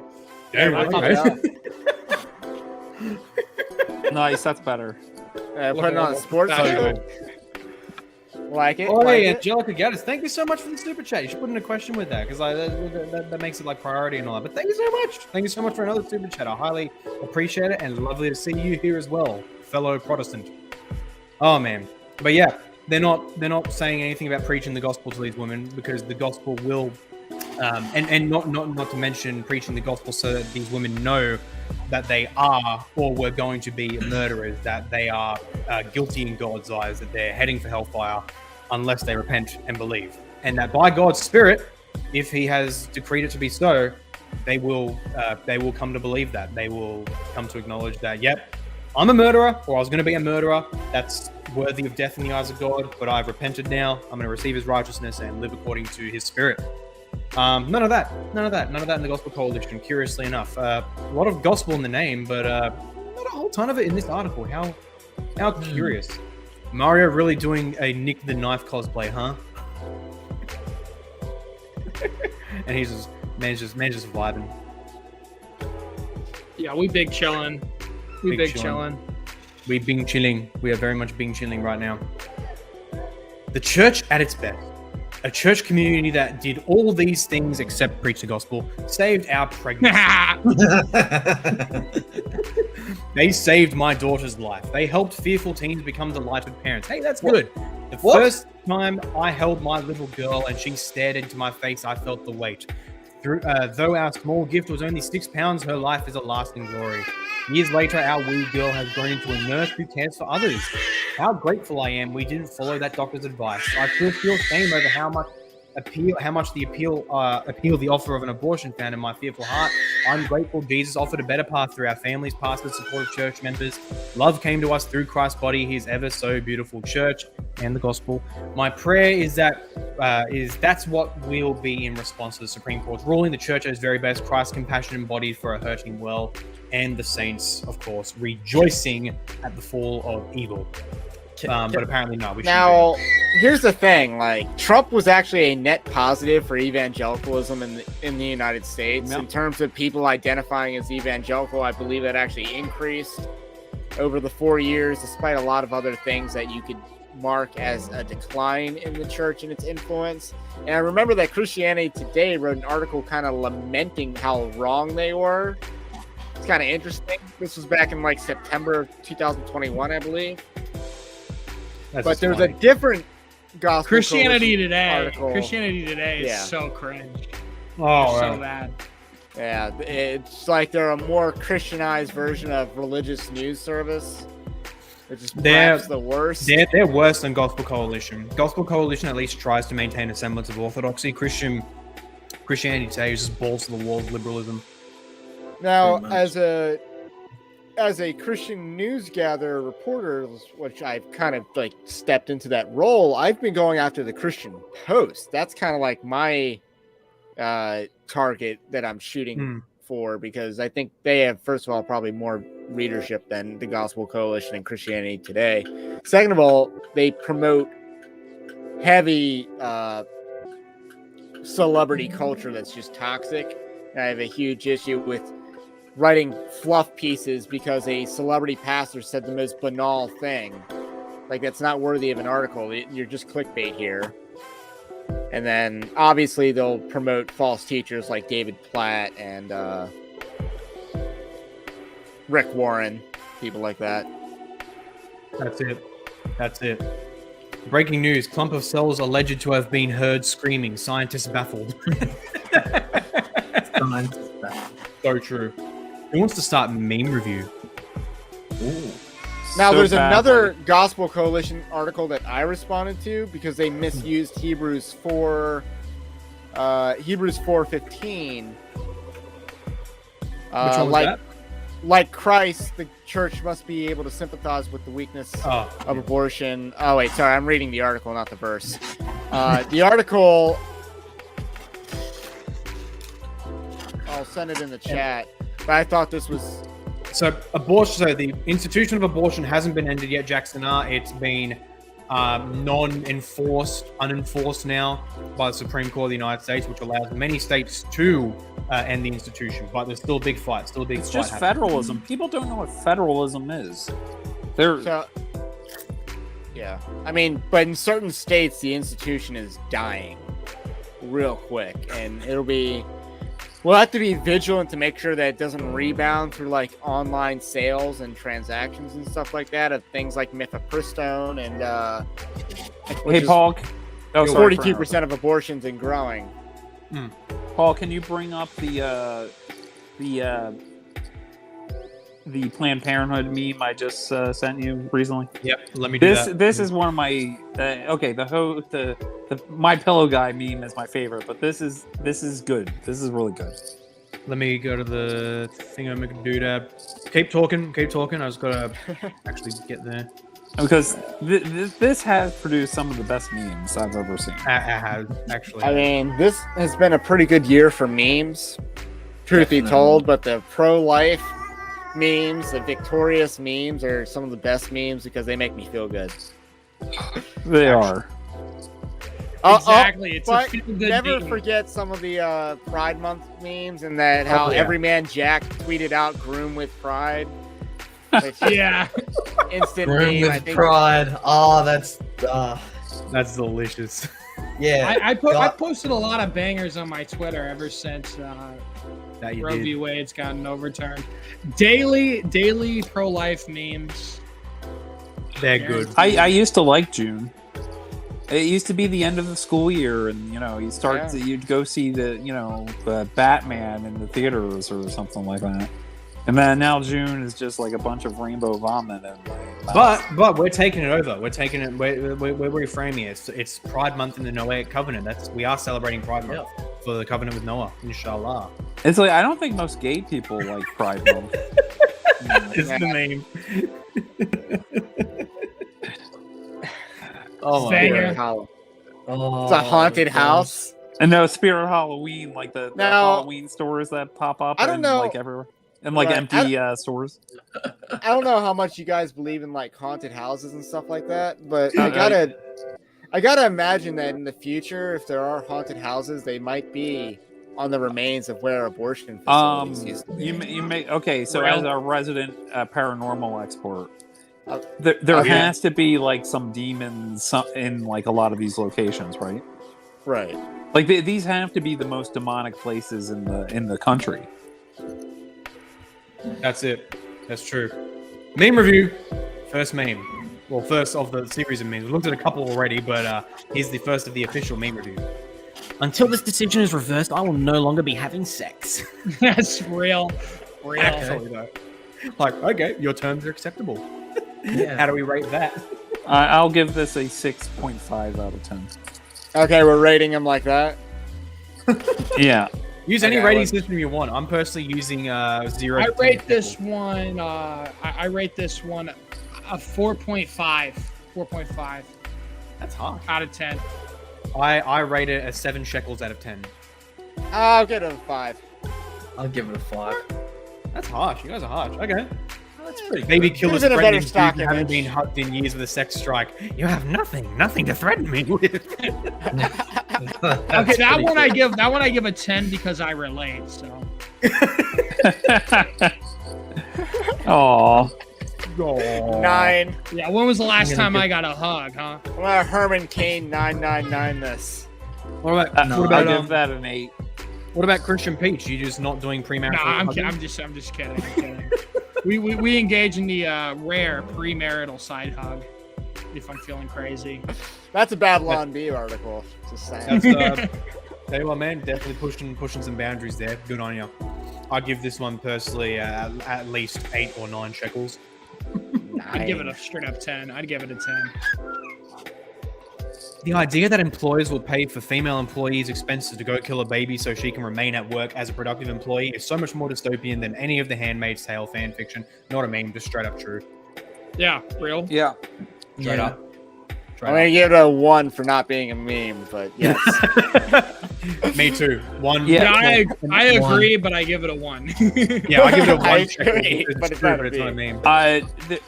Damn, I thought okay. Nice, that's better. Put it on a sports So show. Like it. Oh, like hey, it. Angelica Gaddis, thank you so much for the super chat. You should put in a question with that because that makes it like priority and all that. But thank you so much. Thank you so much for another super chat. I highly appreciate it and lovely to see you here as well, fellow Protestant. Oh man, but yeah, they're not saying anything about preaching the gospel to these women because the gospel will, and not to mention preaching the gospel so that these women know that they are or were going to be murderers, that they are guilty in God's eyes, that they're heading for hellfire unless they repent and believe, and that by God's Spirit, if He has decreed it to be so, they will come to believe that. They will come to acknowledge that, yep, I'm a murderer, or I was going to be a murderer. That's worthy of death in the eyes of God, but I've repented now. I'm going to receive His righteousness and live according to His Spirit. None of that in the Gospel Coalition, curiously enough. A lot of gospel in the name, but not a whole ton of it in this article. How curious. Mario really doing a Nick the Knife cosplay, huh? And he's just man's just vibing. Yeah, we big chillin'. We big chillin'. We bing chilling. We are very much bing chilling right now. The church at its best. A church community that did all these things except preach the gospel, saved our pregnancy. They saved my daughter's life. They helped fearful teens become delighted parents. Hey, that's good. The first time I held my little girl and she stared into my face, I felt the weight. Though our small gift was only 6 pounds, her life is a lasting glory. Years later, our wee girl has grown into a nurse who cares for others. How grateful I am we didn't follow that doctor's advice. I feel shame over how much the appeal the offer of an abortion found in my fearful heart. I'm grateful Jesus offered a better path through our families, pastors, supportive church members. Love came to us through Christ's body, His ever so beautiful church, and the gospel. My prayer is that's what we'll be in response to the Supreme Court's ruling. The church at its very best, Christ's compassion embodied for a hurting world, and the saints, of course, rejoicing at the fall of evil. But apparently not. Now, here's the thing: like, Trump was actually a net positive for evangelicalism in the United States. Yep. In terms of people identifying as evangelical, I believe that actually increased over the 4 years, despite a lot of other things that you could mark as a decline in the church and its influence. And I remember that Christianity Today wrote an article kind of lamenting how wrong they were. It's kind of interesting. This was back in like September of 2021, I believe. But there's a different gospel Christianity Today. article. Christianity Today is Yeah. so cringe. Oh, So bad. Yeah, it's like they're a more Christianized version of religious news service, which is perhaps the worst. They're worse than Gospel Coalition. Gospel Coalition at least tries to maintain a semblance of orthodoxy. Christianity Today is just balls to the wall of liberalism. Now, as a Christian news gatherer reporter, which I've kind of like stepped into that role, I've been going after the Christian Post. That's kind of like my target that I'm shooting for, because I think they have, first of all, probably more readership than the Gospel Coalition and Christianity Today. Second of all, they promote heavy celebrity culture that's just toxic. And I have a huge issue with writing fluff pieces because a celebrity pastor said the most banal thing. Like, that's not worthy of an article. You're just clickbait here. And then obviously they'll promote false teachers like David Platt and Rick Warren, people like that. That's it. Breaking news: clump of cells alleged to have been heard screaming. Scientists baffled. So true. Who wants to start meme review? Ooh. Now, So there's bad, another like- Gospel Coalition article that I responded to because they misused Hebrews 4:15. Which one was that? Like Christ, the church must be able to sympathize with the weakness of abortion. Oh, wait, sorry, I'm reading the article, not the verse. The article, I'll send it in the chat, but I thought this was... So the institution of abortion hasn't been ended yet, Jackson R. It's been non-enforced, unenforced now by the Supreme Court of the United States, which allows many states to end the institution. But there's still a big fight. It's just federalism. People don't know what federalism is. Yeah, I mean, but in certain states, the institution is dying real quick, and we'll have to be vigilant to make sure that it doesn't rebound through like online sales and transactions and stuff like that of things like mifepristone and Hey, Paul. 42% of abortions and growing. Paul, can you bring up the Planned Parenthood meme I just sent you recently? Yep, let me do that. This is one of my the My Pillow guy meme is my favorite, but this is good. This is really good. Let me go to the thing I make a doodad. Keep talking. I just gotta actually get there. Because this has produced some of the best memes I've ever seen. I have, actually. I mean, this has been a pretty good year for memes, truth be told, but the pro-life memes, the victorious memes are some of the best memes because they make me feel good. They are. Exactly. It's a but feel-good never meme. forget some of the Pride Month memes and that how Everyman Jack tweeted out "Groom with Pride." Which Yeah. instant Room meme. I with think pride. Oh, that's That's delicious. yeah. I posted a lot of bangers on my Twitter ever since That you Roe v. did. Wade's gotten overturned. Daily pro-life memes. They're good. I used to like June. It used to be the end of the school year, and you'd go see the Batman in the theaters or something like that. And then now June is just like a bunch of rainbow vomit. And But we're taking it over. We're taking it. We're reframing it. It's Pride Month in the Noahic Covenant. We are celebrating Pride Month for the covenant with Noah, inshallah. It's like I don't think most gay people like Pride Month. It's the meme. Oh my Banger. god. It's a haunted house. And no, Spirit Halloween, like the Now- Halloween stores that pop up. I don't know- like everywhere, and like Right. empty stores. I don't know how much you guys believe in like haunted houses and stuff like that, but No, I gotta imagine that in the future, if there are haunted houses, they might be on the remains of where abortion facilities used to be. You may okay. So Well- as a resident paranormal expert, Uh, there okay. has to be like some demons in like a lot of these locations, right? Right. Like these have to be the most demonic places in the country. That's it. That's true. Meme review. First meme. Well, first of the series of memes. We looked at a couple already, but here's the first of the official meme review. Until this decision is reversed, I will no longer be having sex. That's real. Actually, though. Like, okay, your terms are acceptable. Yeah. How do we rate that? I'll give this a 6.5 out of 10. Okay, we're rating them like that. Yeah. Use any Okay, rating well- system you want. I'm personally using 0 I to 10 rate this people. one. I rate this one a 4.5. 4.5 That's harsh. out of 10. I rate it as 7 shekels out of 10. I'll get a 5. I'll give it a 5. That's harsh. You guys are harsh. Okay. That's pretty Baby good. killers Could've been a better threatening stock dude who haven't image. been hugged in years with a sex strike. You have nothing to threaten me with. Okay, that one I give a 10 because I relate. So Aw. 9. yeah, when was the last I'm gonna time give- I got a hug, huh? I'm gonna Herman Cain 999 this. What about No, what I'll about give that an 8. what about Christian Peach? You just not doing premarital? No, hugging? I'm just kidding. I'm kidding. we engage in the rare premarital side hug if I'm feeling crazy. That's a Babylon B article. Just saying. That's, tell you what, man, definitely pushing some boundaries there. Good on you. I give this one personally at least 8 or 9 shekels. I'd give it a straight up 10. I'd give it a 10. The idea that employers will pay for female employees' expenses to go kill a baby so she can remain at work as a productive employee is so much more dystopian than any of the Handmaid's Tale fan fiction. Not a meme, just straight up true. Yeah, real. Yeah. Straight Yeah. up. Straight I'm gonna give it a 1 for not being a meme, but yes. up. Me too. 1. Yeah. Yeah, I One. agree, but I give it a 1. Yeah, I give it a 1 I shekel agree, because but it's it's true, not but a it's not a meme. meme.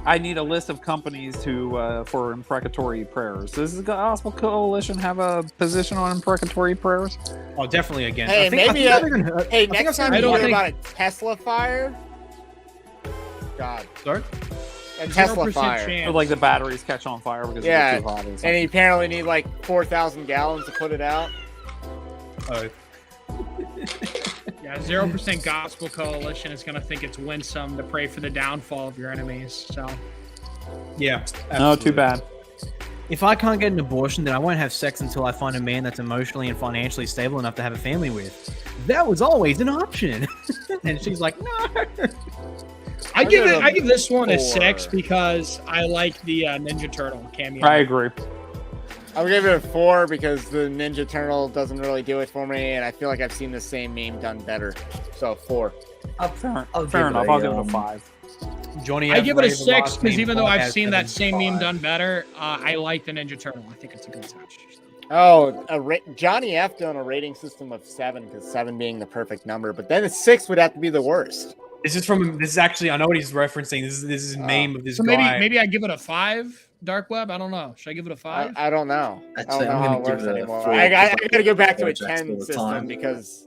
I need a list of companies for imprecatory prayers. Does the Gospel Coalition have a position on imprecatory prayers? Oh, definitely against. Hey, maybe. Hey, think next I've time seen you one. hear about a Tesla fire. God. Sorry? A Tesla 0% fire. chance. Or like the batteries catch on fire because Yeah, they're too hot. Or something. And you apparently need like 4,000 gallons to put it out. Oh, Yeah, 0% Gospel Coalition is going to think it's winsome to pray for the downfall of your enemies. So, yeah. No, absolutely. too bad. If I can't get an abortion, then I won't have sex until I find a man that's emotionally and financially stable enough to have a family with. That was always an option. And she's like, no. I give this one a 4. 6 because I like the Ninja Turtle cameo. I agree. I'll give it a 4 because the Ninja Turtle doesn't really do it for me, and I feel like I've seen the same meme done better. So 4. Fair enough. I'll give it a 5. Johnny, I give it a Abrams' 6 last because name even though I've has seen that same meme 75. done better, I like the Ninja Turtle. I think it's a good touch. Oh, Johnny F doing a rating system of 7 because 7 being the perfect number, but then a 6 would have to be the worst. This is actually, I know what he's referencing. This is a meme of this So guy. maybe I give it a 5. Dark Web. I don't know. Should I give it a 5? I don't know. I I'd don't say know I'm how gonna it give works it a anymore. 4 I gotta go back to a projects all 10 the system time. because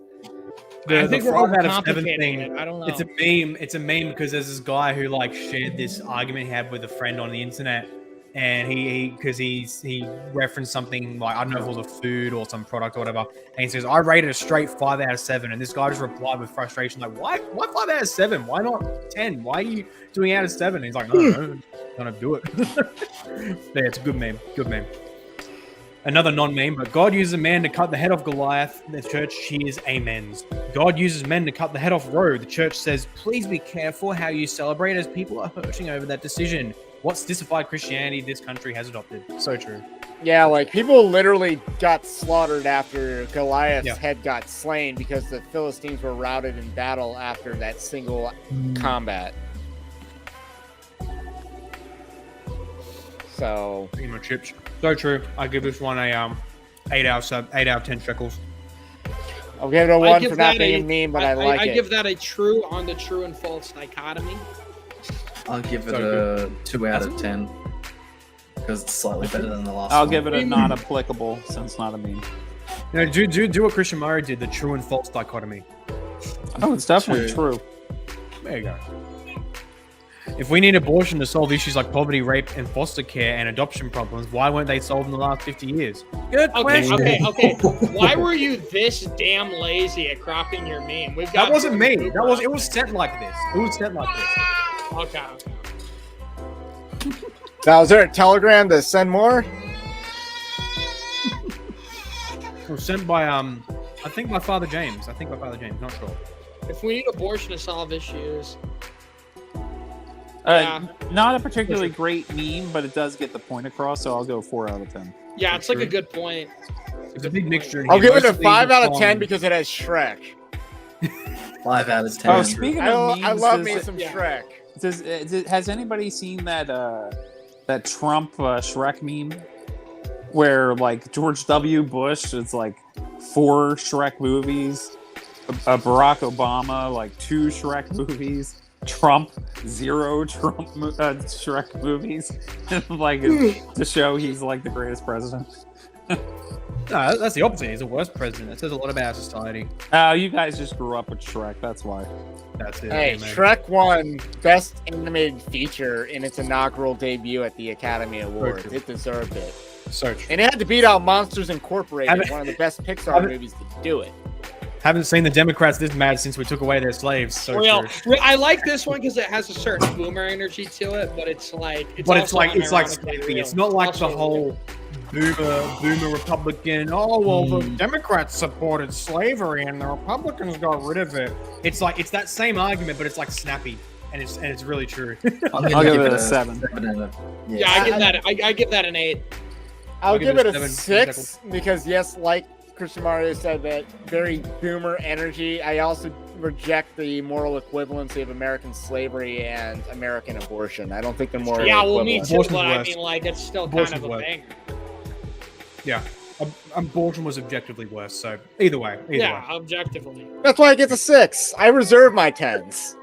The think we're 5 out of 7 overcomplicating thing. it. I don't know. It's a meme. It's a meme because there's this guy who like shared this argument he had with a friend on the internet, and he referenced something like, I don't know if it was a food or some product or whatever, and he says, I rated a straight 5 out of 7, and this guy just replied with frustration like, why 5 out of 7? Why not 10? Why are you doing out of 7? And he's like, no, gonna do it. Yeah, it's a good meme. Good meme. Another non-meme, but God uses a man to cut the head off Goliath. The church cheers amens. God uses men to cut the head off Roe. The church says, please be careful how you celebrate as people are hurting over that decision. What stissified Christianity this country has adopted. So true. yeah, like people literally got slaughtered after Goliath's Yeah. head got slain because the Philistines were routed in battle after that single combat. So Pretty much chips. So true. I give this one a 8 out of 10 shekels. I'll give it a 1 for not being a meme, but I like I it. give that a true on the true and false dichotomy. I'll give it So a 2 out of 10 because it's slightly better than the last I'll one. give it a not applicable since not a meme. You know, do what Christian Murray did, the true and false dichotomy. Oh, it's definitely True. true. There you go. If we need abortion to solve issues like poverty, rape, and foster care and adoption problems, why weren't they solved in the last 50 years? Good question. Okay. Why were you this damn lazy at cropping your meme? We've got That wasn't me. Uber That was out it. Was there. set like this. It was set like this. Okay. Now, is there a telegram to send more? It was sent by I think by Father James. Not sure. If we need abortion to solve issues, Not a particularly great meme, but it does get the point across, so I'll go 4 out of 10. yeah, it's like a good point. It's a big mixture. in I'll here. give it a Mostly 5 out of from- 10 because it has Shrek. 5 out of 10. Oh, speaking of memes, I love me some yeah. Shrek. has anybody seen that Trump Shrek meme where like George W. Bush, it's like 4 Shrek movies, Barack Obama like 2 Shrek movies, Trump 0 Shrek movies, like to show he's like the greatest president. No, that's the opposite. He's the worst president. That says a lot about our society. You guys just grew up with Shrek, that's why. That's it. Hey, Amen. Shrek won Best Animated Feature in its inaugural debut at the Academy Awards. true. It deserved it. So true. And it had to beat out Monsters Incorporated, Haven't- one of the best Pixar haven't- movies to do it. Haven't seen the Democrats this mad since we took away their slaves. So Real. true. I like this one because it has a certain boomer energy to it, but it's like But it's like unironically snappy. real. It's not like the Also whole boomer Republican. Oh well, the Hmm. Democrats supported slavery and the Republicans got rid of it. It's like it's that same argument, but it's like snappy, and it's really true. I'm gonna I'll give it a 7. 7 out of, Yeah, I give that an 8. I'll give it a 7 6 because, yes, like Christian Mario said, that very boomer energy. I also reject the moral equivalency of American slavery and American abortion. I don't think they're moral Yeah, well, me equivalent. too, Abortion's but I worse. mean, like, it's still Abortion's kind of a worse. banger. Yeah, abortion was objectively worse. So either way, Yeah, objectively. That's why I get a 6. I reserve my 10s.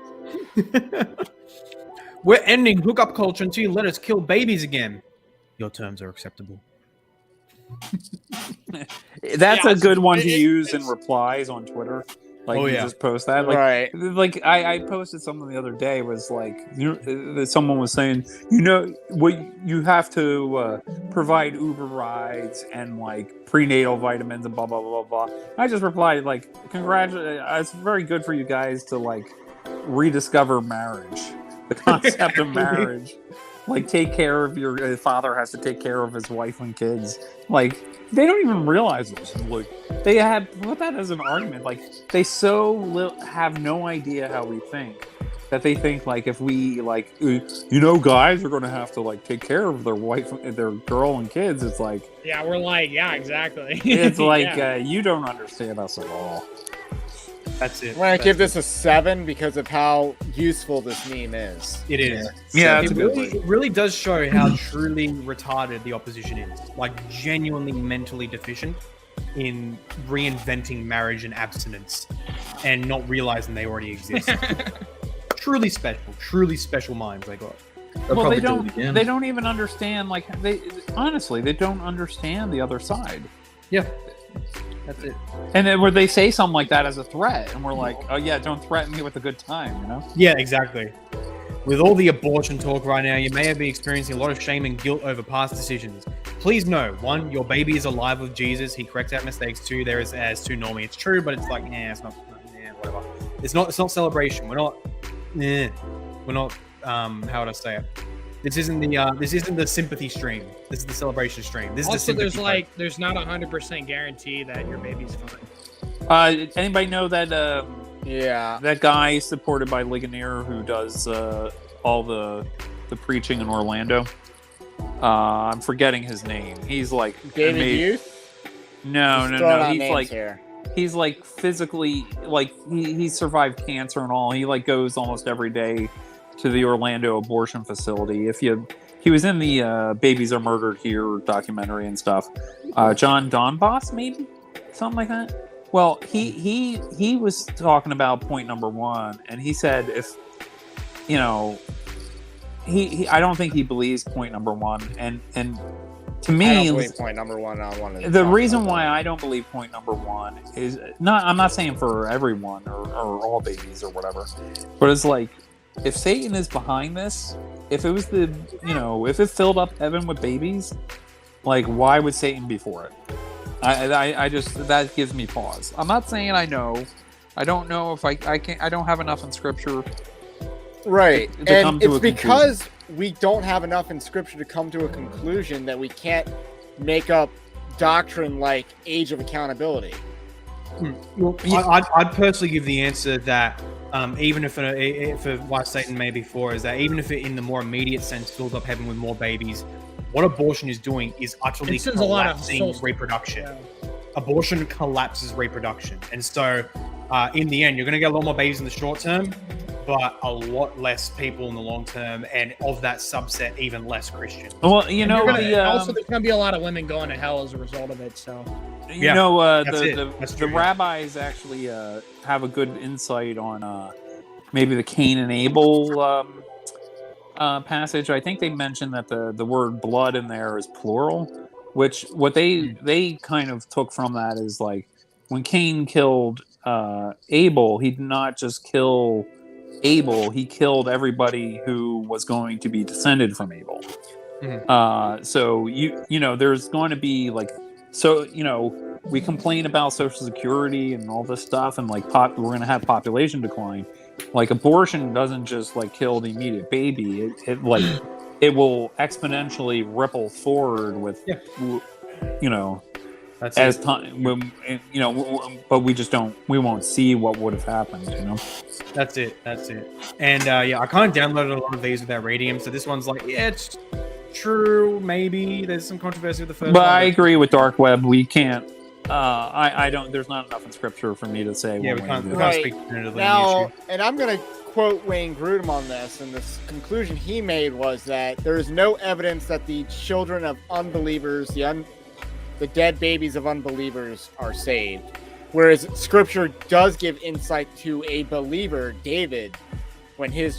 We're ending hookup culture until you let us kill babies again. Your terms are acceptable. That's Yeah, a good one to it- use in it's- replies on Twitter. Like, Oh, you yeah. just post that. Like, Right. like I posted something the other day. Was like, someone was saying, what you have to provide Uber rides and like prenatal vitamins and blah blah blah blah. I just replied like, congratulations! It's very good for you guys to like rediscover marriage, the concept of marriage. Like, take care of your father has to take care of his wife and kids. Like, they don't even realize this. Like, they have put that as an argument. Like, they have no idea how we think, that they think like, if we like, guys are going to have to like take care of their wife, their girl and kids. It's like, Yeah, we're like, yeah, exactly. it's like Yeah. you don't understand us at all. That's it. I'm gonna give this a 7 because of how useful this meme is. It is. Yeah, it really does show how truly retarded the opposition is. Like, genuinely mentally deficient in reinventing marriage and abstinence and not realizing they already exist. truly special minds they got. Well, they don't even understand. Like, they don't understand the other side. Yeah. That's it. And then where they say something like that as a threat, and we're like, oh yeah, don't threaten me with a good time, you know? Yeah, exactly. With all the abortion talk right now, you may have been experiencing a lot of shame and guilt over past decisions. Please know, 1, your baby is alive with Jesus. He corrects our mistakes. 2, there is as too normie. It's true, but it's like, it's not, whatever. It's not celebration. We're not, how would I say it? This isn't the sympathy stream. This is the celebration stream. This is Also, the sympathy there's not 100% guarantee that your baby's fine. Anybody know that Yeah. that guy supported by Ligonier who does all the preaching in Orlando? I'm forgetting his name. He's like David Youth? No. He's like here. He's like physically, like he survived cancer and all. He like goes almost every day to the Orlando abortion facility. He was in the Babies Are Murdered Here documentary and stuff. John Donbass, maybe something like that. Well, he was talking about point number 1, and he said if I don't think he believes point number 1, and to me, I don't believe point number 1 on one of the the reason why I don't believe point number 1 is I'm not saying for everyone or all babies or whatever, but it's like, if Satan is behind this, if it was if it filled up heaven with babies, like, why would Satan be for it? I just, that gives me pause. I'm not saying I know. I don't know if I can't. I don't have enough in Scripture. Right, to come and to it's a because we don't have enough in Scripture to come to a conclusion that we can't make up doctrine like age of accountability. Well, I'd personally give the answer that even if why Satan may be for is that even if it in the more immediate sense fills up heaven with more babies, what abortion is doing is utterly collapsing reproduction. Yeah. Abortion collapses reproduction, and so in the end, you're going to get a lot more babies in the short term, but a lot less people in the long term, and of that subset, even less Christian. Well, also there's going to be a lot of women going to hell as a result of it. So the rabbis actually have a good insight on maybe the Cain and Abel passage. I think they mentioned that the word blood in there is plural, which what they kind of took from that is like, when Cain killed Abel, he did not just kill Abel, he killed everybody who was going to be descended from Abel. Mm-hmm. So there's going to be like, we complain about Social Security and all this stuff, and like we're going to have population decline. Like, abortion doesn't just like kill the immediate baby. It will exponentially ripple forward with, That's as it. time, but we won't see what would have happened, That's it. And I kind of downloaded a lot of these without reading them. So this one's like, it's true, maybe. There's some controversy with the first But one. I agree with Dark Web. We can't. I don't. There's not enough in Scripture for me to say. Yeah, we can't speak definitively on Now, the issue. and I'm going to quote Wayne Grudem on this, and the conclusion he made was that there is no evidence that the children of unbelievers, the dead babies of unbelievers, are saved. Whereas Scripture does give insight to a believer, David, when his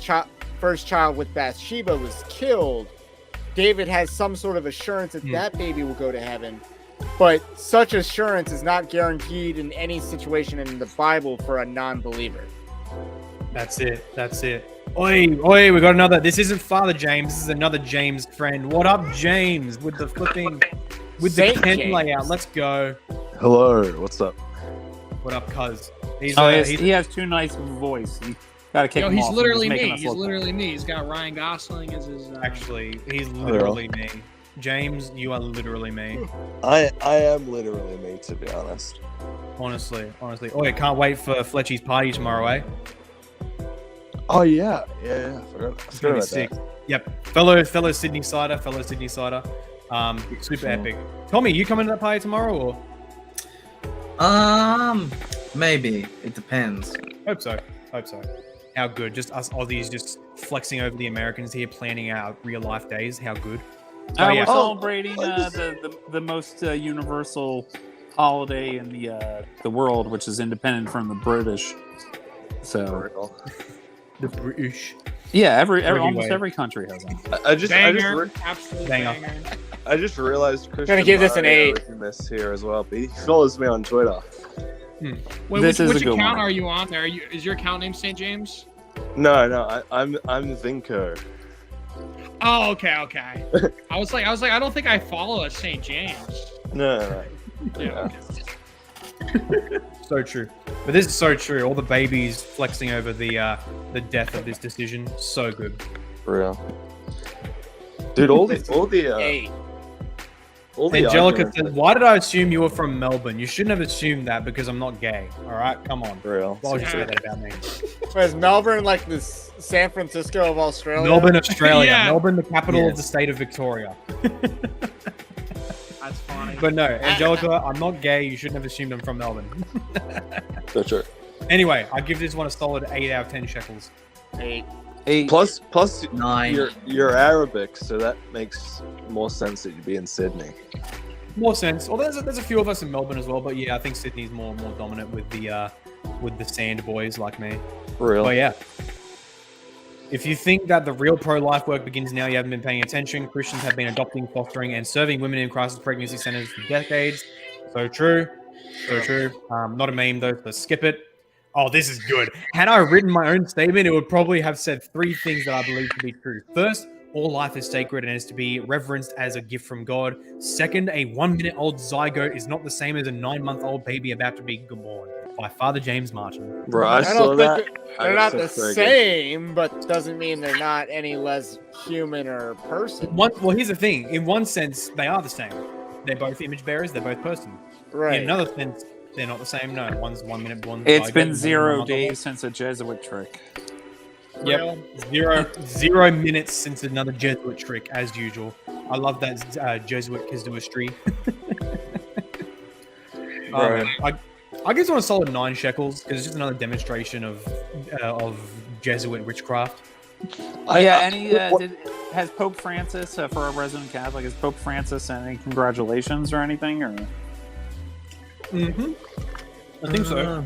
first child with Bathsheba was killed, David has some sort of assurance that that baby will go to heaven. But such assurance is not guaranteed in any situation in the Bible for a non-believer. That's it. Oi, we got another. This isn't Father James. This is another James friend. What up, James? With the Saint Kent James. layout. Let's go. Hello, what's up? What up, cuz? He has too nice of a voice. You gotta kick Yo, him he's off. literally making me. us He's look literally me. He's got Ryan Gosling as his. Actually, he's literally me. James, you are literally me. I am literally me, to be honest. Honestly. Oi, can't wait for Fletchy's party tomorrow, eh? Oh yeah. I forgot It's gonna be about sick. that. Yep. Fellow Sydney Sider. Super epic. Tommy, you coming to that party tomorrow or? Maybe. It depends. Hope so. How good? Just us Aussies just flexing over the Americans here, planning our real life days. How good? We're celebrating the most universal holiday in the world, which is independent from the British. So The British. yeah, almost every country has one. Absolute banger. I just realized Christian Gonna give this an Mario 8. is in this here as well, but he follows me on Twitter. Wait, This is which a good account one. are you on there? Is your account name St. James? No, I'm Vinko. Oh, okay. I was like, I don't think I follow a St. James. No. Yeah. So true. But this is so true. All the babies flexing over the death of this decision. So good. For real. Dude, all the Angelica arguments- said, "Why did I assume you were from Melbourne? You shouldn't have assumed that because I'm not gay. All right, come on. For real. Why would you say that about me? Was Melbourne like the San Francisco of Australia? Melbourne, Australia. Yeah. Melbourne, the capital of Yes. the state of Victoria. That's funny. But no, Angelica, I'm not gay. You shouldn't have assumed I'm from Melbourne. So true. Anyway, I give this one a solid 8 out of 10 shekels. 8. Plus 9. you're Arabic, so that makes more sense that you'd be in Sydney. More sense. Well, there's a few of us in Melbourne as well, but yeah, I think Sydney's more dominant with the sand boys like me. For real. But yeah. If you think that the real pro-life work begins now, you haven't been paying attention. Christians have been adopting, fostering, and serving women in crisis pregnancy centers for decades. So true. Not a meme though, so skip it. Oh, this is good. Had I written my own statement, it would probably have said 3 things that I believe to be true. First, all life is sacred and is to be reverenced as a gift from God. Second, a 1-minute-old zygote is not the same as a 9-month-old baby about to be born. By Father James Martin. Bro, I I saw don't that. think they're not the same, but doesn't mean they're not any less human or person. Well, here's the thing. In one sense, they are the same. They're both image bearers. They're both person. Right. In another sense, they're not the same. No, one's 1 minute, one. It's zygote, been one's 0 1 month old. days since a Jesuit trick. Yep. Zero minutes since another Jesuit trick, as usual. I love that Jesuit casuistry. I guess on a solid 9 shekels because it's just another demonstration of Jesuit witchcraft. Has Pope Francis, for our resident Catholic, has Pope Francis sent any congratulations or anything? Or I think so.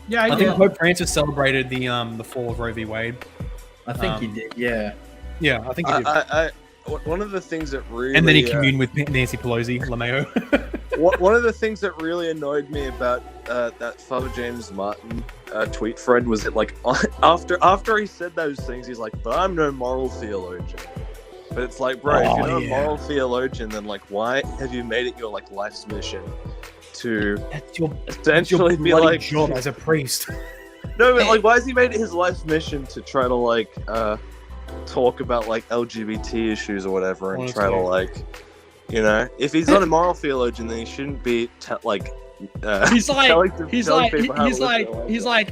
Yeah, I think Pope Francis celebrated the fall of Roe v. Wade. I think he did, yeah. Yeah, I think he did. One of the things that really And then he communed with Nancy Pelosi, LeMayo. One of the things that really annoyed me about that Father James Martin tweet thread was that, like, after he said those things, he's like, "But I'm no moral theologian." But it's like, bro, if you're not a moral theologian, then like, why have you made it your like life's mission to essentially be bloody like job as a priest? No, but like, why has he made it his life's mission to try to like talk about like LGBT issues or whatever, and try to like, you know, if he's not a moral theologian, then he shouldn't be he's like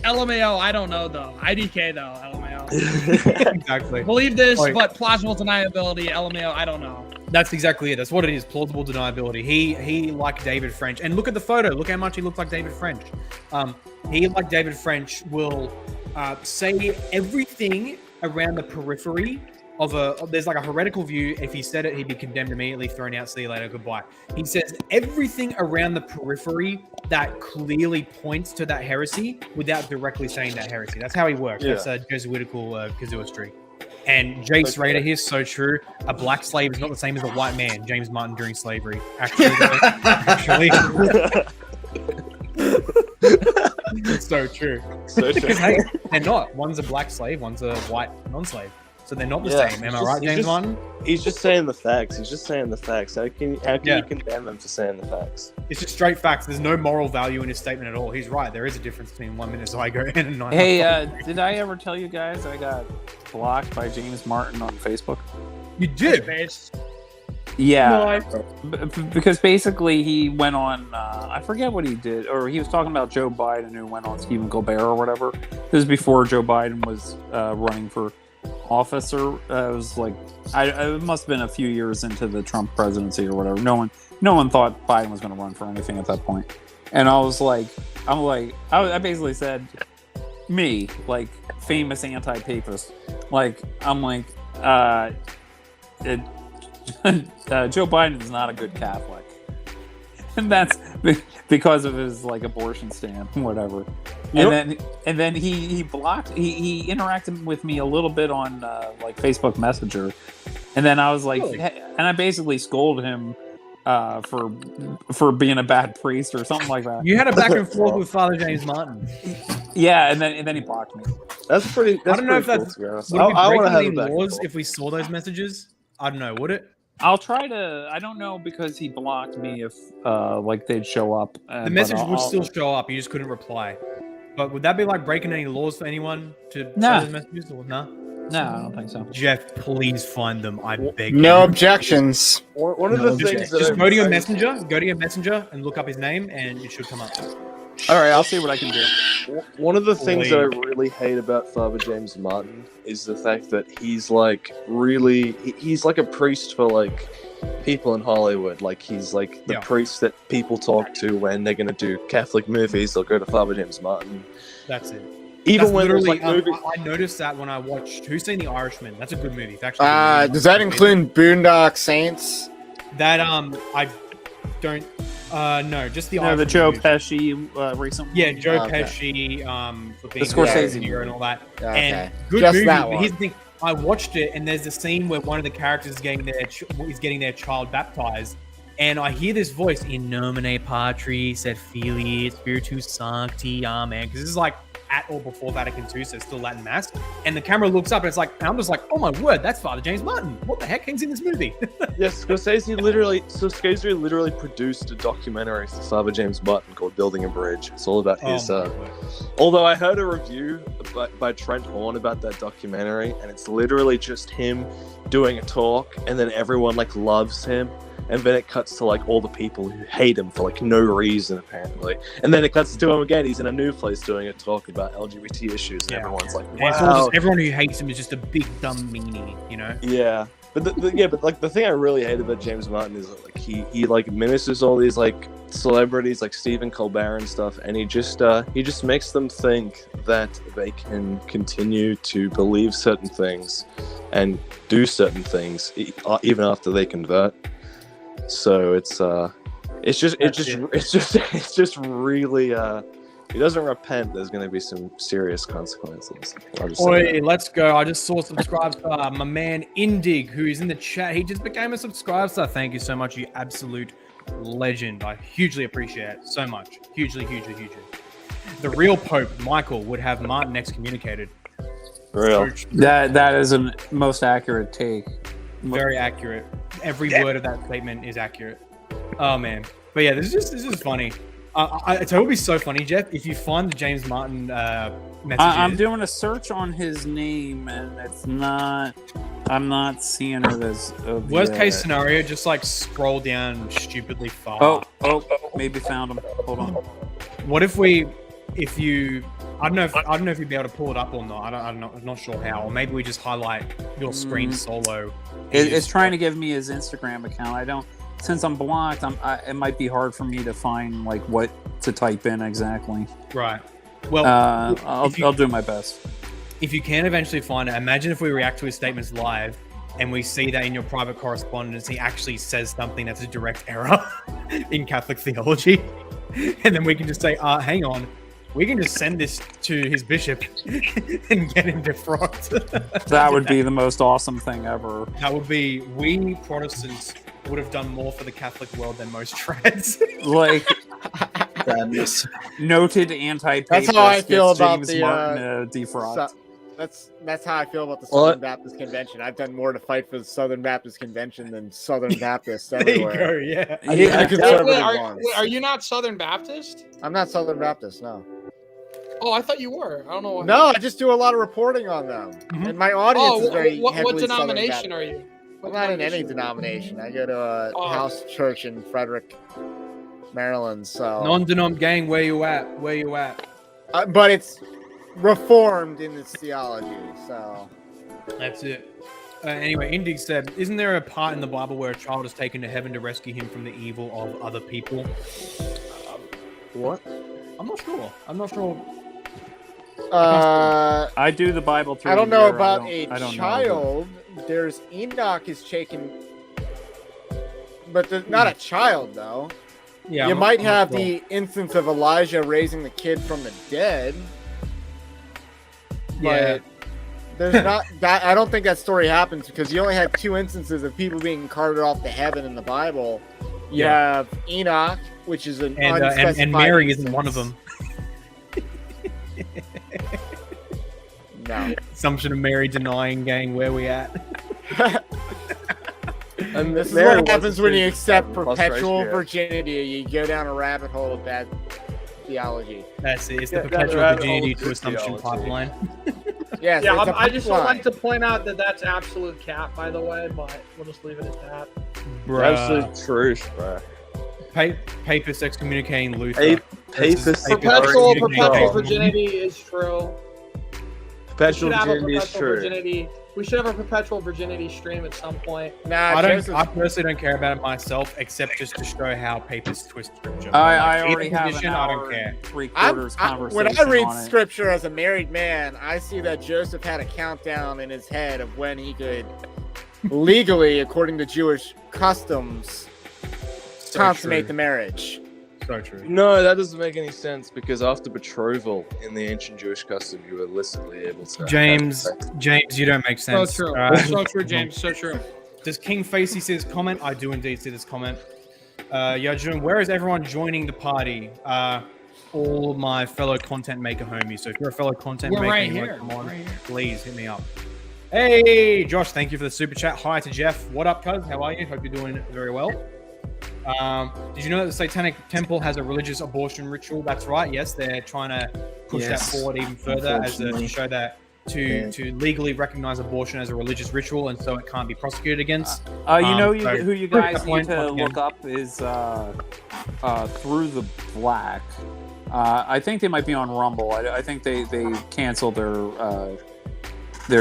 LMAO, I don't know though. IDK though, LMAO. Exactly. Believe this, Like- but plausible deniability, LMAO, I don't know. That's exactly it. That's what it is. Plausible deniability. He like David French, and look at the photo. Look how much he looks like David French. He like David French will say everything around the periphery of there's like a heretical view. If he said it, he'd be condemned immediately, thrown out, see you later, goodbye. He says everything around the periphery that clearly points to that heresy without directly saying that heresy. That's how he works. Yeah. That's a Jesuitical casuistry. And Jace Rader here, so true. A black slave is not the same as a white man. James Martin during slavery. Actually. It's so true. Because hey, they're not. One's a black slave, one's a white non-slave. So they're not the same. Am I right, James Martin? He's just saying the facts. How can you condemn him for saying the facts? It's just straight facts. There's no moral value in his statement at all. He's right. There is a difference between 1 minute Zygo and a 9. Hey, did I ever tell you guys I got blocked by James Martin on Facebook? You did? Yeah, because basically he went on, I forget what he did, or he was talking about Joe Biden who went on Stephen Colbert or whatever. This was before Joe Biden was running for office, or it was like, it must have been a few years into the Trump presidency or whatever. No one thought Biden was going to run for anything at that point. And I basically said, me, like, famous anti-papist, like, I'm like, Joe Biden is not a good Catholic, and that's because of his like abortion stand, whatever. Yep. And then he blocked. He interacted with me a little bit on like Facebook Messenger, and then I was like, and I basically scolded him for being a bad priest or something like that. You had a back and forth with Father James Martin. Yeah, and then he blocked me. That's pretty. I don't know if cool, that's. Would I want to have laws if we saw those messages. I don't know. Would it? I'll try to. I don't know because he blocked me if like they'd show up. The message would still show up. You just couldn't reply. But would that be like breaking any laws for anyone to send those messages? Or no? No, I don't think so. Jeff, please find them. I beg you. No objections. One of the things just go to your messenger. Go to your messenger and look up his name, and it should come up. All right, I'll see what I can do. One of the things that I really hate about Father James Martin is the fact that he's like he's like a priest for like people in Hollywood. Like he's like the priest that people talk to when they're gonna do Catholic movies. They'll go to Father James Martin. That's it. Even when there's like movies. I noticed that when I watched Who's Seen the Irishman. That's a good movie. It's actually does that include Boondock Saints? That I don't. No, just the the Joe Pesci recent. Yeah, Joe Pesci, the Scorsese hero and all that. Okay. And good Just movie. that But one. here's the thing: I watched it, and there's a scene where one of the characters is getting their child baptized, and I hear this voice in nomine Patris et Filii Spiritus Sancti, Amen. Because this is like at or before Vatican II, so it's still Latin Mass. And the camera looks up, and it's like, and I'm just like, oh my word, that's Father James Martin. What the heck? He's in this movie. Yes, Scorsese literally produced a documentary for Father James Martin called Building a Bridge. It's all about his. Although I heard a review by Trent Horn about that documentary, and it's literally just him doing a talk, and then everyone like loves him. And then it cuts to like all the people who hate him for like no reason apparently, and then it cuts to him again. He's in a new place doing a talk about LGBT issues, and everyone's like, "Wow!" Everyone who hates him is just a big dumb meanie, you know? Yeah, but like the thing I really hate about James Martin is that, like he like ministers all these like celebrities like Stephen Colbert and stuff, and he just makes them think that they can continue to believe certain things and do certain things even after they convert. So it's just really he doesn't repent, there's going to be some serious consequences. Oi, let's go. I just saw subscribe star, my man Indig, who's in the chat. He just became a subscribe star. Thank you so much, you absolute legend. I hugely appreciate it so much. Hugely. The real Pope Michael would have Martin excommunicated. Real. That is a most accurate take. Very accurate. Every word of that statement is accurate. Oh man, but yeah, this is funny. It would be so funny, Jeff, if you find the James Martin messages. I'm doing a search on his name, and it's not. I'm not seeing it as. Worst case scenario, just like scroll down stupidly far. Oh, maybe found him. Hold on. What if you? I don't know if you'd be able to pull it up or not. I'm not sure how. Or maybe we just highlight your screen solo. It's trying to give me his Instagram account. I don't. Since I'm blocked, it might be hard for me to find like what to type in exactly. Right. Well, I'll do my best. If you can eventually find it, imagine if we react to his statements live and we see that in your private correspondence, he actually says something that's a direct error in Catholic theology. And then we can just say, hang on, We can just send this to his bishop and get him defrocked. That would be the most awesome thing ever. That would be, we Protestants would have done more for the Catholic world than most trads. Like, noted anti-papist. That's how I feel about James the Martin defrocked. That's how I feel about the Southern Baptist Convention. I've done more to fight for the Southern Baptist Convention than Southern Baptists everywhere. There you go, yeah. Are you not Southern Baptist? I'm not Southern Baptist, no. Oh, I thought you were. I don't know why. No, I just do a lot of reporting on them. And my audience is very what heavily denomination are you? I'm not in any denomination. I go to a house church in Frederick, Maryland. So Non-denom gang, where you at? Where you at? But it's reformed in its theology, so that's it. Anyway, Indig said, isn't there a part in the Bible where a child is taken to heaven to rescue him from the evil of other people? What? I'm not sure. I do the Bible through. I don't know about a child. There's Enoch is taken, but there's not a child though. Yeah, you might have the instance of Elijah raising the kid from the dead. Yeah. But there's not that. I don't think that story happens because you only have 2 instances of people being carted off to heaven in the Bible. You have Enoch, which is an unspecified and Mary instance. isn't one of them. No. Assumption of Mary denying gang, where we at? And this is what happens when you accept perpetual virginity. You go down a rabbit hole of bad theology. That's it. It's the perpetual virginity to assumption pipeline. Yes, yeah. I just would like to point out that that's absolute cap, by the way. But we'll just leave it at that. Absolute truth, bro. Papists excommunicating Luther. Perpetual virginity is true. Perpetual virginity is true. We should have a perpetual virginity stream at some point. I personally don't care about it myself, except just to show how papists twist scripture. I already have an I hour don't care. and 3/4 conversation. When I read on it. scripture as a married man, I see that Joseph had a countdown in his head of when he could legally, according to Jewish customs, consummate the marriage. So true. No, that doesn't make any sense because after betrothal in the ancient Jewish custom, you were illicitly able to. James, you don't make sense. So true. So true, James. So true. Does King Facey see this comment? I do indeed see this comment. Yajun, where is everyone joining the party? All my fellow content maker homies. So if you're a fellow content maker, right you here. come on, please hit me up. Hey, Josh, thank you for the super chat. Hi to Jeff. What up, cuz? How are you? Hope you're doing very well. Did you know that the Satanic Temple has a religious abortion ritual? That's right. Yes, they're trying to push that forward even further to show that to legally recognize abortion as a religious ritual, and so it can't be prosecuted against. Who you guys need to look up is Through the Black. I think they might be on Rumble. I think they canceled their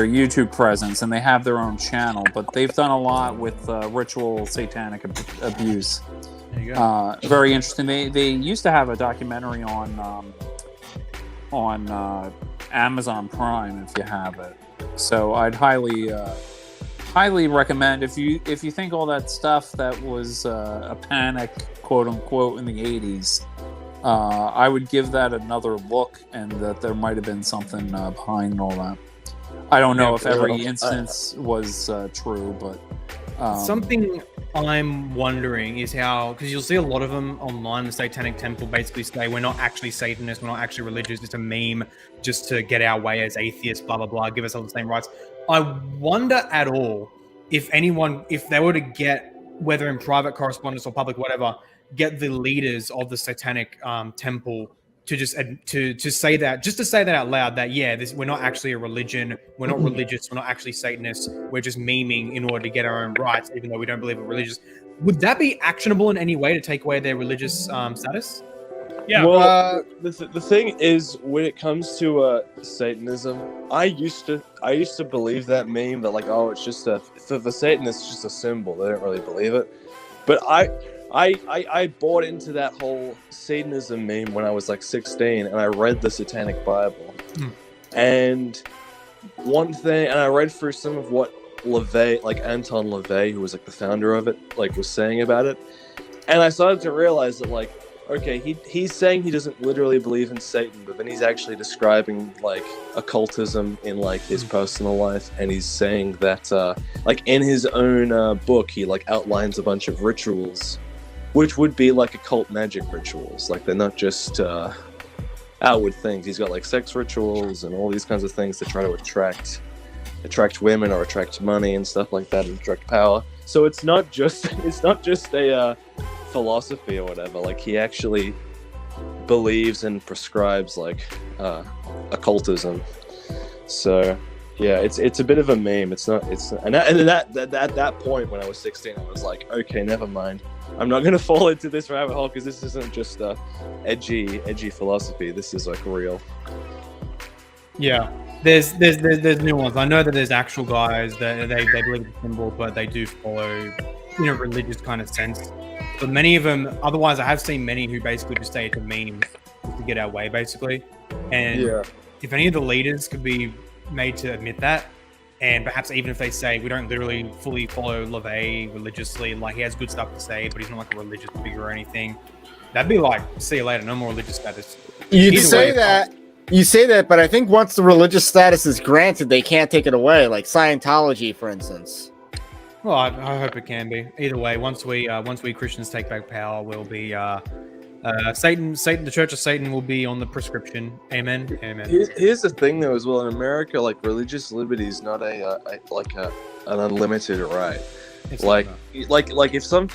YouTube presence, and they have their own channel, but they've done a lot with ritual satanic abuse. There you go. Very interesting. They used to have a documentary on Amazon Prime if you have it. So I'd highly recommend if you think all that stuff that was a panic, quote unquote, in the 80s. I would give that another look, and that there might have been something behind all that. I don't know if every instance was true, but something I'm wondering is how, because you'll see a lot of them online, the Satanic Temple basically say we're not actually Satanists, we're not actually religious, it's a meme just to get our way as atheists, blah blah blah, give us all the same rights. I wonder at all if they were to get, whether in private correspondence or public whatever, get the leaders of the Satanic Temple to just to say that out loud, that we're not actually a religion, we're not religious, we're not actually Satanists, we're just memeing in order to get our own rights, even though we don't believe we're religious. Would that be actionable in any way to take away their religious status? Yeah. Well, the thing is, when it comes to Satanism, I used to believe that meme that it's just for the Satanists, it's just a symbol. They don't really believe it, but I bought into that whole Satanism meme when I was 16, and I read the Satanic Bible. And one thing, and I read through some of what LaVey, Anton LaVey, who was the founder of it, was saying about it. And I started to realize that okay, he's saying he doesn't literally believe in Satan, but then he's actually describing like occultism in like his personal life, and he's saying that like in his own book he like outlines a bunch of rituals, which would be like occult magic rituals. Like they're not just outward things. He's got like sex rituals and all these kinds of things to try to attract women or attract money and stuff like that, and attract power. So it's not just a philosophy or whatever. Like he actually believes and prescribes like occultism. So yeah, it's a bit of a meme. It's and at that point when I was 16, I was like, okay, never mind. I'm not gonna fall into this rabbit hole because this isn't just edgy philosophy. This is like real. Yeah. There's nuance. I know that there's actual guys that they believe in the symbol, but they do follow, religious kind of sense. But many of them, otherwise, I have seen many who basically just say it's a meme to get our way, basically. And if any of the leaders could be made to admit that, and perhaps even if they say we don't literally fully follow LaVey religiously, like he has good stuff to say, but he's not like a religious figure or anything, that'd be like, see you later, no more religious status. You say that, but I think once the religious status is granted, they can't take it away. Like Scientology, for instance. Well, I hope it can be. Either way, once we Christians take back power, we'll be Satan. The Church of Satan will be on the prescription. Amen. Amen. Here's the thing, though, as well. In America, like religious liberty is not an unlimited right. It's like if some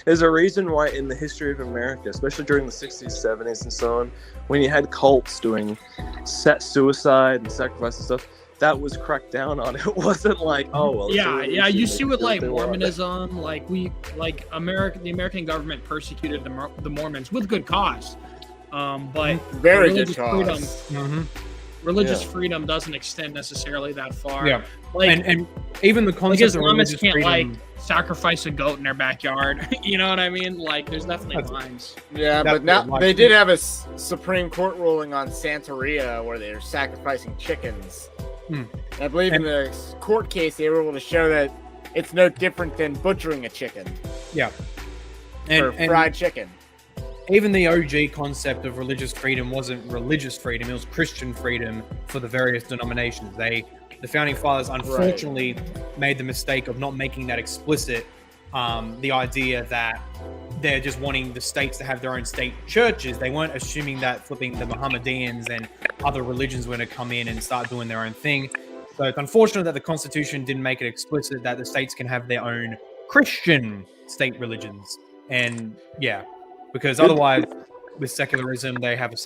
there's a reason why in the history of America, especially during the 60s, 70s, and so on, when you had cults doing suicide and sacrifice and stuff, that was cracked down on. It wasn't like, oh well. Yeah. You see with like Mormonism, the American government persecuted the Mormons with good cause, but very good cause. Religious freedom doesn't extend necessarily that far. Yeah, and even the concept of religious can't freedom, sacrifice a goat in their backyard. You know what I mean? Like, there's definitely lines. Yeah, but now they did have a Supreme Court ruling on Santeria where they're sacrificing chickens. I believe in the court case they were able to show that it's no different than butchering a chicken. Yeah, or fried chicken. Even the OG concept of religious freedom wasn't religious freedom; it was Christian freedom for the various denominations. The founding fathers, unfortunately, made the mistake of not making that explicit. The idea that they're just wanting the states to have their own state churches. They weren't assuming that flipping the Mohammedans and other religions were going to come in and start doing their own thing. So it's unfortunate that the Constitution didn't make it explicit that the states can have their own Christian state religions. And yeah, because otherwise, with secularism, they have a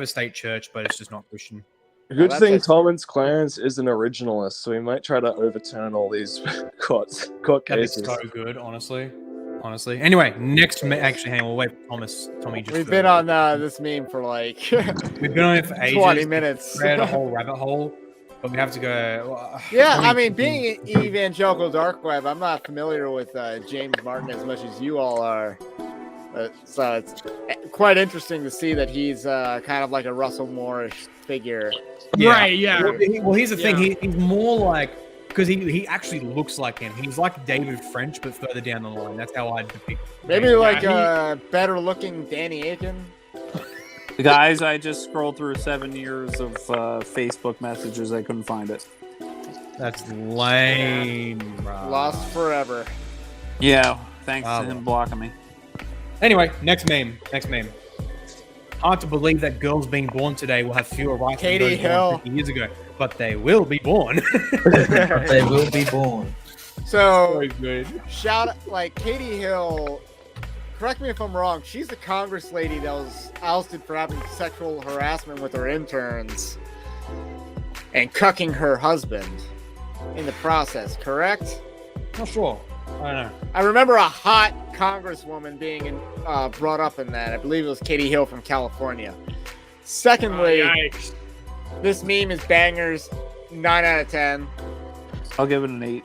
state church, but it's just not Christian. Good thing Thomas Clarence is an originalist, so he might try to overturn all these court cases. That'd be so good, honestly. Anyway, actually, hang on, we'll wait for Tommy. We've been on this meme for like we've been on it for ages. 20 minutes. We had a whole rabbit hole, but we have to go. I mean, being an evangelical dark web, I'm not familiar with James Martin as much as you all are. So it's quite interesting to see that he's kind of like a Russell Moore-ish figure. Yeah. Right, yeah. Well, here's the thing. He's more like, because he actually looks like him. He's like David French, but further down the line. That's how I depict him. Maybe like better-looking Danny Aiken. Guys, I just scrolled through 7 years of Facebook messages. I couldn't find it. That's lame, bro. Lost forever. Yeah, thanks to him blocking me. Anyway, next meme. Hard to believe that girls being born today will have fewer rights than those born 50 years ago, but they will be born. They will be born. So good. Shout like Katie Hill. Correct me if I'm wrong. She's the Congress lady that was ousted for having sexual harassment with her interns and cucking her husband in the process. Correct? Not sure. I don't know. I remember a hot congresswoman being brought up in that. I believe it was Katie Hill from California. Secondly, this meme is bangers. 9 out of 10. I'll give it an 8.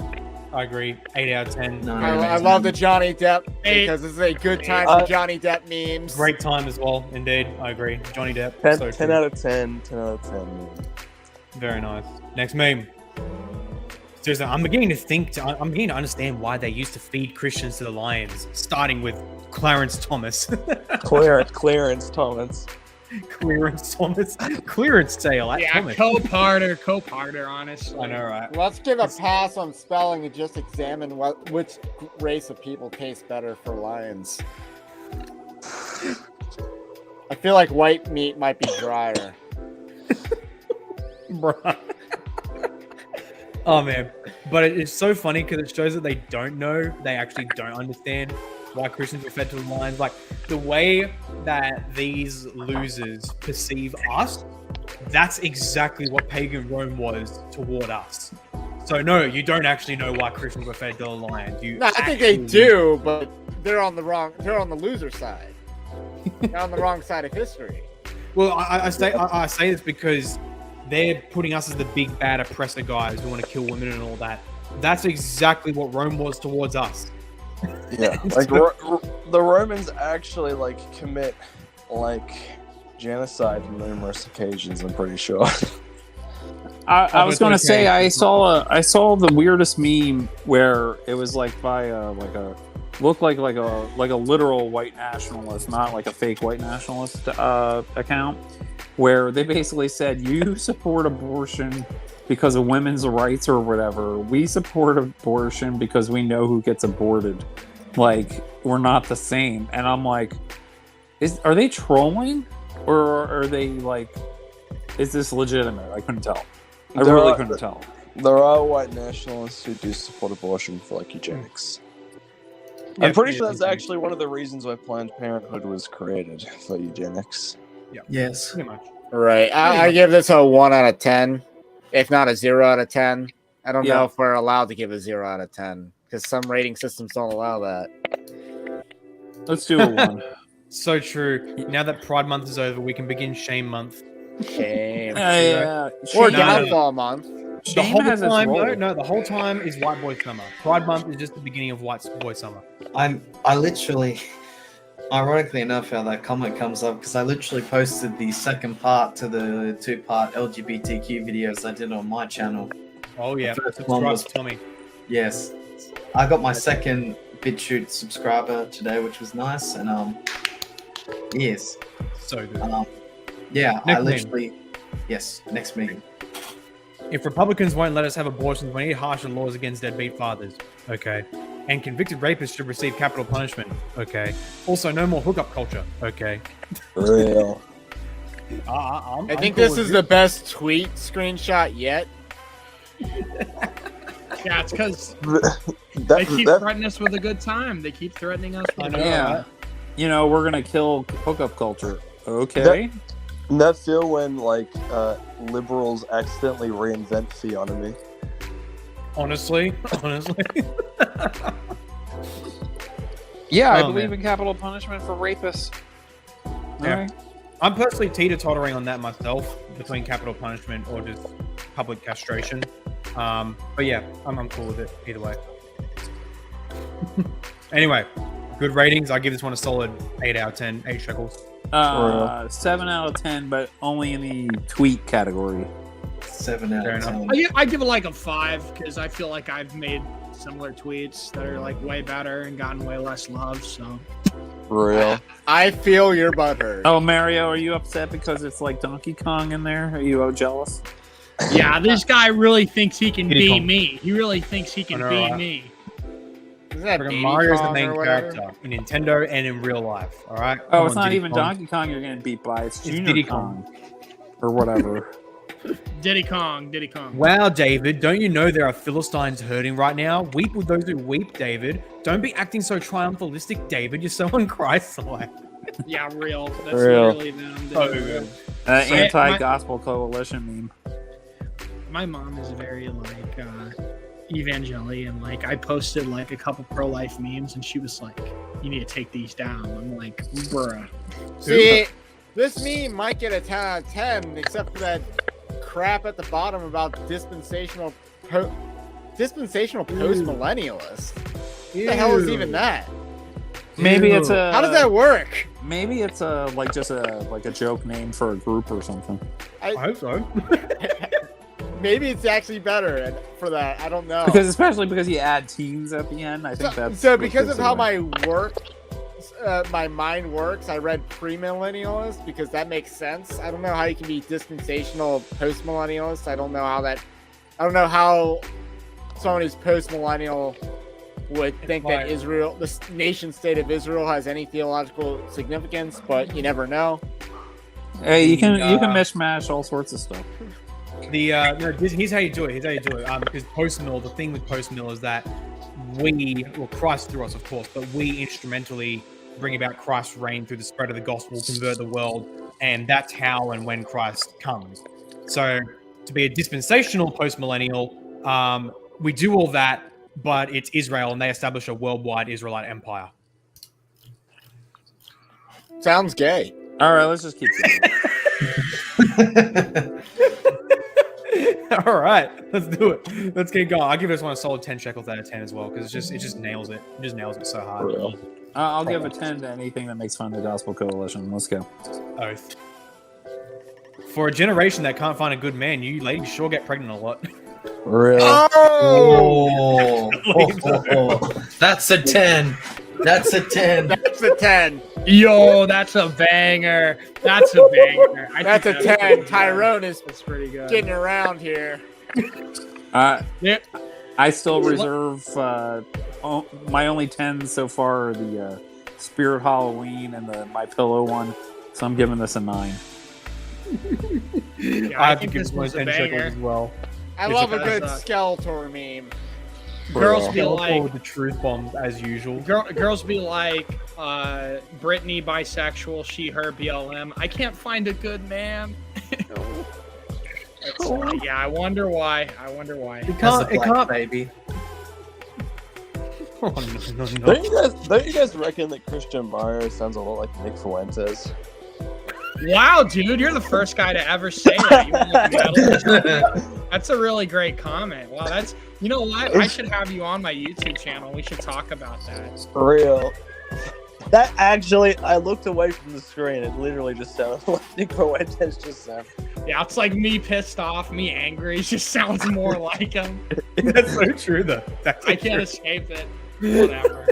I agree. 8 out of 10. I love the Johnny Depp because this is a good time for Johnny Depp memes. Great time as well. Indeed. I agree. Johnny Depp. 10 out of 10. 10 out of 10. Very nice. Next meme. seriously, I'm beginning to understand why they used to feed Christians to the lions, starting with Clarence Thomas. Clarence Thomas. Clearance sale at Yeah, Thomas. co-parter, honestly. I know, right? Let's give a pass on spelling and just examine which race of people tastes better for lions. I feel like white meat might be drier. Bruh. Oh man, but it's so funny because it shows that they don't know, they actually don't understand why Christians were fed to the lions. Like the way that these losers perceive us, that's exactly what pagan Rome was toward us. So no, you don't actually know why Christians were fed to the lions. No, I think they do, but they're on the loser side. They're on the wrong side of history. Well, I say this because they're putting us as the big bad oppressor guys who want to kill women and all that. That's exactly what Rome was towards us. Yeah, like the Romans actually like commit like genocide on numerous occasions. I'm pretty sure. I was going to say I saw the weirdest meme where it was like by looked like a literal white nationalist, not like a fake white nationalist account, where they basically said, you support abortion because of women's rights or whatever. We support abortion because we know who gets aborted. Like, we're not the same. And I'm like, are they trolling? Or are they like, is this legitimate? I couldn't tell. I really couldn't tell. There are white nationalists who do support abortion for like eugenics. I'm pretty sure that's actually one of the reasons why Planned Parenthood was created, for eugenics. Yeah. Yes. Pretty much. Right. I give this a 1 out of 10, if not a 0 out of 10. I don't know if we're allowed to give a 0 out of 10 because some rating systems don't allow that. Let's do a 1. So true. Now that Pride Month is over, we can begin Shame Month. Shame. Yeah. Or No, Downfall Month. The whole has its time, role. no, the whole time is White Boy Summer. Pride Month is just the beginning of White Boy Summer. I literally, ironically enough, how that comment comes up because I literally posted the second part to the 2-part LGBTQ videos I did on my channel. Oh yeah, The first subscribe one was- to Tommy. Yes, I got my second BitChute subscriber today, which was nice, and yes, So good. yeah, Next I literally, yes, next meeting. If Republicans won't let us have abortions, we need harsher laws against deadbeat fathers. Okay. And convicted rapists should receive capital punishment. Okay. Also, no more hookup culture. Okay. Real. I think this is the best tweet screenshot yet. Yeah, it's because they That, keep that, threatening us with a good time. They keep threatening us with a good Yeah. time. You know, we're going to kill hookup culture. Okay. that feel when like liberals accidentally reinvent theonomy. Honestly. Yeah, I Oh, believe man. in capital punishment for rapists. Yeah. Alright. I'm personally teeter-tottering on that myself, between capital punishment or just public castration. But yeah, I'm cool with it either way. Anyway, good ratings. I give this one a solid 8 out of 10, 8 shekels. 7 out of 10, but only in the tweet category. 7 out Fair of enough. 10. I give it like a 5 because I feel like I've made similar tweets that are like way better and gotten way less love. So Real. I feel your butthurt. Oh, Mario, are you upset because it's like Donkey Kong in there? Are you jealous? yeah, this guy really thinks he can Diddy be Kong. me. He really thinks he can I know, be right? me. Isn't that Friggin' Diddy Mario's the Kong main or whatever? character in Nintendo and in real life. All right. Oh, Come it's on, not Diddy even Kong. Donkey Kong you're getting beat by. It's Junior Diddy Kong. Or whatever. Diddy Kong. Wow, David, don't you know there are Philistines hurting right now? Weep with those who weep, David. Don't be acting so triumphalistic, David. You're so un-Christ-like. Yeah, real. That's Real. literally them. So good. Anti-Gospel Coalition meme. My mom is very like evangelical, like I posted like a couple pro-life memes and she was like, you need to take these down. I'm like, bruh. See, this meme might get a 10 out of 10, except for that crap at the bottom about dispensational post-millennialist. What the hell is even that? Maybe it's a. How does that work? Maybe it's a like just a joke name for a group or something. I hope so. maybe it's actually better for that. I don't know. Especially because you add teens at the end. I think that's so what because gives of how it away. my mind works, I read premillennialist because that makes sense. I don't know how you can be dispensational postmillennialist. I don't know how someone who's postmillennial would think that Israel, the nation state of Israel, has any theological significance, but you never know. Hey, you can mishmash all sorts of stuff. Here's how you do it. Because post-mill, the thing with post-mill is that Christ through us, of course, but we instrumentally bring about Christ's reign through the spread of the gospel, convert the world, and that's how and when Christ comes. So to be a dispensational post-millennial, we do all that, but it's Israel, and they establish a worldwide Israelite empire. Sounds gay. All right, let's just keep going. All right, let's do it. Let's get going. I'll give this one a solid 10 shekels out of 10 as well, because it just nails it. It just nails it so hard. I'll give a 10 to anything that makes fun of the Gospel Coalition. Let's go. Oath. For a generation that can't find a good man, you ladies sure get pregnant a lot. Really? Oh, that's a 10. That's a 10. That's a 10. Yo, that's a banger. That's a banger. That's a 10. Tyrone is pretty good. getting around here. Yeah. I still reserve my only 10 so far are the Spirit Halloween and the My Pillow one, so I'm giving this a 9. Yeah, I have to think give this this one was a 10 shekels banger. as well. I love a good Skeletor meme. Girls be Go like, forward the truth bomb as usual. girls be like, Brittany bisexual, she, her, BLM. I can't find a good man. Yeah, I wonder why. It That's a can't. black baby. Oh, no. Don't you guys reckon that Christian Mario sounds a lot like Nick Fuentes? Wow, dude, you're the first guy to ever say that. You wanna look metal? That's a really great comment. Wow, that's, you know what? I should have you on my YouTube channel. We should talk about that. For real. That actually, I looked away from the screen. It literally just sounded like Nick Fuentes just sounded. Yeah, it's like me pissed off, me angry. It just sounds more like him. That's so true, though. I can't escape it. Whatever.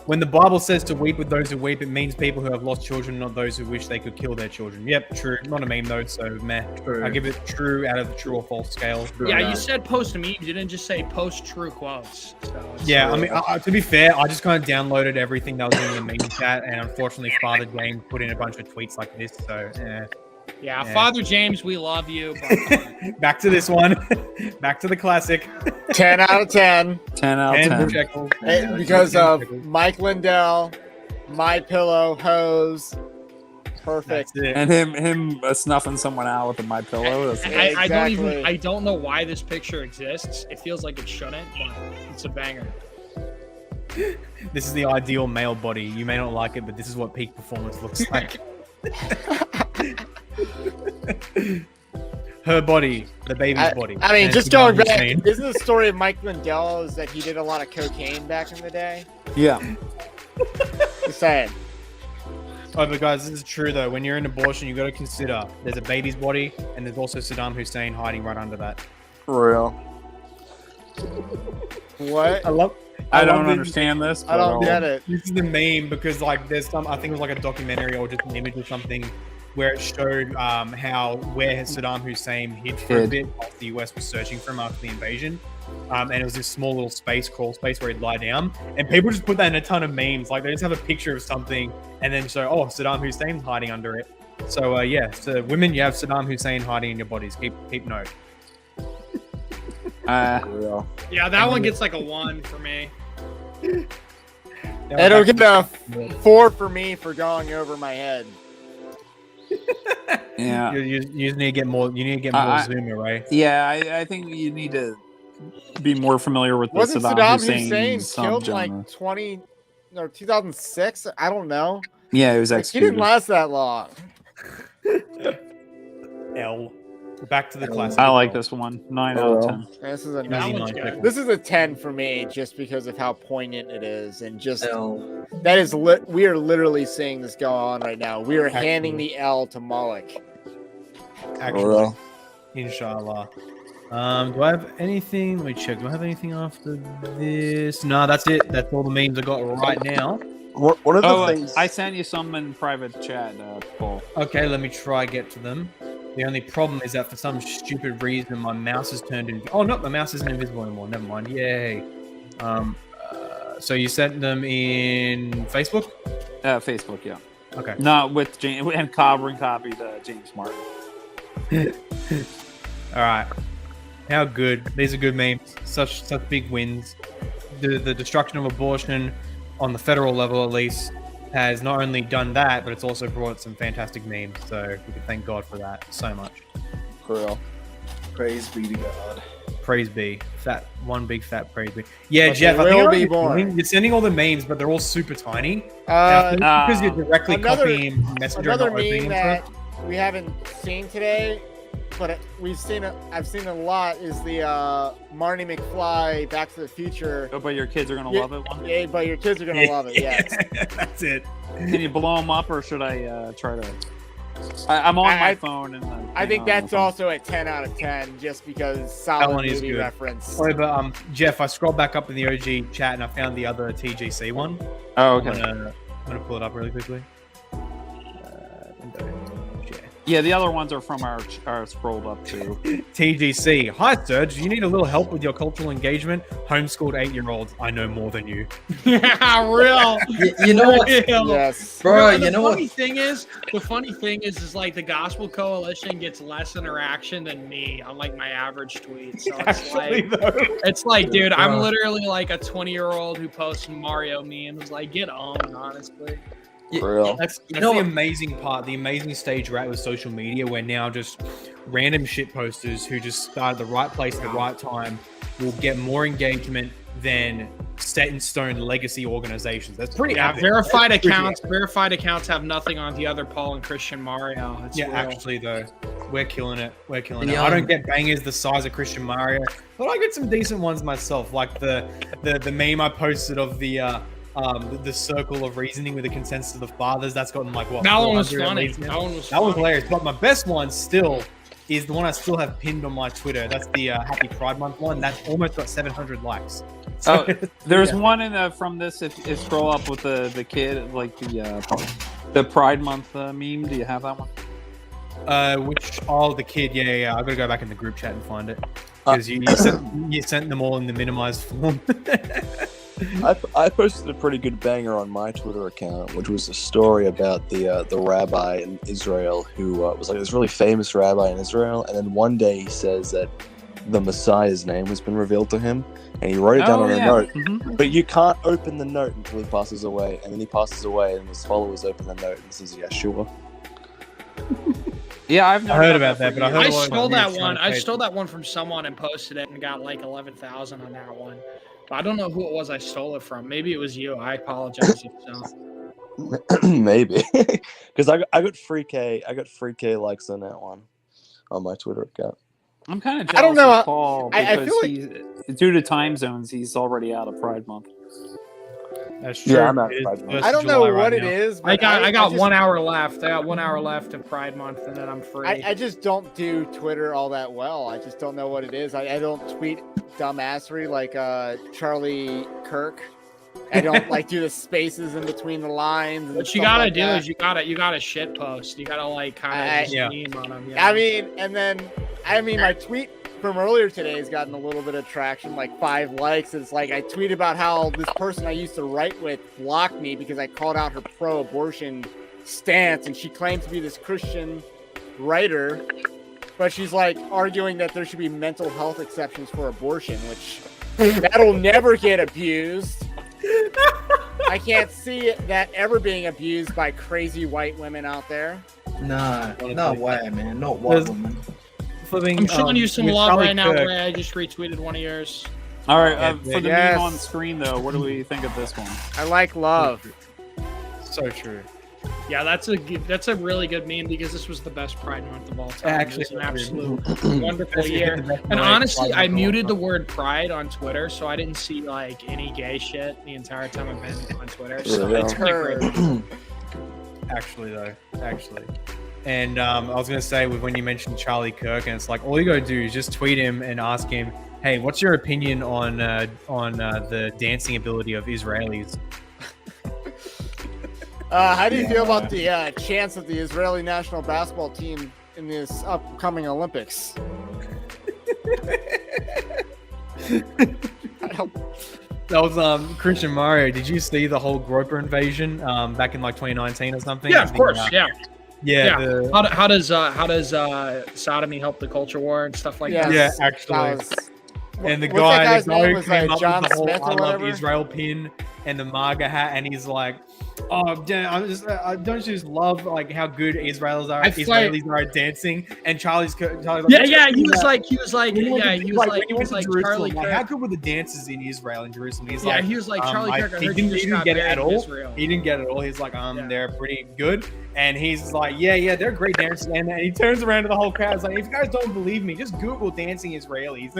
When the Bible says to weep with those who weep, it means people who have lost children, not those who wish they could kill their children. Yep, true. Not a meme, though, so meh. True. I give it true out of the true or false scale. Yeah, you said post a meme. You didn't just say post true quotes. So it's Yeah, I mean, to be fair, I just kind of downloaded everything that was in the meme chat, and unfortunately, Father James put in a bunch of tweets like this, so yeah, Father James, we love you. But back to this one. Back to the classic. 10 out of 10. 10 out of 10. shekels. Because of Mike Lindell, My Pillow, Hose. Perfect. That's it. And him snuffing someone out with a My Pillow. That's I don't know why this picture exists. It feels like it shouldn't, but it's a banger. This is the ideal male body. You may not like it, but this is what peak performance looks like. Her body, the baby's body. I mean, And just it's not going back, insane. isn't the story of Mike Lindell is that he did a lot of cocaine back in the day? Yeah. Just saying. Oh, but guys, this is true though. When you're in abortion, you got to consider there's a baby's body, and there's also Saddam Hussein hiding right under that. For real. What? I don't love understand this. I don't get it. This is the meme because like there's some, I think it was like a documentary or just an image or something where it showed where Saddam Hussein hid for a bit while the US was searching for him after the invasion. And it was this small little crawl space where he'd lie down. And people just put that in a ton of memes. Like they just have a picture of something and then show, oh, Saddam Hussein's hiding under it. So yeah, so women, you have Saddam Hussein hiding in your bodies. Keep note. Yeah, that one gets like a 1 for me. It'll get a 4 for me for going over my head. Yeah. You need to get more. You need to get more Zoomer, right? Yeah, I think you need to be more familiar with the Wasn't Saddam Hussein Hussein killed in like 2006? I don't know. Yeah, it was Like, he executed. didn't last that long. L. Back to the classic. I like this one. 9 out of 10. This is a That 9. one's good. This is a 10 for me, just because of how poignant it is, and just L. that is we are literally seeing this go on right now. We are handing the L to Moloch. Actually, Inshallah. Do I have anything? Let me check. Do I have anything after this? No, that's it. That's all the memes I got right now. One of the things I sent you some in private chat, Paul. Okay, let me try get to them. The only problem is that for some stupid reason my mouse is turned in. Oh no, my mouse isn't invisible anymore. Never mind. Yay. So you sent them in Facebook? Facebook, yeah. Okay. Not with James and copied James Martin. All right. How good? These are good memes. Such big wins. The destruction of abortion on the federal level, at least, has not only done that, but it's also brought some fantastic memes. So we can thank God for that so much. For real. Praise be to God. Praise be. One big fat praise be. Yeah, But Jeff, they I think will I know be what you're born. doing. You're sending all the memes, but they're all super tiny. Because you're directly another- copying Messenger and Another not opening meme them. that we haven't seen today, but I've seen it a lot, is the Marty McFly Back to the Future. Oh, but your kids are gonna Yeah. love it one. Yeah, but your kids are gonna love it. Yes. That's it. Can you blow them up, or should I try to? I'm on my phone, and then, I think that's also a 10 out of 10, just because solid one is movie good. reference. Oh, but Jeff, I scrolled back up in the OG chat and I found the other TGC one. Oh, okay. I'm gonna pull it up really quickly. Yeah, the other ones are from our scrolled up too. TGC. Hi, Serge. Do you need a little help with your cultural engagement? Homeschooled 8-year-olds. I know more than you. Yeah, real. You know what? Real. Yes. Bro, And you know what? The funny thing is like the Gospel Coalition gets less interaction than me on like my average tweet. So it's like, dude, I'm literally like a 20-year-old who posts Mario memes. Like, get on, honestly. For real. That's You know the what? amazing part, the amazing stage we're at with social media, where now just random shit posters who just start at the right place at the right time will get more engagement than set in stone legacy organizations. That's pretty epic. Verified That's pretty accounts. epic. Verified accounts have nothing on the other Paul and Christian Mario. It's Yeah, real. actually though, we're killing it. We're killing it. Yeah. I don't get bangers the size of Christian Mario, but I get some decent ones myself. Like the meme I posted of the circle of reasoning with the consensus of the fathers. That's gotten like what? That one was 400 at funny. least now. That one was That was funny. hilarious. But my best one still is the one I still have pinned on my Twitter. That's the Happy Pride Month one. That's almost got 700 likes. So, There's yeah. one in from this. If you scroll up with the kid, like the Pride Month meme. Do you have that one? The kid? Yeah. I gotta go back in the group chat and find it because you sent them all in the minimized form. I posted a pretty good banger on my Twitter account, which was a story about the rabbi in Israel who was like this really famous rabbi in Israel, and then one day he says that the Messiah's name has been revealed to him, and he wrote it down on a note. Mhm. But you can't open the note until he passes away, and then he passes away, and his followers open the note, and it says Yeshua. Yeah, I've I heard about that, but I heard I a lot of stole that weird one. I connotations. stole that one from someone and posted it and got like 11,000 on that one. But I don't know who it was I stole it from. Maybe it was you. I apologize if so. Maybe, because I got 3K likes on that one on my Twitter account. I'm kind of I don't jealous know, of Paul I because feel due to time zones, he's already out of Pride Month. That's true. Yeah, I'm not It is Pride the Month. 1st I of don't know July what right it now. is. I But got just- 1 hour left. I got 1 hour left of Pride Month, and then I'm free. I just don't do Twitter all that well. I just don't know what it is. I don't tweet dumbassery like Charlie Kirk. I don't like do the spaces in between the lines. And What you stuff gotta like do that. is you gotta shit post. You gotta like kind I- of just yeah. meme on them. I mean, my tweet from earlier today has gotten a little bit of traction, like 5 likes. It's like I tweet about how this person I used to write with blocked me because I called out her pro-abortion stance, and she claims to be this Christian writer, but she's like arguing that there should be mental health exceptions for abortion, which that'll never get abused. I can't see that ever being abused by crazy white women out there. No way, man. Not white There's- women. Flipping, I'm showing you some with love Charlie right now, Kirk, Ray. I just retweeted one of yours. All right, Yeah, for the yes. meme on screen though, what do we think of this one? I like love. So true. Yeah, that's a really good meme because this was the best Pride Month of all time. Actually, It was an absolute wonderful Actually, year. the best And Pride honestly, Month I of all muted the time. word pride on Twitter, so I didn't see like any gay shit the entire time I've been on Twitter. So Yeah. it's been a great. Actually, And I was gonna say with when you mentioned Charlie Kirk, and it's like all you gotta do is just tweet him and ask him, "Hey, what's your opinion on the dancing ability of Israelis?" How do you feel about the chance of the Israeli national basketball team in this upcoming Olympics? That was Christian Mario. Did you see the whole Groper invasion back in like 2019 or something? Yeah, of course. Yeah. How does sodomy help the culture war and stuff like that? Yeah, actually. And the guy who came up with the whole "I love Israel" pin and the MAGA hat, and he's like, "Oh, damn, don't you just love like how good Israelis are at dancing?" And Charlie's like, he was like Charlie Kirk. How good were the dances in Israel and Jerusalem? He's he was like Charlie Kirk. He didn't get it at all. He didn't get it at all. He's like, they're pretty good. And he's like, yeah, they're great dancers. And he turns around to the whole crowd. He's like, if you guys don't believe me, just Google dancing Israelis.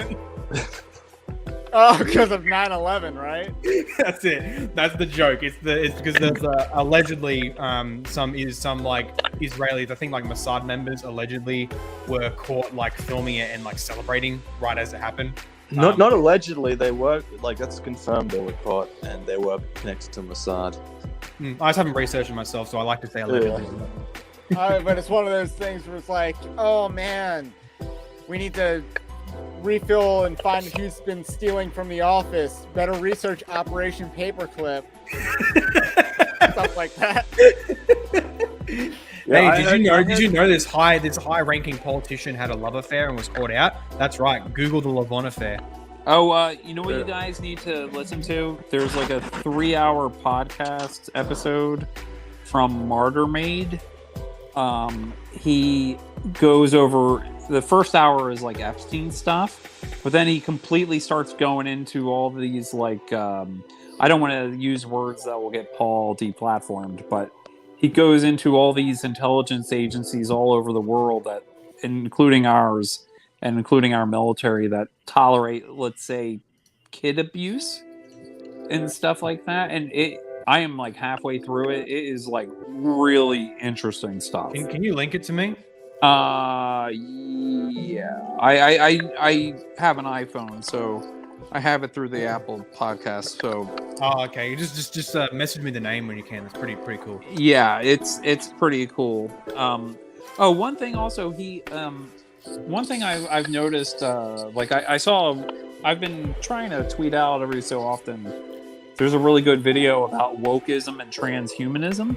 Oh, because of 9/11, right? That's it. That's the joke. It's because there's allegedly some like Israelis, I think like Mossad members allegedly were caught like filming it and like celebrating right as it happened. Not allegedly. They were like that's confirmed. They were caught and they were connected to Mossad. I just haven't researched it myself, so I like to say allegedly. But it's one of those things where it's like, oh man, we need to refill and find who's been stealing from the office. Better research Operation Paperclip. Stuff like that. Did you know this high-ranking politician had a love affair and was caught out? That's right. Google the Lavon affair. Oh, you know what you guys need to listen to? There's like a 3-hour podcast episode from Martyr Made. He goes over the first hour is like Epstein stuff, but then he completely starts going into all these like I don't want to use words that will get Paul deplatformed, but he goes into all these intelligence agencies all over the world that, including ours and including our military, that tolerate, let's say, kid abuse and stuff like that. And I am like halfway through it. It is like really interesting stuff. Can you link it to me? Yeah. I have an iPhone, so I have it through the Apple podcast. So. Oh, okay. Just message me the name when you can. It's pretty cool. Yeah, it's pretty cool. One thing also one thing I've noticed, I've been trying to tweet out every so often. There's a really good video about wokeism and transhumanism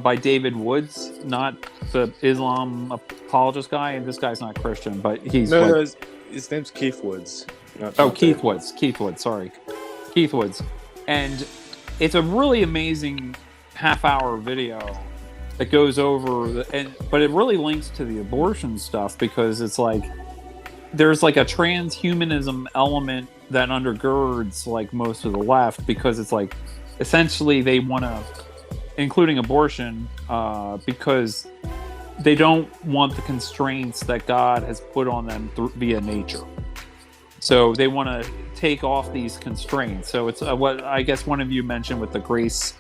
by David Woods, not the Islam apologist guy. And this guy's not Christian, but he's his name's Keith Woods. Keith Woods. Sorry, Keith Woods. And it's a really amazing half-hour video that goes over, but it really links to the abortion stuff because it's like there's like a transhumanism element that undergirds like most of the left because it's like essentially they want to, including abortion, because they don't want the constraints that God has put on them via nature. So they want to take off these constraints. So it's what I guess one of you mentioned with the grace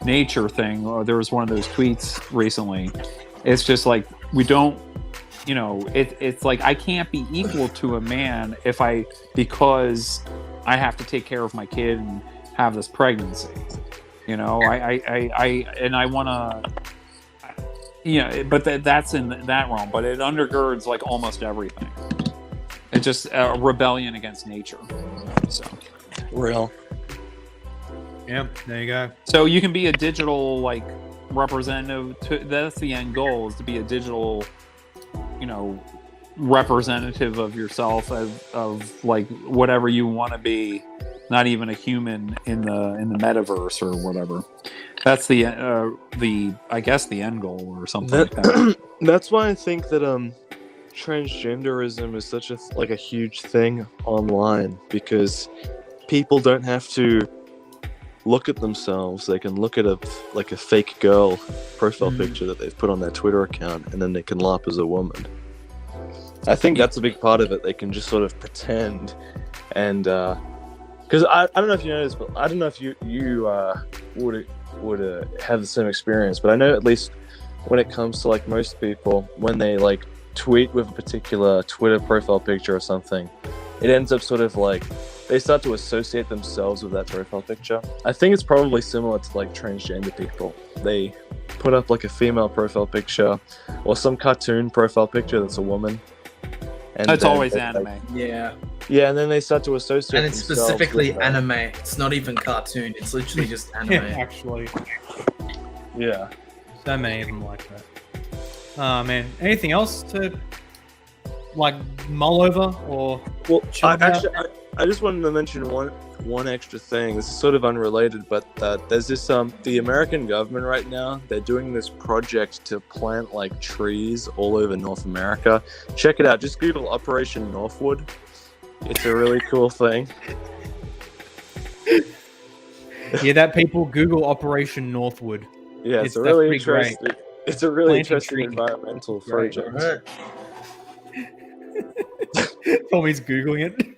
nature thing, or there was one of those tweets recently. It's just like we don't, it's like I can't be equal to a man because I have to take care of my kid and have this pregnancy. I want to, but that's in that realm. But it undergirds like almost everything. It's just a rebellion against nature. So real. Yeah, there you go. So you can be a digital like representative. That's the end goal, is to be a digital, representative of yourself, of like whatever you want to be. Not even a human in the metaverse or whatever. That's the I guess the end goal or something like that. That's why I think that transgenderism is such a huge thing online, because people don't have to look at themselves. They can look at a fake girl profile picture that they've put on their Twitter account, and then they can LARP as a woman. I think that's a big part of it. They can just sort of pretend, and because I don't know if you know this, but I don't know if you would have the same experience, but I know at least when it comes to like most people, when they like tweet with a particular Twitter profile picture or something, it ends up sort of like they start to associate themselves with that profile picture. I think it's probably similar to like transgender people. They put up like a female profile picture or some cartoon profile picture that's a woman. And It's then always they, anime. Yeah, yeah, and then they start to associate and it's themselves specifically with that. anime. It's not even cartoon. It's literally just anime. Actually, Yeah. so many of them like that. Oh man, anything else to like mull over or? Well, chill about? I just wanted to mention one extra thing. This is sort of unrelated, but there's this the American government right now. They're doing this project to plant like trees all over North America. Check it out. Just Google Operation Northwood. It's a really cool thing. Yeah, that people Google Operation Northwood. Yeah, It's it's a really pretty great. interesting. It's a really Planting interesting trees. environmental Great. project. Right. Tommy's Googling it.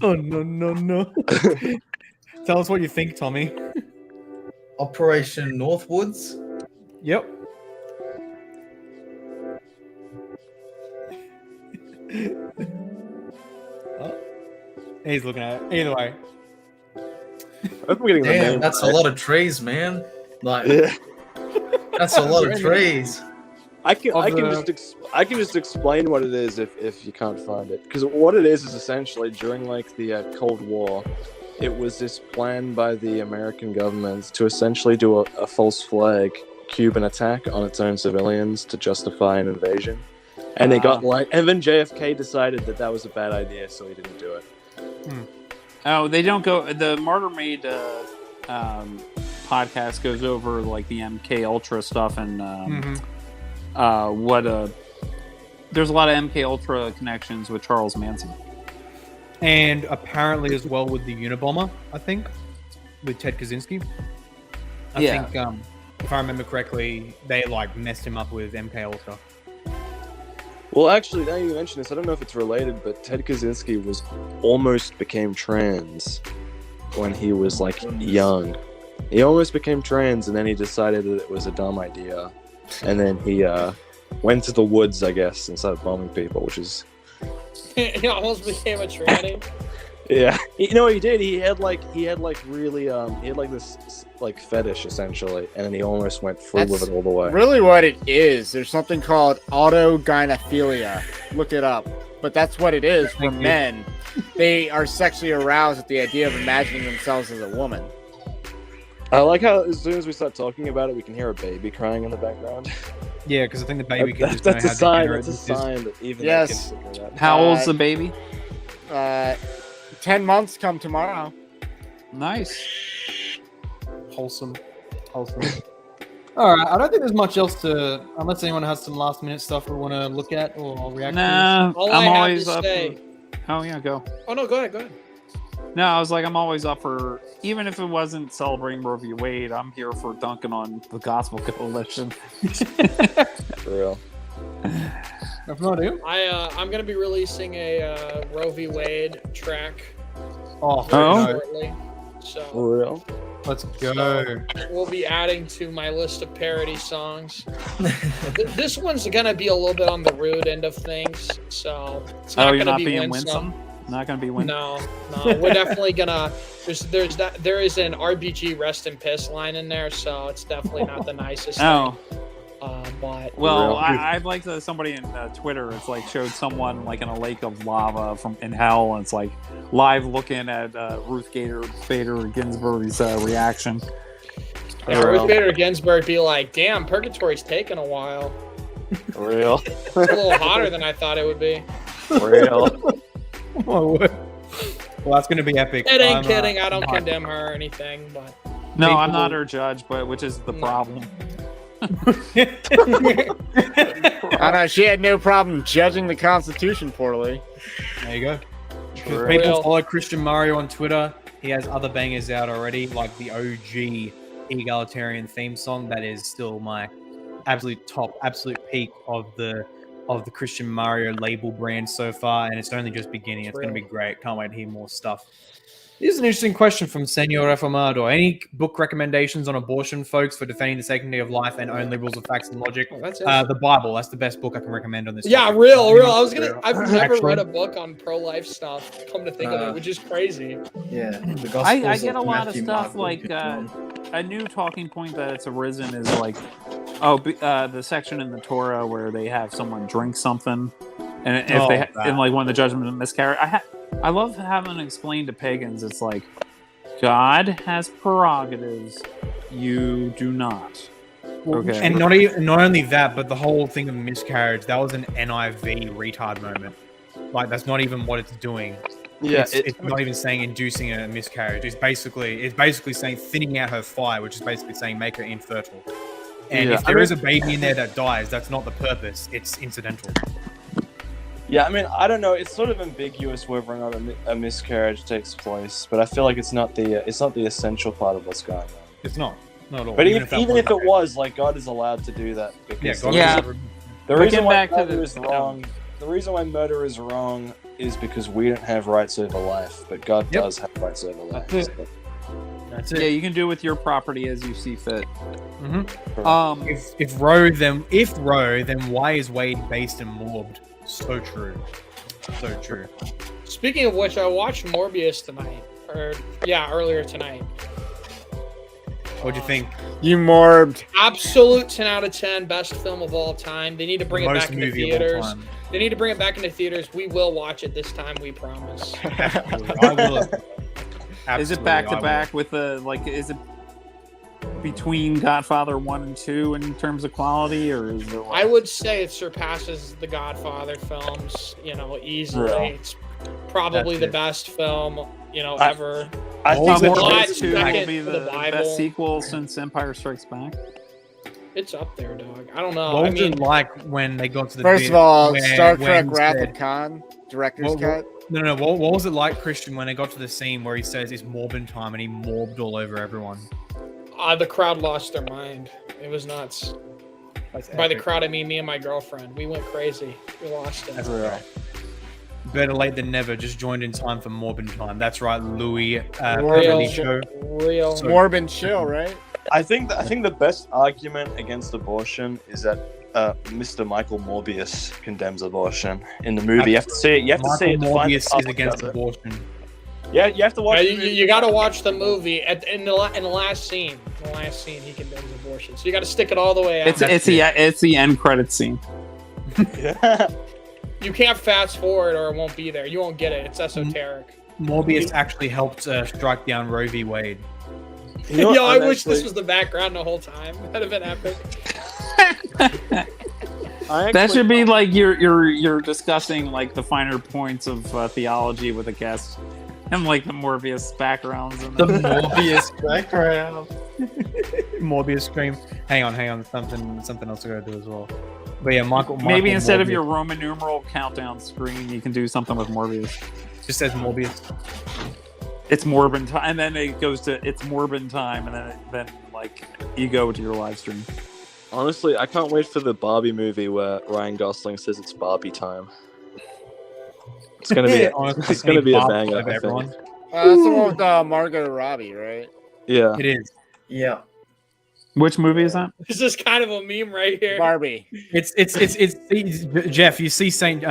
Oh no. Tell us what you think, Tommy. Operation Northwoods. Yep. Oh, he's looking at it. Either way. I hope I'm getting the Damn, name that's a right. lot of trees, man. Like, Yeah. that's a lot of trees. I can the- just explain what it is if you can't find it, because what it is essentially during like the Cold War, it was this plan by the American government to essentially do a false flag Cuban attack on its own civilians to justify an invasion, and they got like, and then JFK decided that was a bad idea, so he didn't do it. Oh, they don't go. The Martyr Made podcast goes over like the MK Ultra stuff and there's a lot of MK Ultra connections with Charles Manson. And apparently as well with the Unabomber, I think, with Ted Kaczynski. I Yeah. think, if I remember correctly, they like messed him up with MK Ultra. Well, actually, now you mention this, I don't know if it's related, but Ted Kaczynski almost became trans when he was like young. He almost became trans, and then he decided that it was a dumb idea, and then he went to the woods, I guess, and started bombing people, which is He almost became a tranny. yeah. You know what he did? He had this like fetish essentially, and then he almost went through with it all the way. Really what it is, there's something called autogynephilia. Look it up. But that's what it is for men. They are sexually aroused at the idea of imagining themselves as a woman. I like how as soon as we start talking about it, we can hear a baby crying in the background. Yeah, because I think the baby can just That's know a how sign. degenerate That's a this is. sign that even Yes. they can figure it out. How old's the baby? 10 months come tomorrow. Nice. Wholesome. All right, I don't think there's much else to, unless anyone has some last minute stuff we want to look at or react Nah, All I'm I have always to up. say. Oh yeah, go. Oh no, go ahead. No, I was like, I'm always up for, even if it wasn't celebrating Roe v. Wade, I'm here for dunking on the Gospel Coalition. For real. to. If not you. I'm gonna be releasing a Roe v. Wade track Oh, shortly. So For real. let's go. we'll be adding to my list of parody songs. This one's gonna be a little bit on the rude end of things, so it's not Oh, you're gonna not be being winsome. Not gonna be winsome. No, we're definitely gonna. There is an RBG rest and piss line in there, so it's definitely not the nicest. Oh, thing. But well, I'd like to, somebody in Twitter, it's like showed someone like in a lake of lava in hell, and it's like live looking at Ruth Bader Ginsburg's reaction. yeah, Ruth Bader Ginsburg be like, "Damn, purgatory's taking a while. For real. It's a little hotter than I thought it would be." For real. Oh, my word. Well, that's going to be epic. It ain't I'm, kidding. I don't not- condemn her or anything, but No, I'm People- not her judge, but which is the problem. I know, she had no problem judging the Constitution poorly. There you go. Because For people real. follow Christian Mario on Twitter. He has other bangers out already, like the OG egalitarian theme song that is still my absolute peak of the Christian Mario label brand so far, and it's only just beginning. It's going to be great. Can't wait to hear more stuff. Here's an interesting question from Senor Reformado. Any book recommendations on abortion, folks, for defending the sanctity of life and only rules of facts and logic? Oh, that's it. The Bible. That's the best book I can recommend on this. Yeah, topic. real. I've never Actually- read a book on pro-life stuff. Come to think of it, which is crazy. Yeah, the Gospels I get a of lot Matthew, of stuff Mark, like Luke, and John. a new talking point that it's arisen is like, the section in the Torah where they have someone drink something, and if in like one of the judgments miscarry. I love having it explained to pagans. It's like God has prerogatives, you do not. Okay, And not only that, but the whole thing of miscarriage, that was an NIV retard moment. Like, that's not even what it's doing. Yeah, It's not even saying inducing a miscarriage. It's basically saying thinning out her thigh, which is basically saying make her infertile. And if there is a baby in there that dies, that's not the purpose. It's incidental. Yeah, I mean, I don't know. It's sort of ambiguous whether or not a miscarriage takes place, but I feel like it's not the essential part of what's going on. It's not at all. But even if it was, like, God is allowed to do that because the reason why murder is wrong. The reason why murder is wrong is because we don't have rights over life, but God does have rights over life. That's it. Yeah, you can do with your property as you see fit. Mm-hmm. If Roe, then why is Wade based and morbed? So true. So true. Speaking of which, I watched Morbius tonight. Earlier tonight. What'd you think? You morbed. Absolute 10 out of 10, best film of all time. They need to bring it back into theaters. They need to bring it back into theaters. We will watch it this time, we promise. I will. Is it back to back with is it between Godfather 1 and 2 in terms of quality, or is it I would say it surpasses the Godfather films, easily. Yeah. It's probably the best film, ever. I think Morbius 2 second will be to the the Bible. best sequel since Empire Strikes Back. It's up there, dog. I don't know. What was it like when they got to the First bit of all, where Star Trek Wayne Wrath said- of Khan, director's What- cut. No. What was it like, Christian, when they got to the scene where he says it's Morbin time and he morbed all over everyone? The crowd lost their mind. It was nuts. By the crowd, I mean me and my girlfriend. We went crazy. We lost it. That's right. Better late than never. Just joined in time for Morbin time. That's right, Louis. Real. So- Morbin chill, right? I think the best argument against abortion is that Mr. Michael Morbius condemns abortion in the movie. You have to see it. You have to see it. Morbius is against abortion. Yeah, you have to watch. You got to watch the movie. In the last scene. The last scene, he condemns abortion. So you got to stick it all the way out. It's the end credit scene. Yeah. You can't fast forward or it won't be there. You won't get it. It's esoteric. Morbius actually helped strike down Roe v. Wade. Yo, I wish this was the background the whole time. That'd have been epic. That should be like you're discussing like the finer points of theology with a guest, and like the Morbius backgrounds and The Morbius background. Morbius scream. Hang on. Something else I gotta do as well. But yeah, Michael maybe instead Morbius. of your Roman numeral countdown screen, you can do something with Morbius. Just says Morbius. It's Morbin time, and then it goes to it's Morbin time, and then like you go to your live stream. Honestly, I can't wait for the Barbie movie where Ryan Gosling says it's Barbie time. It's gonna be it's gonna be a banger. I think. That's the one with Margot Robbie, right? Yeah, It is. Yeah. Which movie is that? This is kind of a meme right here. Barbie. It's Jeff. You see Saint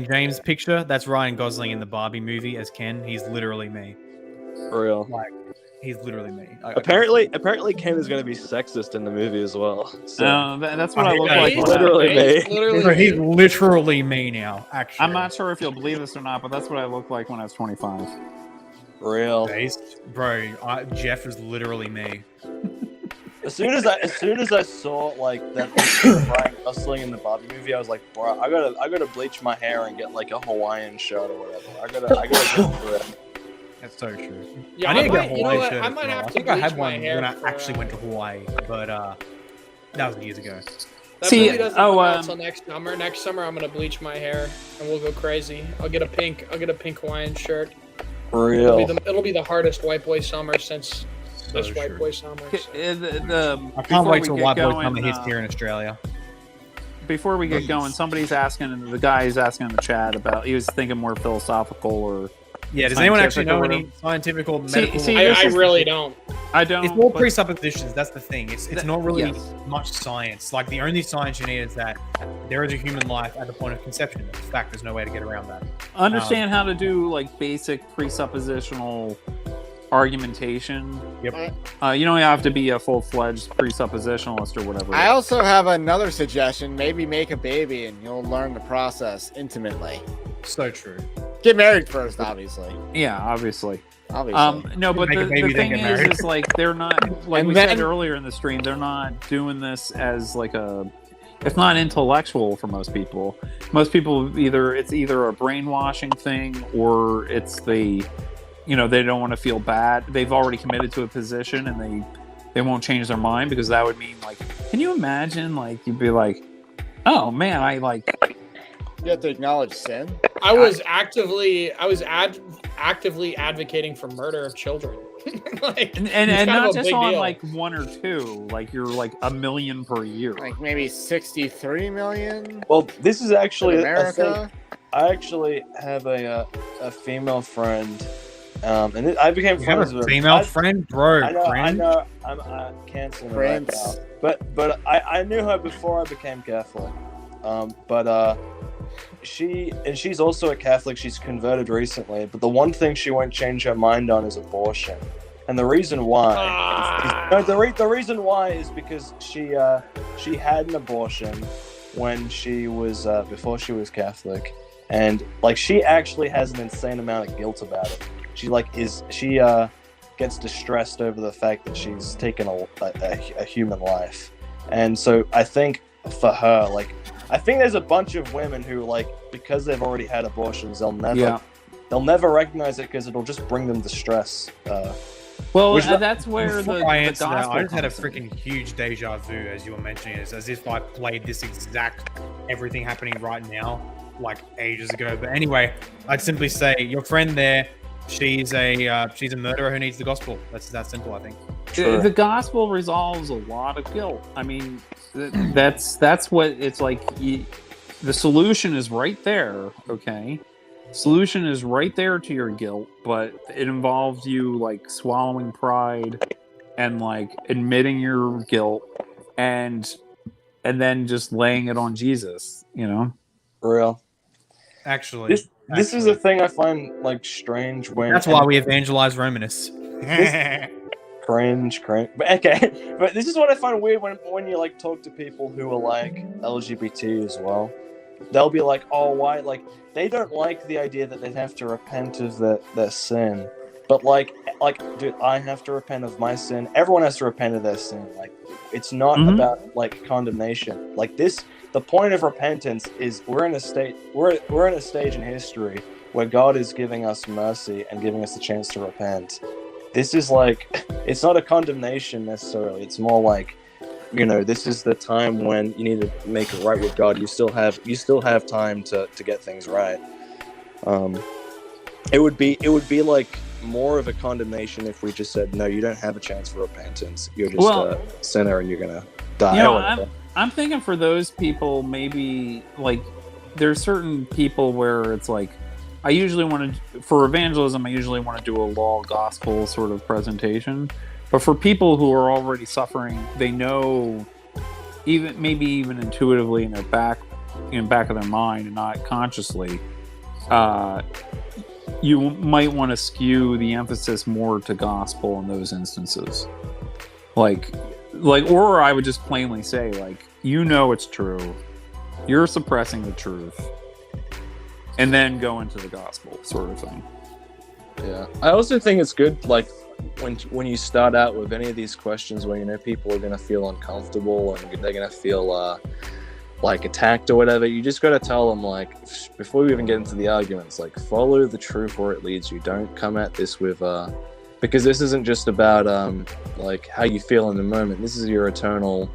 James picture? That's Ryan Gosling in the Barbie movie as Ken. He's literally me. For real. Like, he's literally me. Apparently, Ken is gonna be sexist in the movie as well. So That's what I look like. He's literally me. He's literally me now. Actually, I'm not sure if you'll believe this or not, but that's what I looked like when I was 25. real. Bro, Jeff is literally me. As soon as I saw like that picture of Ryan Gosling in the Barbie movie, I was like, bro, I gotta bleach my hair and get like a Hawaiian shirt or whatever. I gotta go for it. That's so true. Yeah, I need to get a you know Hawaii what? shirt. I might as well. have I to think I had bleach my one hair when I for, actually went to Hawaii, but that was years ago. That movie doesn't come out until next summer. Next summer, I'm gonna bleach my hair and we'll go crazy. I'll get a pink Hawaiian shirt. Real. It'll be the hardest white boy summer since this So white true. boy summer. So. I can't wait till White Boy Summer hits here in Australia. Before we get going, somebody's asking, the guy is asking in the chat about, he was thinking more philosophical or Yeah, does anyone actually know Scientific or any scientific or See- medical? see, I this is- really don't. I don't. It's all but- presuppositions. That's the thing. It's not really yes. much science. Like the only science you need is that there is a human life at the point of conception. It's a fact. There's no way to get around that. Understand how to do like basic presuppositional argumentation. Yep. You don't have to be a full-fledged presuppositionalist or whatever. I also have another suggestion. Maybe make a baby and you'll learn the process intimately. So true. Get married first, obviously. Yeah, obviously. Obviously. But Make a the baby, then thing get married. is like they're not like And we then- said earlier in the stream. They're not doing this as like a. It's not intellectual for most people. Most people it's either a brainwashing thing or it's the, they don't want to feel bad. They've already committed to a position and they won't change their mind because that would mean like, can you imagine like you'd be like, oh man, I like. You have to acknowledge sin. I was actively advocating for murder of children. Like, And it's kind of not a just big on deal. like 1 or 2, like you're like 1 million per year. Like maybe 63 million Well, this is in actually a thing. America. I actually have a female friend, and I became You have friends a with her. female friend, bro. I friend? know. I'm canceling her right Prince. now. But I knew her before I became Catholic. She's also a Catholic. She's converted recently. But the one thing she won't change her mind on is abortion. And the reason why, the reason why is because she had an abortion when she was before she was Catholic, and like she actually has an insane amount of guilt about it. She gets distressed over the fact that she's taken a human life, and so I think for her, like, I think there's a bunch of women who, like, because they've already had abortions, they'll never recognize it because it'll just bring them distress. Well, Which- that's where Before the I answer that, gospel I just had a comes in. freaking huge deja vu as you were mentioning it. It's as if I played this exact everything happening right now, like ages ago. But anyway, I'd simply say your friend there, she's a murderer who needs the gospel. That's that simple, I think. The gospel resolves a lot of guilt. I mean, that's what it's like. The solution is right there. Okay, solution is right there to your guilt, but it involves you like swallowing pride and like admitting your guilt and then just laying it on Jesus. For real. Actually, This is a thing I find like strange when that's why we evangelize Romanists. cringe. But okay, but this is what I find weird when you like talk to people who are like LGBT as well. They'll be like, oh, why? Like, they don't like the idea that they have to repent of their sin. But like, dude, I have to repent of my sin. Everyone has to repent of their sin. Like, it's not about like condemnation. Like this, the point of repentance is we're in a stage in history where God is giving us mercy and giving us the chance to repent. This is like, it's not a condemnation necessarily. It's more like, this is the time when you need to make it right with God. You still have time to get things right. It would be like more of a condemnation if we just said, no, you don't have a chance for repentance. You're just a sinner and you're gonna die. I'm thinking for those people, maybe like there's certain people where it's like, I usually want to, for evangelism, I usually want to do a law gospel sort of presentation. But for people who are already suffering, they know, maybe even intuitively in the back of their mind and not consciously, you might want to skew the emphasis more to gospel in those instances. Like, or I would just plainly say, like, it's true, you're suppressing the truth, and then go into the gospel sort of thing. Yeah, I also think it's good, like, when you start out with any of these questions where people are going to feel uncomfortable and they're going to feel like attacked or whatever, you just got to tell them, like, before we even get into the arguments, like, follow the truth where it leads you. Don't come at this with because this isn't just about like how you feel in the moment. This is your eternal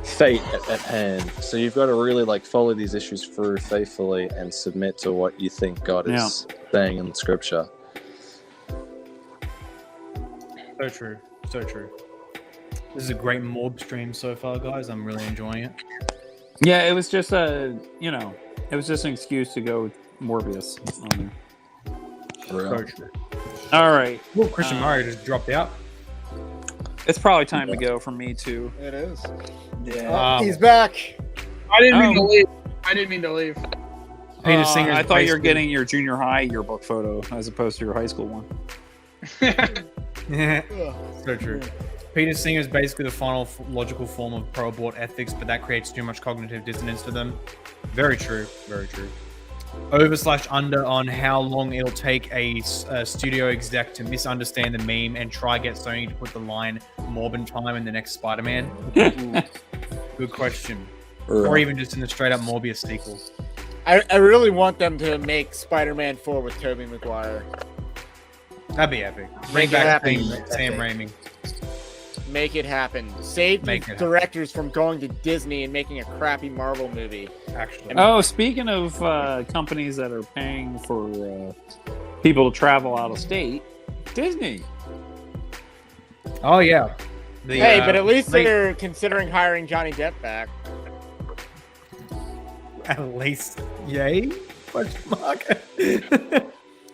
fate at hand. So you've got to really like follow these issues through faithfully and submit to what you think God is saying in Scripture. So true. So true. This is a great morb stream so far, guys. I'm really enjoying it. Yeah, it was just it was just an excuse to go Morbius on So true. there. All right. Well, Christian Mario just dropped out. It's probably time to go for me too. It is. Yeah. He's back. I didn't mean to Oh. leave. I didn't mean to leave. Peter Singer's I thought you were basically- getting your junior high yearbook photo as opposed to your high school one. So true. Peter Singer is basically the final logical form of pro-abort ethics, but that creates too much cognitive dissonance for them. Very true. Very true. Over/under on how long it'll take a studio exec to misunderstand the meme and try get Sony to put the line Morbin time in the next Spider-Man. Good question. Or even just in the straight-up Morbius sequel. I really want them to make Spider-Man 4 with Tobey Maguire. That'd be epic. Bring Make it back happen. Sam Raimi. Make it happen. Save Make these it directors from going to Disney and making a crappy Marvel movie. Actually. Oh, speaking of companies that are paying for people to travel out of state, Disney. Oh yeah. Hey, but at least they're considering hiring Johnny Depp back. At least, yay? Question mark.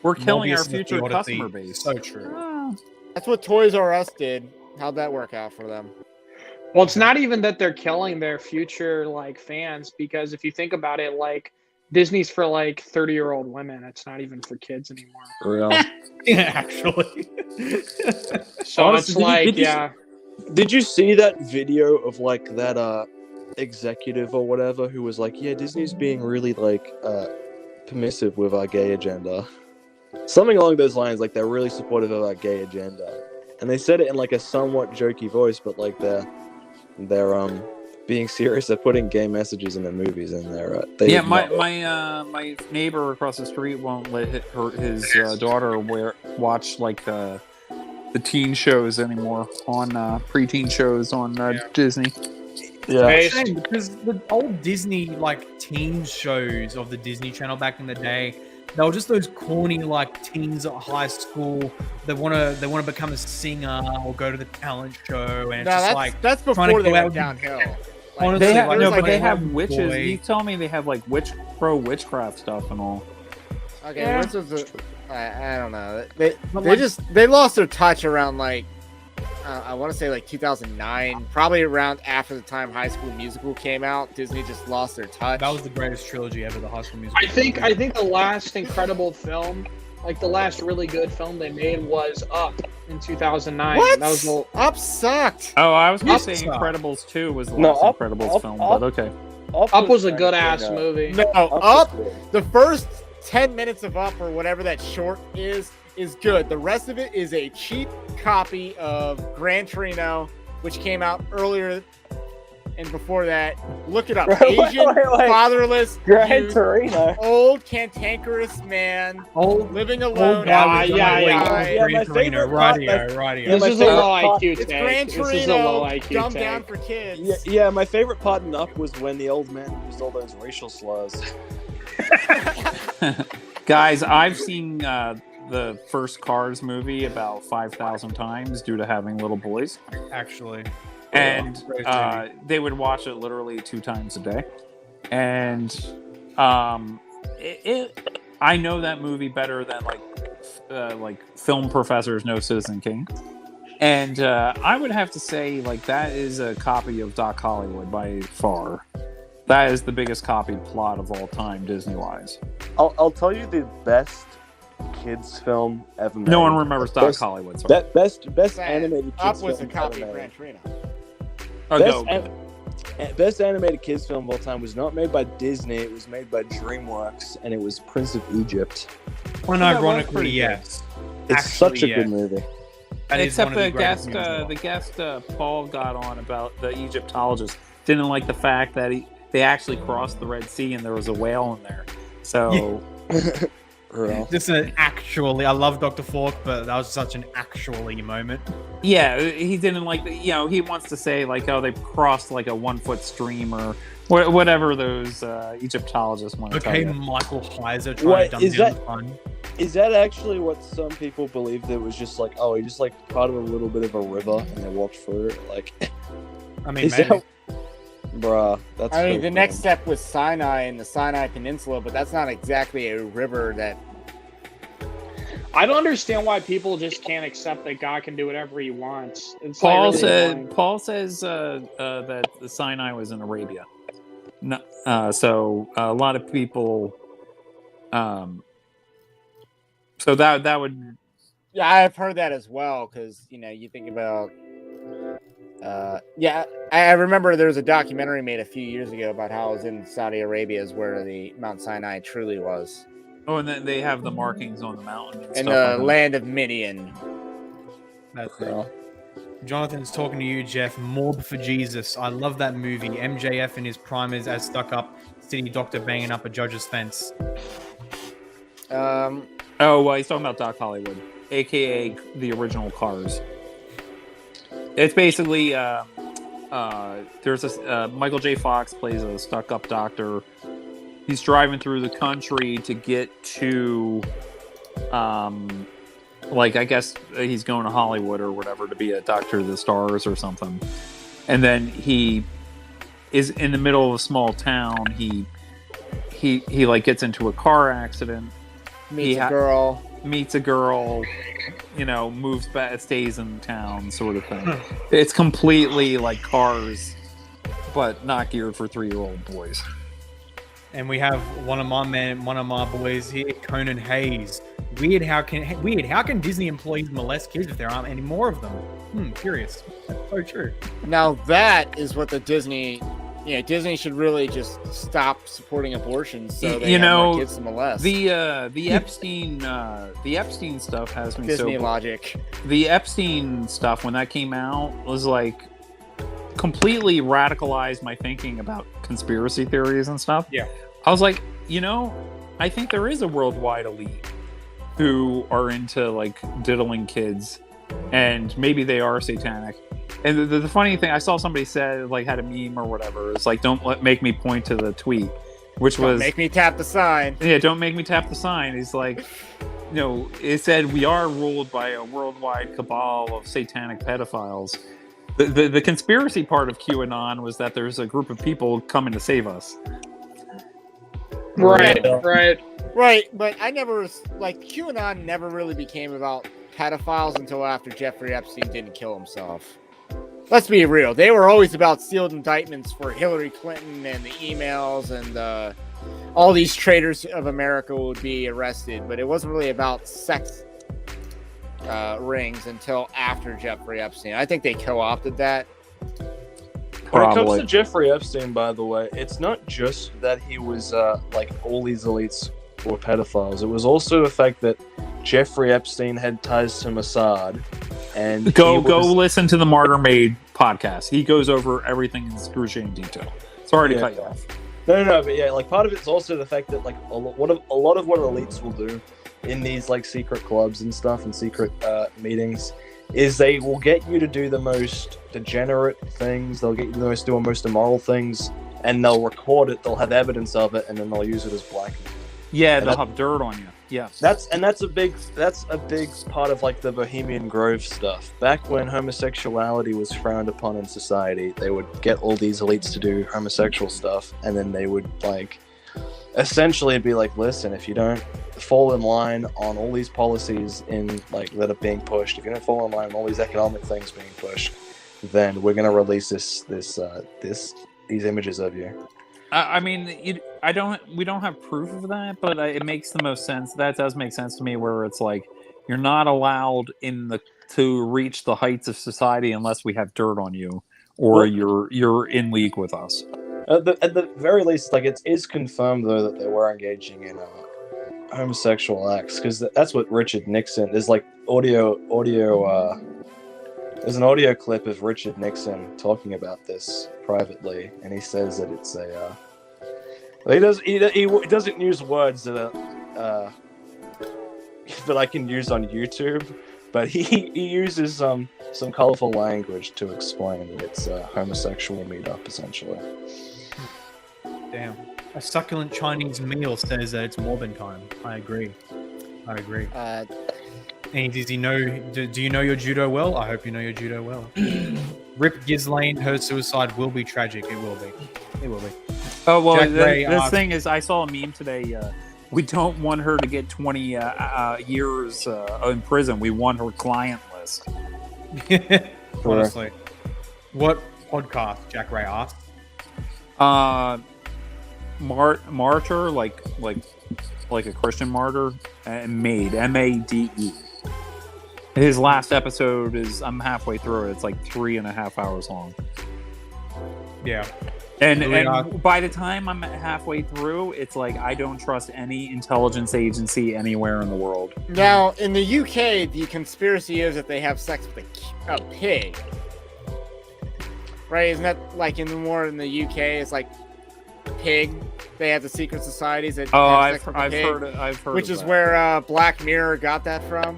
We're killing our Morbius is future the Odyssey. customer base. So true. That's what Toys R Us did. How'd that work out for them? Well, it's not even that they're killing their future like fans, because if you think about it, like Disney's for like 30-year-old women. It's not even for kids anymore. Real. Yeah, actually. So Honestly, it's like, did you- yeah. Did you see that video of like that executive or whatever who was like, yeah, Disney's being really like permissive with our gay agenda? Something along those lines, like they're really supportive of our gay agenda. And they said it in like a somewhat jokey voice, but like they're being serious. They're putting gay messages in their movies, and Yeah, my neighbor across the street won't let his daughter watch like the teen shows anymore on preteen shows on Disney. Yeah. It's a shame because the old Disney like teen shows of the Disney Channel back in the day, they were just those corny like teens at high school. They wanna become a singer or go to the talent show, and it's just like that's trying before to they go went out downhill. Honestly, They have, like, no, like but they a have young witches. boy. You tell me they have like pro witchcraft stuff and all. Okay, Yeah. this is I don't know. They lost their touch around like I want to say like 2009, probably around after the time High School Musical came out. Disney just lost their touch. That was the greatest trilogy ever, the High School Musical. I think the last incredible film, like the last really good film they made, was Up in 2009. What? That was Up sucked. Oh, I was gonna Up say sucked. Incredibles 2 was the No, last Up- Incredibles Up- film, Up- but okay. Up was a good ass movie. No, Up. The first 10 minutes of Up or whatever that short is good. The rest of it is a cheap copy of Gran Torino, which came out earlier and before that. Look it up. Asian, fatherless, Gran youth, Torino. old, cantankerous man, Old living alone. guy yeah, with yeah, yeah. Gran My Torino, favorite part- radio. This my is a favorite low part- IQ It's take. Gran This is a low Torino, IQ dumbed take. down for kids. Yeah, my favorite part in Up was when the old man used all those racial slurs. Guys, I've seen the first Cars movie about 5,000 times due to having little boys, Actually. and Great they would watch it literally 2 times a day. And I know that movie better than like film professors know Citizen Kane. And I would have to say, like, that is a copy of Doc Hollywood by far. That is the biggest copied plot of all time, Disney-wise. I'll tell you the best kids film ever made. No one remembers Doc Best- Hollywood. Sorry. Best animated kids Up was a film copy ever of made. Gran Torino. Best animated kids film of all time was not made by Disney. It was made by DreamWorks, and it was Prince of Egypt. Unironically, pretty yes. It's Actually, such a yeah. good movie. That is Except one of the greatest guest, movies of all. Paul got on about the Egyptologist. Didn't like the fact that they actually crossed the Red Sea and there was a whale in there. So Just an actually, I love Dr. Fork, but that was such an actually moment. yeah, he didn't like the, he wants to say like, oh, they crossed like a 1-foot stream or whatever those Egyptologists want to Okay, tell you. Michael Heiser trying What, to dumb is down that- fun. Is that actually what some people believe? That was just like, oh, he just like part of a little bit of a river and they walked through it. Like, I mean, is maybe. Bruh, that's. I mean, so the next dumb. step was Sinai and the Sinai Peninsula, but that's not exactly a river that. I don't understand why people just can't accept that God can do whatever He wants. It's Paul like really annoying. Paul says that the Sinai was in Arabia. No, so a lot of people. So that would. Yeah, I've heard that as well because you think about. Yeah, I remember there was a documentary made a few years ago about how it was in Saudi Arabia is where the Mount Sinai truly was. Oh, and then they have the markings on the mountain and In stuff the like land of Midian. That's it. Jonathan's talking to you, Jeff. Morb for Jesus. I love that movie. MJF in his primers as stuck up city doctor banging up a judge's fence. Oh, well, he's talking about Doc Hollywood, aka the original Cars. It's basically there's a Michael J. Fox plays a stuck-up doctor. He's driving through the country to get to, I guess he's going to Hollywood or whatever to be a doctor of the stars or something. And then he is in the middle of a small town. He gets into a car accident. Meets a girl. Moves back, stays in town, sort of thing. It's completely like Cars, but not geared for 3-year-old boys. And we have one of my boys here, Conan Hayes. Weird. How can Disney employees molest kids if there aren't any more of them? Curious. That's so true. Now that is what the Disney should really just stop supporting abortion so they have more kids to molest. The Epstein stuff has me Disney so logic. The Epstein stuff when that came out was completely radicalized my thinking about conspiracy theories and stuff. Yeah. I was like, I think there is a worldwide elite who are into diddling kids, and maybe they are satanic. And the funny thing, I saw somebody said, had a meme or whatever. It's don't make me point to the tweet, which was... Don't make me tap the sign. Yeah, don't make me tap the sign. He's it said, we are ruled by a worldwide cabal of satanic pedophiles. The conspiracy part of QAnon was that there's a group of people coming to save us. Right. But I never... QAnon never really became about pedophiles until after Jeffrey Epstein didn't kill himself. Let's be real. They were always about sealed indictments for Hillary Clinton and the emails and all these traitors of America would be arrested. But it wasn't really about sex rings until after Jeffrey Epstein. I think they co-opted that. When it comes to Jeffrey Epstein, by the way, it's not just that he was all these elites were pedophiles. It was also the fact that Jeffrey Epstein had ties to Mossad. And go listen to the Martyr Made podcast. He goes over everything in excruciating detail. Sorry to cut you off. No, but part of it's also the fact that a lot of what elites will do in these secret clubs and stuff and secret meetings is they will get you to do the most degenerate things. They'll get you to do the most immoral things, and they'll record it. They'll have evidence of it, and then they'll use it as blackmail. Yeah, they'll have dirt on you. Yeah, that's a big part of the Bohemian Grove stuff. Back when homosexuality was frowned upon in society, they would get all these elites to do homosexual stuff, and then they would essentially be listen, if you don't fall in line on all these policies that are being pushed, if you don't fall in line on all these economic things being pushed, then we're going to release these images of you. I mean, we don't have proof of that, but it makes the most sense. That does make sense to me, where it's you're not allowed to reach the heights of society unless we have dirt on you, or you're in league with us. At the very least, it is confirmed though that they were engaging in homosexual acts, because that's what Richard Nixon. There's audio. There's an audio clip of Richard Nixon talking about this privately, and he says that it's he doesn't use words that I can use on YouTube, but he uses some colorful language to explain that it's a homosexual meetup essentially. Damn. A succulent Chinese meal says that it's Morbin time. I agree. And does he know? Do you know your judo well? I hope you know your judo well. Rip Ghislaine, her suicide will be tragic. It will be. It will be. Oh well, Jack Ray, the thing is, I saw a meme today. We don't want her to get 20 years in prison. We want her client list. Honestly, what podcast? Jack Ray asked. Martyr, like a Christian martyr, made MADE. His last episode is, I'm halfway through it. It's like 3.5 hours long. Yeah. And by the time I'm halfway through, it's like I don't trust any intelligence agency anywhere in the world. Now, in the UK, the conspiracy is that they have sex with a pig. Right? Isn't that like in the UK? It's like pig. They have the secret societies that have sex with a pig, I've heard. which is that. where Black Mirror got that from.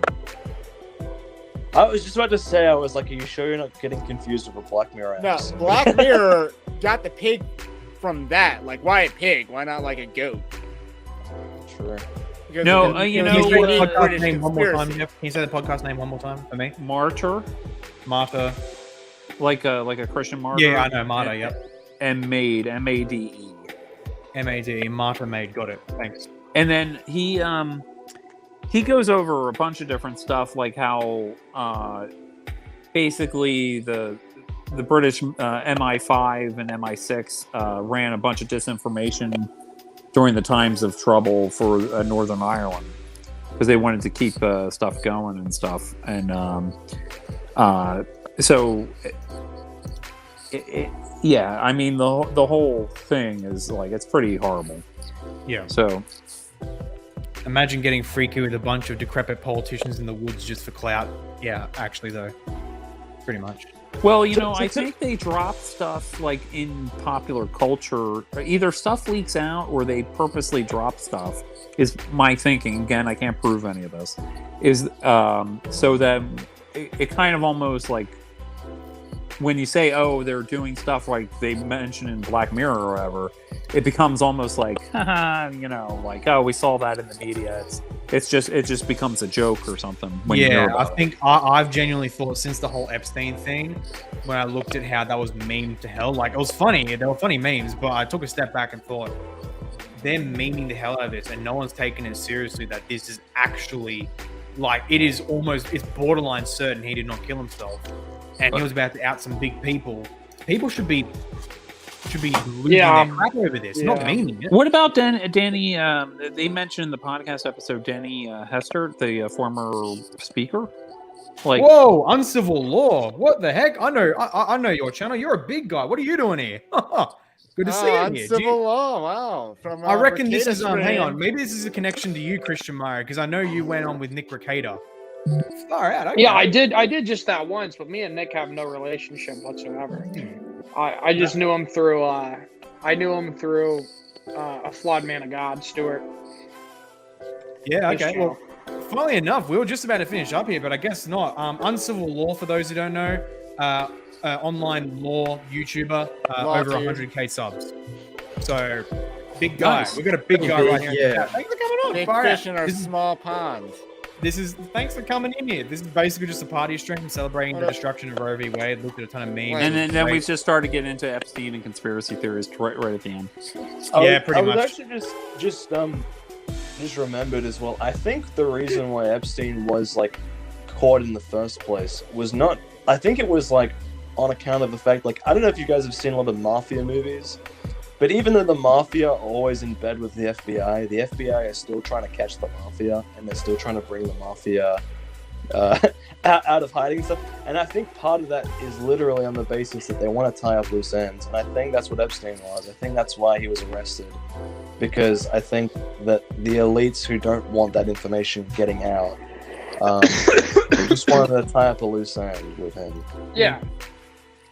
I was just about to say, I was like, are you sure you're not getting confused with a Black Mirror No, episode? Black Mirror got the pig from that. Like, why a pig? Why not like a goat? True. Because No, it you was know, a unique Podcast British name one more time. conspiracy. Jeff? Can you say the podcast name one more time for me? Martyr, Martha. like a Christian martyr. Yeah, I know Martha. Yep. And made MADE. MAD. Martha made. Got it. Thanks. And then he goes over a bunch of different stuff, like how basically the British MI5 and MI6 ran a bunch of disinformation during the times of trouble for Northern Ireland because they wanted to keep stuff going and stuff. And so, yeah, I mean, the whole thing is like, it's pretty horrible. Yeah. So Imagine getting freaky with a bunch of decrepit politicians in the woods just for clout. Yeah, actually, though. Pretty much. well, you know, I think they drop stuff like in popular culture. Either stuff leaks out or they purposely drop stuff, is my thinking. Again, I can't prove any of this. Is so that it kind of almost like when you say, oh, they're doing stuff like they mentioned in Black Mirror or whatever, it becomes almost like, you know, like, oh, we saw that in the media. It just becomes a joke or something. When you hear Yeah, about I think I've genuinely thought since the whole Epstein thing, when I looked at how that was memed to hell, like it was funny. There were funny memes, but I took a step back and thought, they're memeing the hell out of this, and no one's taking it seriously that this is actually, like, it's borderline certain he did not kill himself. And he was about to out some big people. People should be losing their crap over this, not meaning it. What about Danny? They mentioned in the podcast episode Danny Hester, the former speaker. Like, whoa, uncivil law! What the heck? I know your channel. You're a big guy. What are you doing here? Good to see you here. Uncivil law, wow. From, I reckon this is Recatus hang on. brand. Maybe this is a connection to you, Christian Meyer, because I know you went on with Nick Recator. Far out. Okay. Yeah, I did just that once, but me and Nick have no relationship whatsoever. I just knew him through a flawed man of God, Stuart. Yeah. His Okay. channel. Well, funnily enough, we were just about to finish up here, but I guess not. Uncivil law, for those who don't know, online law YouTuber, over 100K subs. So, big guy. Nice. We've got a big guy right here. Yeah. Thanks for coming on. Big Far out. fish in our small pond. Thanks for coming in here. This is basically just a party stream celebrating the destruction of Roe v. Wade. Looked at a ton of memes. and then Great. we've just started getting into Epstein and conspiracy theories right at the end. Yeah, pretty I was much. actually just remembered as well. I think the reason why Epstein was like caught in the first place was not. I think it was like on account of the fact, like, I don't know if you guys have seen a lot of mafia movies, but even though the mafia are always in bed with the FBI is still trying to catch the mafia, and they're still trying to bring the mafia out of hiding and stuff. And I think part of that is literally on the basis that they want to tie up loose ends. And I think that's what Epstein was. I think that's why he was arrested. Because I think that the elites who don't want that information getting out just wanted to tie up a loose end with him. Yeah.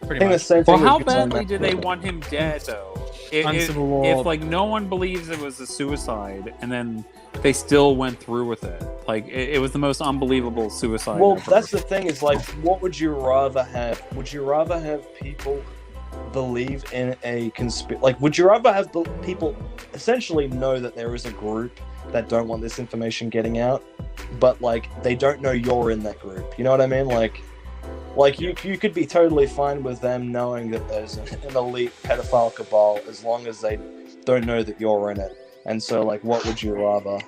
I think the same Well, thing how with Ghislaine badly do they Maxwell. want him dead, though? If Uncivil law. like no one believes it was a suicide, and then they still went through with it, like it was the most unbelievable suicide. Well, ever. that's the thing. Is like, what would you rather have? Would you rather have people believe in a conspiracy? Like, would you rather have people essentially know that there is a group that don't want this information getting out, but like they don't know you're in that group? You know what I mean? Like, Like you could be totally fine with them knowing that there's an elite pedophile cabal as long as they don't know that you're in it. And so, like, what would you rather?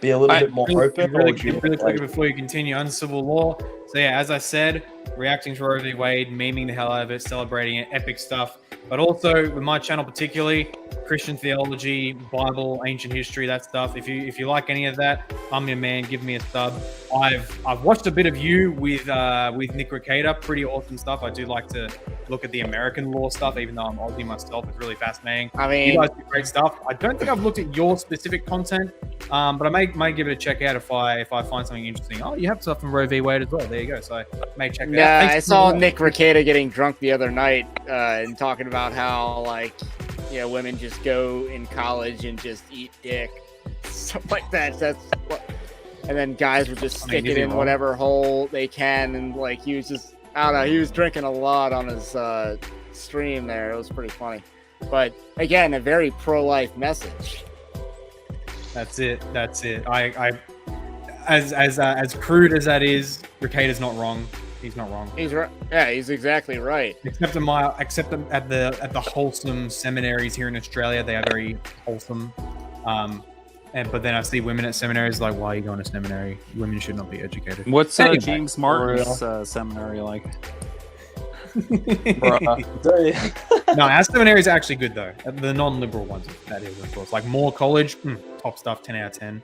Be a little bit more open, or would you really quick before you continue on civil law. So yeah, as I said, reacting to Roe v. Wade, memeing the hell out of it, celebrating it, epic stuff. But also with my channel particularly, Christian theology, Bible, ancient history, that stuff. If you like any of that, I'm your man. Give me a sub. I've watched a bit of you with Nick Recator. Pretty awesome stuff. I do like to look at the American law stuff, even though I'm Aussie myself. It's really fascinating. I mean, you guys do great stuff. I don't think I've looked at your specific content, but I may give it a check out if I find something interesting. Oh, you have stuff from Roe v. Wade as well. There you go. So I may check that out. Yeah, Thanks I saw Nick Recator getting drunk the other night and talking about how, like, women just go in college and just eat dick, stuff like that. And then guys would just stick it in whatever hole they can, and like he was just, I don't know, he was drinking a lot on his stream there. It was pretty funny, but again, a very pro-life message. That's it. I as crude as that is, Recator's not wrong. He's not wrong. He's right. Yeah, he's exactly right. Except at the wholesome seminaries here in Australia, they are very wholesome. But then I see women at seminaries like, why are you going to seminary? Women should not be educated. What's James Martin's seminary like? No, our seminary is actually good though. The non-liberal ones, that is, of course. Like Moore College, top stuff, 10 out of 10.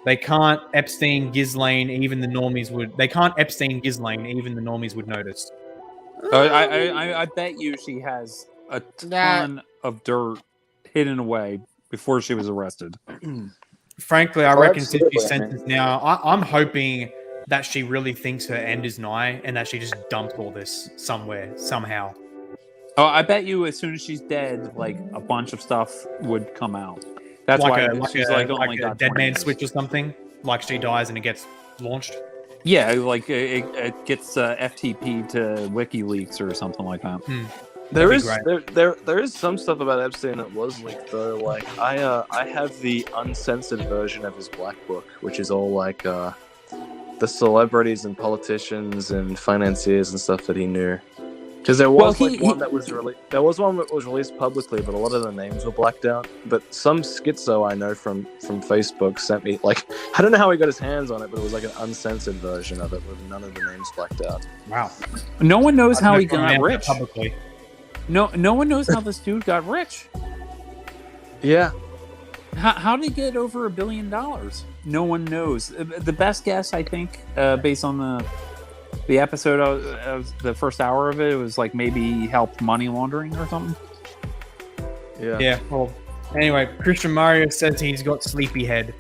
They can't Epstein Ghislaine, even the normies would. They can't Epstein Ghislaine, even the normies would notice. I bet you she has a ton of dirt hidden away before she was arrested. Frankly, I reckon since she's sentenced now, I'm hoping that she really thinks her end is nigh and that she just dumped all this somewhere, somehow. Oh, I bet you as soon as she's dead, like a bunch of stuff would come out. That's like why she's only got a dead man switch or something. Like she dies and it gets launched. Yeah, like it gets FTP to WikiLeaks or something like that. There is some stuff about Epstein that was leaked though. Like I have the uncensored version of his Black Book, which is all like the celebrities and politicians and financiers and stuff that he knew. Because there was one that was released. There was one that was released publicly, but a lot of the names were blacked out. But some schizo I know from Facebook sent me, like, I don't know how he got his hands on it, but it was like an uncensored version of it with none of the names blacked out. Wow. No one knows how he got rich. Publicly. No one knows how this dude got rich. Yeah. How did he get over $1 billion? No one knows. The best guess, I think, based on the episode of the first hour of it was like maybe he helped money laundering or something. Yeah. Well, anyway, Christian Mario says he's got sleepy head.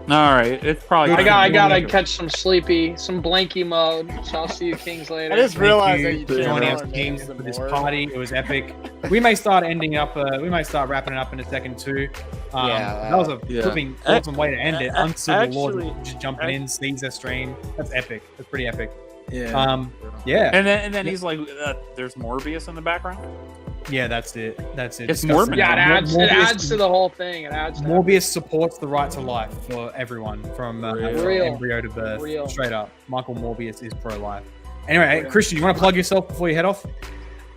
All right, it's probably. I gotta catch some blanky mode. So I'll see you kings later. I just realized that you joining us, Kings, for this party. It was epic. We may start wrapping it up in a second too. That was a flipping awesome way to end it. Uncivil Lord just jumping in, sees their stream. That's epic. That's pretty epic. Yeah. Yeah. And then he's like, "There's Morbius in the background." Yeah, that's it. It's Morbius. Yeah, it adds to the whole thing. It adds. To Morbius supports the right to life for everyone from embryo to birth. Straight up, Michael Morbius is pro-life. Anyway, Christian, you want to plug yourself before you head off?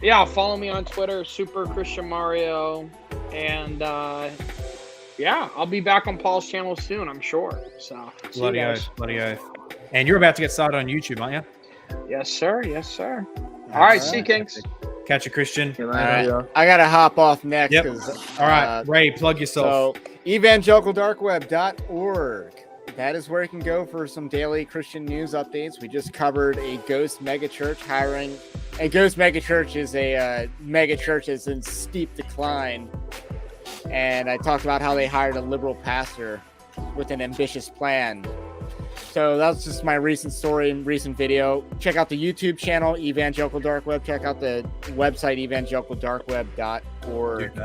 Yeah, follow me on Twitter, Super Christian Mario, and I'll be back on Paul's channel soon, I'm sure. So, bloody oath. And you're about to get started on YouTube, aren't you? Yes, sir. All right, see you, Kings. Catch you, Christian. I gotta hop off next. Yep. All right, Ray, plug yourself. So, evangelicaldarkweb.org. That is where you can go for some daily Christian news updates. We just covered a ghost megachurch hiring. A ghost megachurch is a megachurch that's in steep decline. And I talked about how they hired a liberal pastor with an ambitious plan. So that's just my recent story and recent video. Check out the YouTube channel, Evangelical Dark Web. Check out the website, evangelicaldarkweb.org.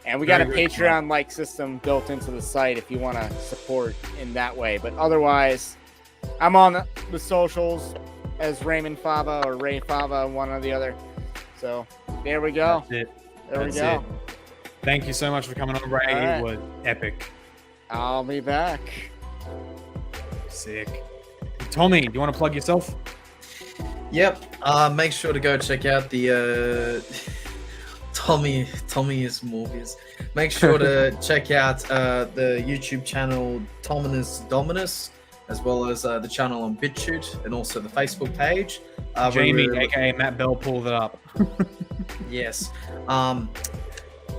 And we got a Patreon-like system built into the site if you want to support in that way. But otherwise, I'm on the socials as Raymond Fava or Ray Fava, one or the other. So there we go. That's it. Thank you so much for coming on, Ray. Right. It was epic. I'll be back. Sick. Tommy, do you want to plug yourself? Yep. Make sure to go check out the Tommy is Morbius. Make sure to check out the YouTube channel Tominus Dominus, as well as the channel on BitChute, and also the Facebook page. Jamie, aka Matt Bell, pulled it up. Yes.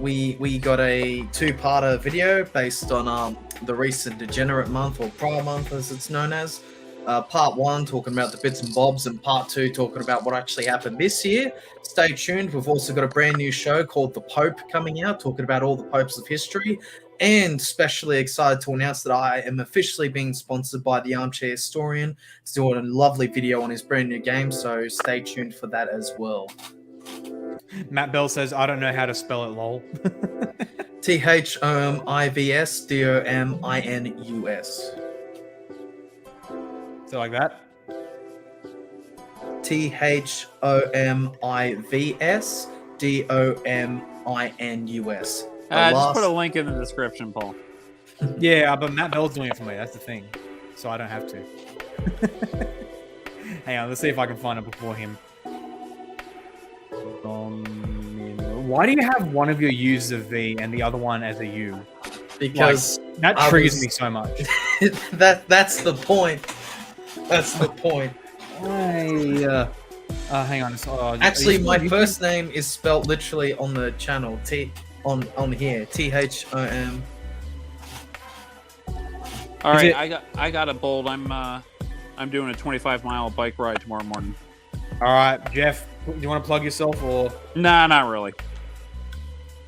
We got a two-parter video based on the recent Degenerate Month, or Pride Month as it's known as. Part 1 talking about the bits and bobs, and part 2 talking about what actually happened this year. Stay tuned. We've also got a brand new show called The Pope coming out, talking about all the popes of history. And especially excited to announce that I am officially being sponsored by the Armchair Historian to do a lovely video on his brand new game, so stay tuned for that as well. Matt Bell says, I don't know how to spell it, lol. THOMIVSDOMINUS. So like that? THOMIVSDOMINUS. Just put a link in the description, Paul. Yeah, but Matt Bell's doing it for me. That's the thing. So I don't have to. Hang on, let's see if I can find it before him. Why do you have one of your U's as a V and the other one as a U? Because that triggers me so much. That's the point. That's the point. Hang on. Actually, my first name is spelled literally on the channel. On here. THOM. All right, I got a bold. I'm doing a 25-mile bike ride tomorrow morning. All right, Jeff, do you want to plug yourself or? Nah, not really.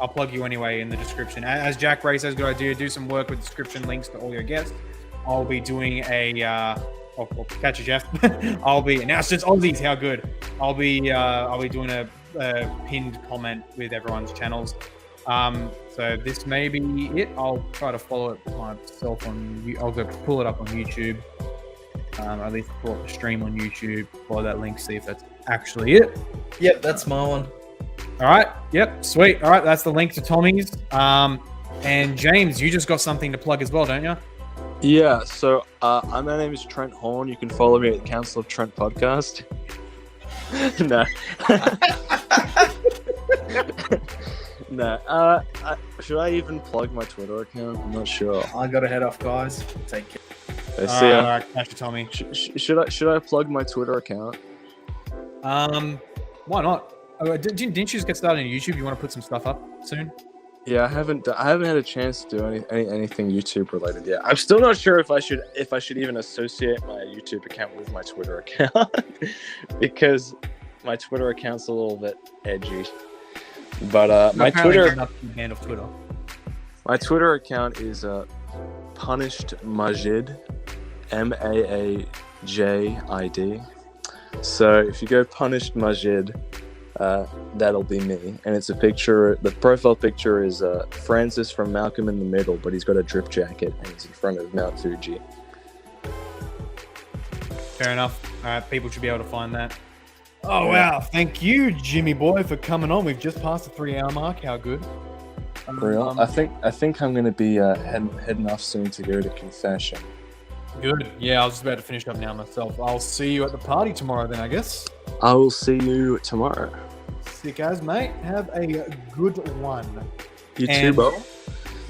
I'll plug you anyway in the description. As Jack Ray says, good idea. Do some work with description links to all your guests. I'll be doing a. I'll catch you, Jeff. I'll be now since Aussies, how good. I'll be doing a pinned comment with everyone's channels. So this may be it. I'll try to follow it myself I'll go pull it up on YouTube. At least pull up the stream on YouTube. Follow that link, see if that's actually it. Yep, that's my one. All right. Yep. Sweet. All right. That's the link to Tommy's. And James, you just got something to plug as well, don't you? Yeah. So my name is Trent Horn. You can follow me at the Council of Trent podcast. No. No. Should I even plug my Twitter account? I'm not sure. I gotta head off, guys. Take care. See ya. All right. Catch you, Tommy. Should I plug my Twitter account? Why not? Didn't you just get started on YouTube? You want to put some stuff up soon? Yeah, I haven't had a chance to do anything YouTube related yet. I'm still not sure if I should even associate my YouTube account with my Twitter account because my Twitter account's a little bit edgy. But my Twitter account is Punished Majid, MAAJID. So if you go Punished Majid, that'll be me, and it's a picture. The profile picture is Francis from Malcolm in the Middle, but he's got a drip jacket and he's in front of Mount Fuji. Fair enough. All right, people should be able to find that. Oh wow! Thank you, Jimmy boy, for coming on. We've just passed the 3-hour mark. How good? Real? I think I'm going to be heading off soon to go to confession. Good. Yeah, I was just about to finish up now myself. I'll see you at the party tomorrow then, I guess. I will see you tomorrow. Sick as, mate. Have a good one. You too, bro.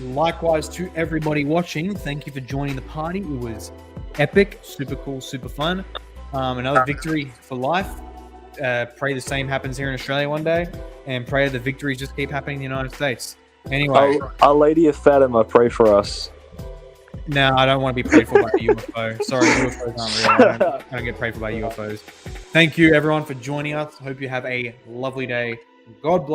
Likewise to everybody watching, thank you for joining the party. It was epic, super cool, super fun. Another victory for life. Pray the same happens here in Australia one day, and pray the victories just keep happening in the United States. Anyway. Our Lady of Fatima, pray for us. No, I don't want to be prayed for by a UFO. Sorry, UFOs aren't real. I don't get prayed for by UFOs. Thank you, everyone, for joining us. Hope you have a lovely day. God bless.